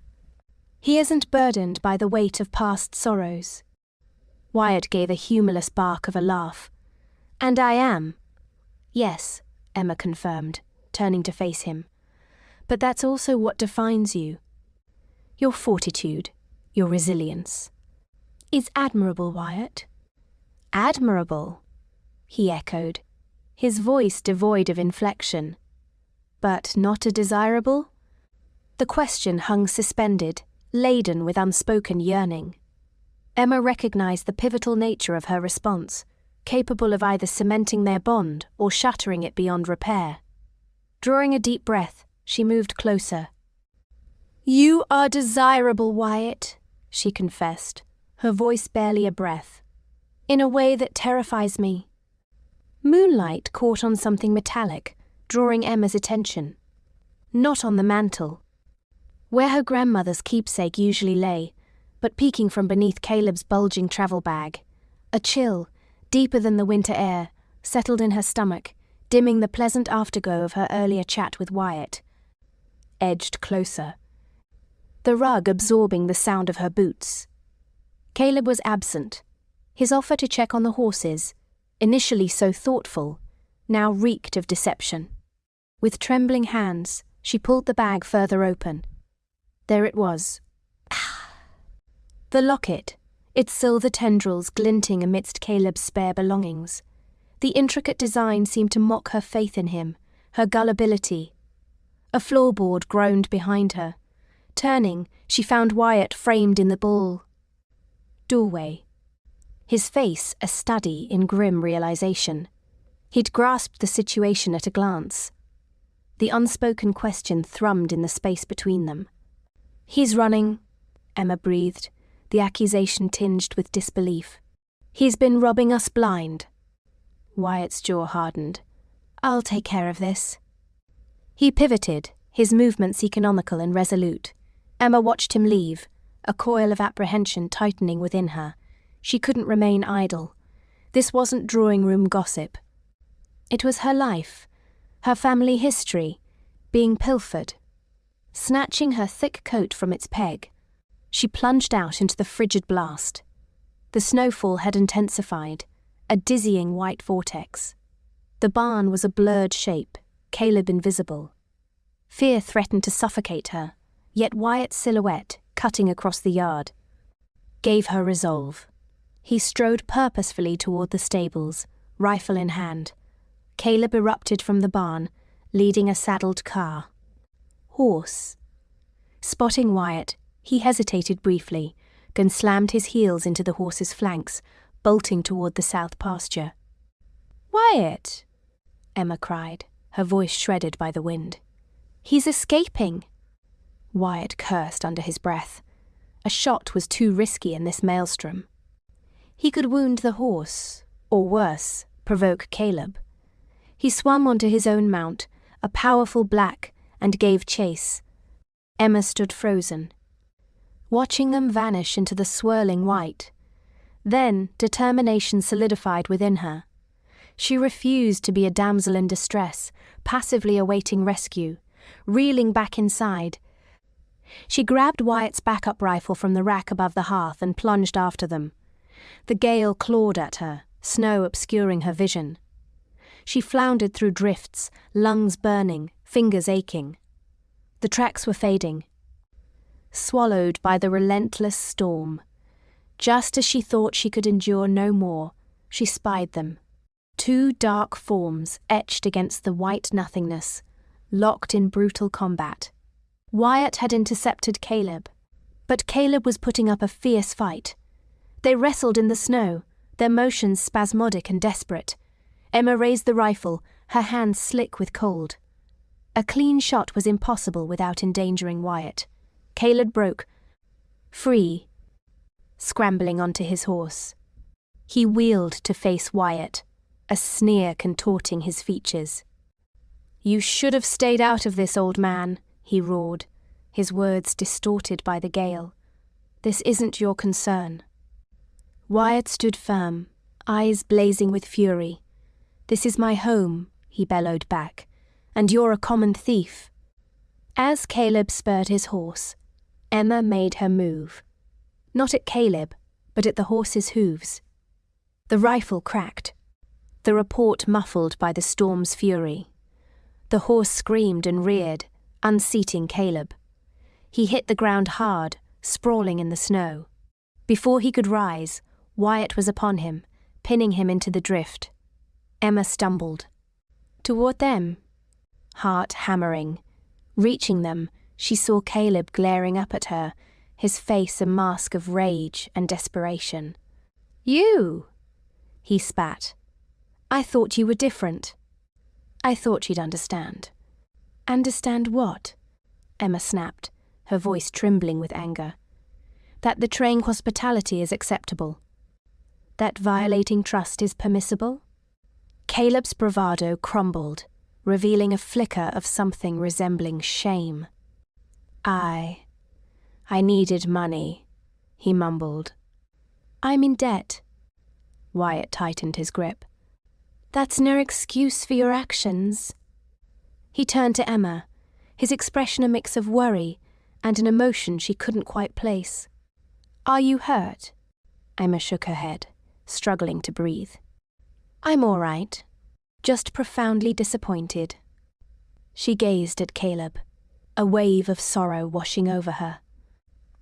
He isn't burdened by the weight of past sorrows." Wyatt gave a humorless bark of a laugh. "And I am." "Yes," Emma confirmed, turning to face him. "But that's also what defines you. Your fortitude, your resilience." "It's admirable, Wyatt." "Admirable," he echoed, his voice devoid of inflection. "But not a desirable?" The question hung suspended, laden with unspoken yearning. Emma recognized the pivotal nature of her response, capable of either cementing their bond or shattering it beyond repair. Drawing a deep breath, she moved closer. "You are desirable, Wyatt," she confessed, her voice barely a breath. "In a way that terrifies me." Moonlight caught on something metallic, drawing Emma's attention. Not on the mantel, where her grandmother's keepsake usually lay, but peeking from beneath Caleb's bulging travel bag. A chill, deeper than the winter air, settled in her stomach, dimming the pleasant afterglow of her earlier chat with Wyatt. Edged closer, the rug absorbing the sound of her boots. Caleb was absent. His offer to check on the horses, initially so thoughtful, now reeked of deception. With trembling hands, she pulled the bag further open. There it was. The locket, its silver tendrils glinting amidst Caleb's spare belongings. The intricate design seemed to mock her faith in him, her gullibility. A floorboard groaned behind her. Turning, she found Wyatt framed in the doorway, his face a study in grim realization. He'd grasped the situation at a glance. The unspoken question thrummed in the space between them. "He's running," Emma breathed, the accusation tinged with disbelief. "He's been robbing us blind." Wyatt's jaw hardened. "I'll take care of this." He pivoted, his movements economical and resolute. Emma watched him leave, a coil of apprehension tightening within her. She couldn't remain idle. This wasn't drawing-room gossip. It was her life, her family history, being pilfered. Snatching her thick coat from its peg, she plunged out into the frigid blast. The snowfall had intensified, a dizzying white vortex. The barn was a blurred shape, Caleb invisible. Fear threatened to suffocate her, yet Wyatt's silhouette, cutting across the yard, gave her resolve. He strode purposefully toward the stables, rifle in hand. Caleb erupted from the barn, leading a saddled car. Horse. Spotting Wyatt, he hesitated briefly, then slammed his heels into the horse's flanks, bolting toward the south pasture. "Wyatt!" Emma cried, her voice shredded by the wind. "He's escaping!" Wyatt cursed under his breath. A shot was too risky in this maelstrom. He could wound the horse, or worse, provoke Caleb. He swung onto his own mount, a powerful black, and gave chase. Emma stood frozen. watching them vanish into the swirling white. Then determination solidified within her. She refused to be a damsel in distress, passively awaiting rescue, reeling back inside. She grabbed Wyatt's backup rifle from the rack above the hearth and plunged after them. The gale clawed at her, snow obscuring her vision. She floundered through drifts, lungs burning, fingers aching. The tracks were fading, swallowed by the relentless storm. Just as she thought she could endure no more, she spied them. Two dark forms etched against the white nothingness, locked in brutal combat. Wyatt had intercepted Caleb, but Caleb was putting up a fierce fight. They wrestled in the snow, their motions spasmodic and desperate. Emma raised the rifle, her hands slick with cold. A clean shot was impossible without endangering Wyatt. Caleb broke free, scrambling onto his horse. He wheeled to face Wyatt, a sneer contorting his features. "You should have stayed out of this, old man," he roared, his words distorted by the gale. "This isn't your concern." Wyatt stood firm, eyes blazing with fury. "This is my home," he bellowed back, "and you're a common thief." As Caleb spurred his horse, Emma made her move. Not at Caleb, but at the horse's hooves. The rifle cracked, the report muffled by the storm's fury. The horse screamed and reared, unseating Caleb. He hit the ground hard, sprawling in the snow. Before he could rise, Wyatt was upon him, pinning him into the drift. Emma stumbled. Toward them, heart hammering. Reaching them, she saw Caleb glaring up at her, his face a mask of rage and desperation. "You!" he spat. "I thought you were different. I thought you'd understand." "Understand what?" Emma snapped, her voice trembling with anger. "That betraying hospitality is acceptable. That violating trust is permissible?" Caleb's bravado crumbled, revealing a flicker of something resembling shame. I needed money," he mumbled. "I'm in debt." Wyatt tightened his grip. "That's no excuse for your actions." He turned to Emma, his expression a mix of worry and an emotion she couldn't quite place. "Are you hurt?" Emma shook her head, struggling to breathe. "I'm all right, just profoundly disappointed." She gazed at Caleb, a wave of sorrow washing over her.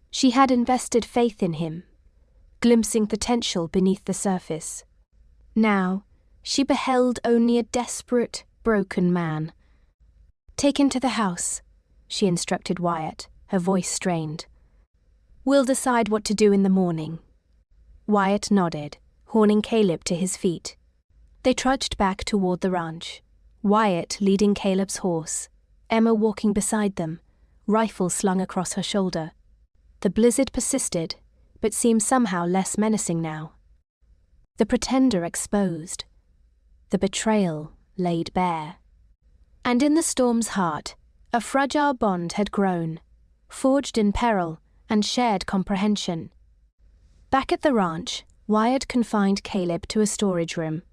She had invested faith in him, glimpsing potential beneath the surface. Now, she beheld only a desperate, broken man. "Take him to the house," she instructed Wyatt, her voice strained. "We'll decide what to do in the morning." Wyatt nodded, horning Caleb to his feet. They trudged back toward the ranch, Wyatt leading Caleb's horse, Emma walking beside them, rifle slung across her shoulder. The blizzard persisted, but seemed somehow less menacing now. The pretender exposed, the betrayal laid bare. And in the storm's heart, a fragile bond had grown, forged in peril and shared comprehension. Back at the ranch, Wyatt confined Caleb to a storage room.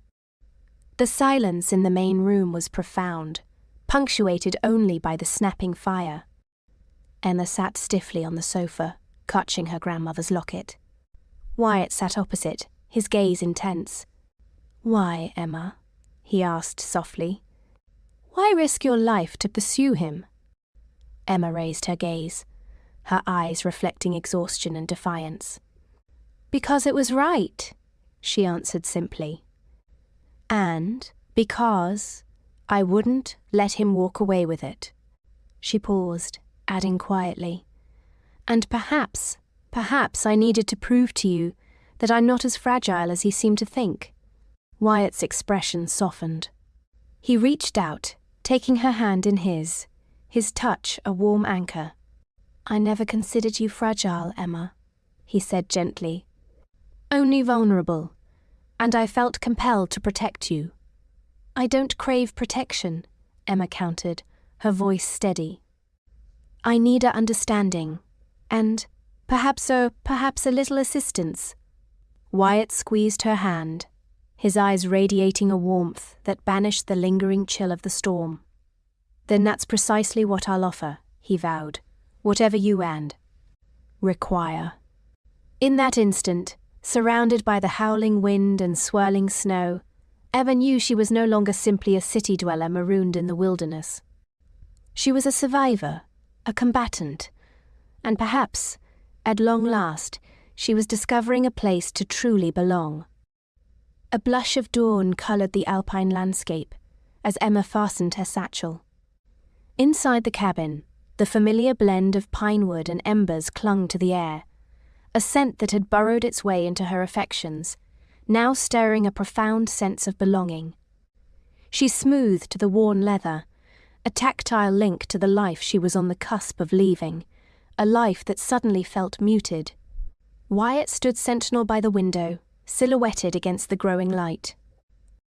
The silence in the main room was profound, punctuated only by the snapping fire. Emma sat stiffly on the sofa, clutching her grandmother's locket. Wyatt sat opposite, his gaze intense. "Why, Emma?" he asked softly. "Why risk your life to pursue him?" Emma raised her gaze, her eyes reflecting exhaustion and defiance. "Because it was right," she answered simply. "And because I wouldn't let him walk away with it." She paused, adding quietly, "And perhaps I needed to prove to you that I'm not as fragile as he seemed to think." Wyatt's expression softened. He reached out, taking her hand in his touch a warm anchor. "I never considered you fragile, Emma," he said gently. "Only vulnerable, and I felt compelled to protect you." "I don't crave protection," Emma countered, her voice steady. "I need a understanding, and Perhaps a little assistance. Wyatt squeezed her hand, his eyes radiating a warmth that banished the lingering chill of the storm. Then that's precisely what I'll offer, he vowed, whatever you require. In that instant, surrounded by the howling wind and swirling snow, Emma knew she was no longer simply a city dweller marooned in the wilderness. She was a survivor, a combatant, and perhaps, at long last, she was discovering a place to truly belong. A blush of dawn coloured the alpine landscape as Emma fastened her satchel. Inside the cabin, the familiar blend of pine wood and embers clung to the air, a scent that had burrowed its way into her affections, now stirring a profound sense of belonging. She smoothed the worn leather, a tactile link to the life she was on the cusp of leaving, a life that suddenly felt muted. Wyatt stood sentinel by the window, silhouetted against the growing light.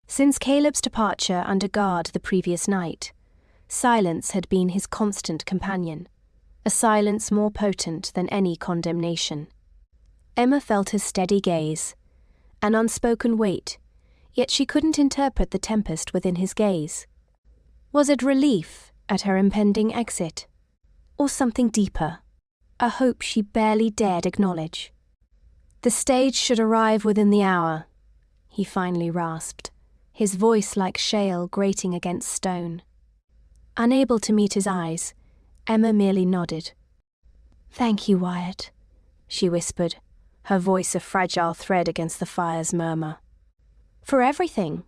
Since Caleb's departure under guard the previous night, silence had been his constant companion, a silence more potent than any condemnation. Emma felt his steady gaze, an unspoken weight, yet she couldn't interpret the tempest within his gaze. Was it relief at her impending exit, or something deeper, a hope she barely dared acknowledge? The stage should arrive within the hour, he finally rasped, his voice like shale grating against stone. Unable to meet his eyes, Emma merely nodded. "Thank you, Wyatt," she whispered, her voice a fragile thread against the fire's murmur. "For everything."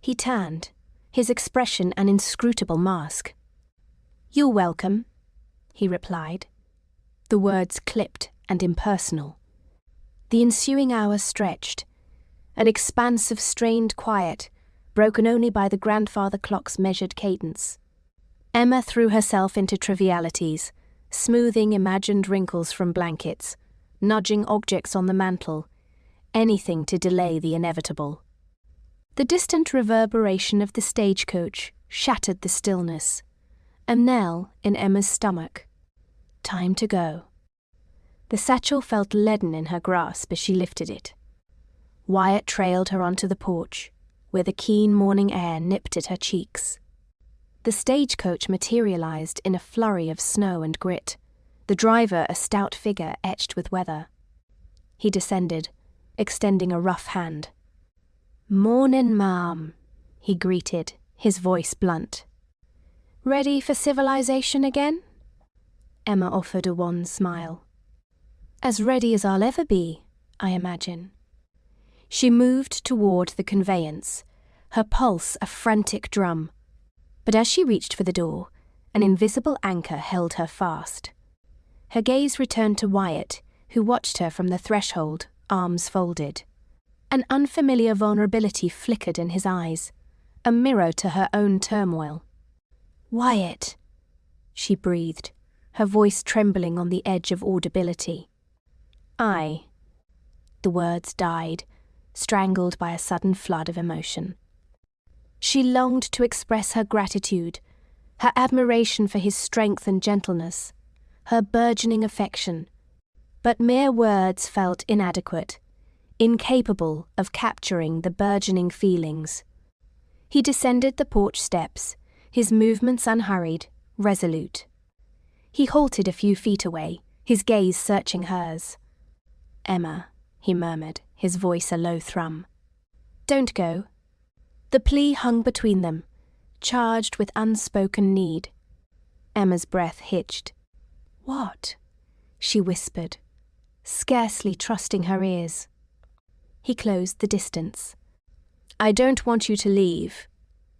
He turned, his expression an inscrutable mask. "You're welcome," he replied, the words clipped and impersonal. The ensuing hour stretched, an expanse of strained quiet, broken only by the grandfather clock's measured cadence. Emma threw herself into trivialities, smoothing imagined wrinkles from blankets, nudging objects on the mantel, anything to delay the inevitable. The distant reverberation of the stagecoach shattered the stillness, a knell in Emma's stomach. Time to go. The satchel felt leaden in her grasp as she lifted it. Wyatt trailed her onto the porch, where the keen morning air nipped at her cheeks. The stagecoach materialized in a flurry of snow and grit, the driver a stout figure etched with weather. He descended, extending a rough hand. "Mornin', ma'am," he greeted, his voice blunt. "Ready for civilization again?" Emma offered a wan smile. "As ready as I'll ever be, I imagine." She moved toward the conveyance, her pulse a frantic drum. But as she reached for the door, an invisible anchor held her fast. Her gaze returned to Wyatt, who watched her from the threshold, arms folded. An unfamiliar vulnerability flickered in his eyes, a mirror to her own turmoil. "Wyatt," she breathed, her voice trembling on the edge of audibility. "I." The words died, strangled by a sudden flood of emotion. She longed to express her gratitude, her admiration for his strength and gentleness, her burgeoning affection, but mere words felt inadequate, incapable of capturing the burgeoning feelings. He descended the porch steps, his movements unhurried, resolute. He halted a few feet away, his gaze searching hers. "Emma," he murmured, his voice a low thrum. "Don't go." The plea hung between them, charged with unspoken need. Emma's breath hitched. "What?" she whispered, scarcely trusting her ears. He closed the distance. "I don't want you to leave,"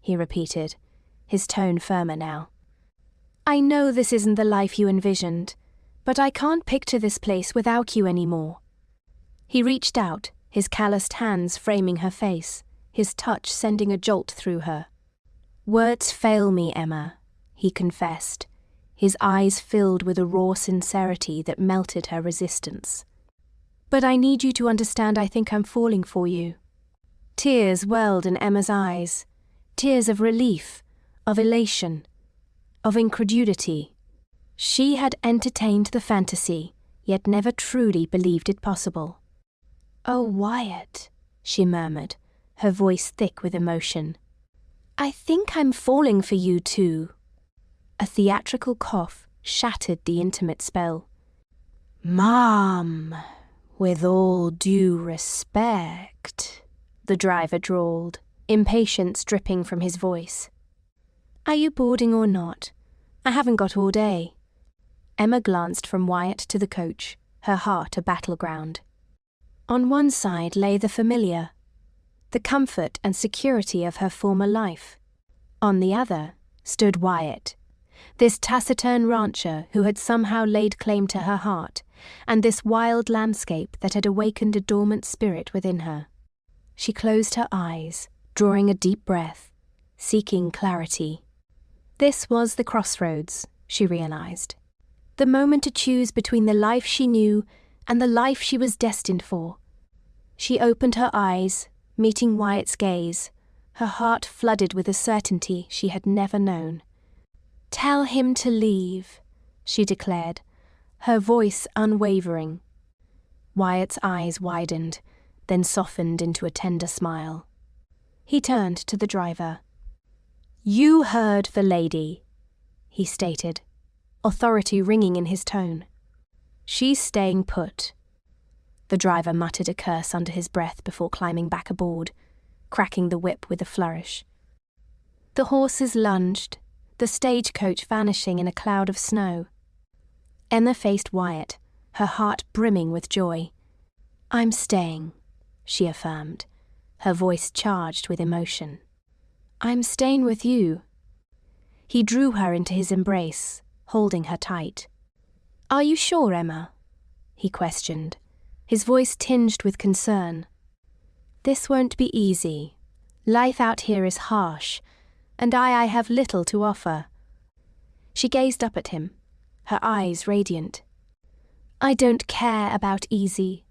he repeated, his tone firmer now. "I know this isn't the life you envisioned, but I can't picture this place without you anymore." He reached out, his calloused hands framing her face, his touch sending a jolt through her. "Words fail me, Emma," he confessed, his eyes filled with a raw sincerity that melted her resistance. "But I need you to understand I think I'm falling for you." Tears welled in Emma's eyes, tears of relief, of elation, of incredulity. She had entertained the fantasy, yet never truly believed it possible. "Oh, Wyatt," she murmured, her voice thick with emotion. "I think I'm falling for you too." A theatrical cough shattered the intimate spell. "Mom, with all due respect," the driver drawled, impatience dripping from his voice. "Are you boarding or not? I haven't got all day." Emma glanced from Wyatt to the coach, her heart a battleground. On one side lay the familiar, the comfort and security of her former life. On the other stood Wyatt, this taciturn rancher who had somehow laid claim to her heart, and this wild landscape that had awakened a dormant spirit within her. She closed her eyes, drawing a deep breath, seeking clarity. This was the crossroads, she realized. The moment to choose between the life she knew and the life she was destined for. She opened her eyes, meeting Wyatt's gaze, her heart flooded with a certainty she had never known. "Tell him to leave," she declared, her voice unwavering. Wyatt's eyes widened, then softened into a tender smile. He turned to the driver. "You heard the lady," he stated, authority ringing in his tone. "She's staying put." The driver muttered a curse under his breath before climbing back aboard, cracking the whip with a flourish. The horses lunged, the stagecoach vanishing in a cloud of snow. Emma faced Wyatt, her heart brimming with joy. "I'm staying," she affirmed, her voice charged with emotion. "I'm staying with you." He drew her into his embrace, holding her tight. "Are you sure, Emma?" he questioned, his voice tinged with concern. "This won't be easy. Life out here is harsh, and I have little to offer." She gazed up at him, her eyes radiant. "I don't care about easy,"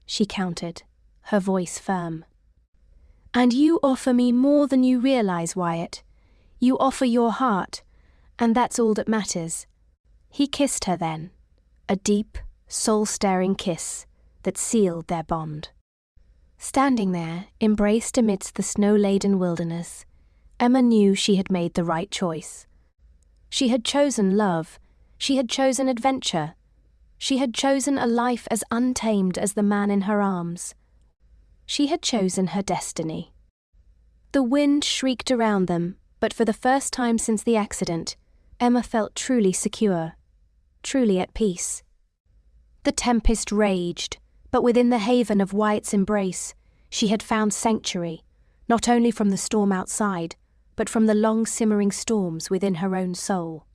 she countered, her voice firm. "And you offer me more than you realize, Wyatt. You offer your heart, and that's all that matters." He kissed her then, a deep, soul-stirring kiss that sealed their bond. Standing there, embraced amidst the snow-laden wilderness, Emma knew she had made the right choice. She had chosen love, she had chosen adventure, she had chosen a life as untamed as the man in her arms. She had chosen her destiny. The wind shrieked around them, but for the first time since the accident, Emma felt truly secure, truly at peace. The tempest raged, but within the haven of Wyatt's embrace, she had found sanctuary, not only from the storm outside, but from the long simmering storms within her own soul.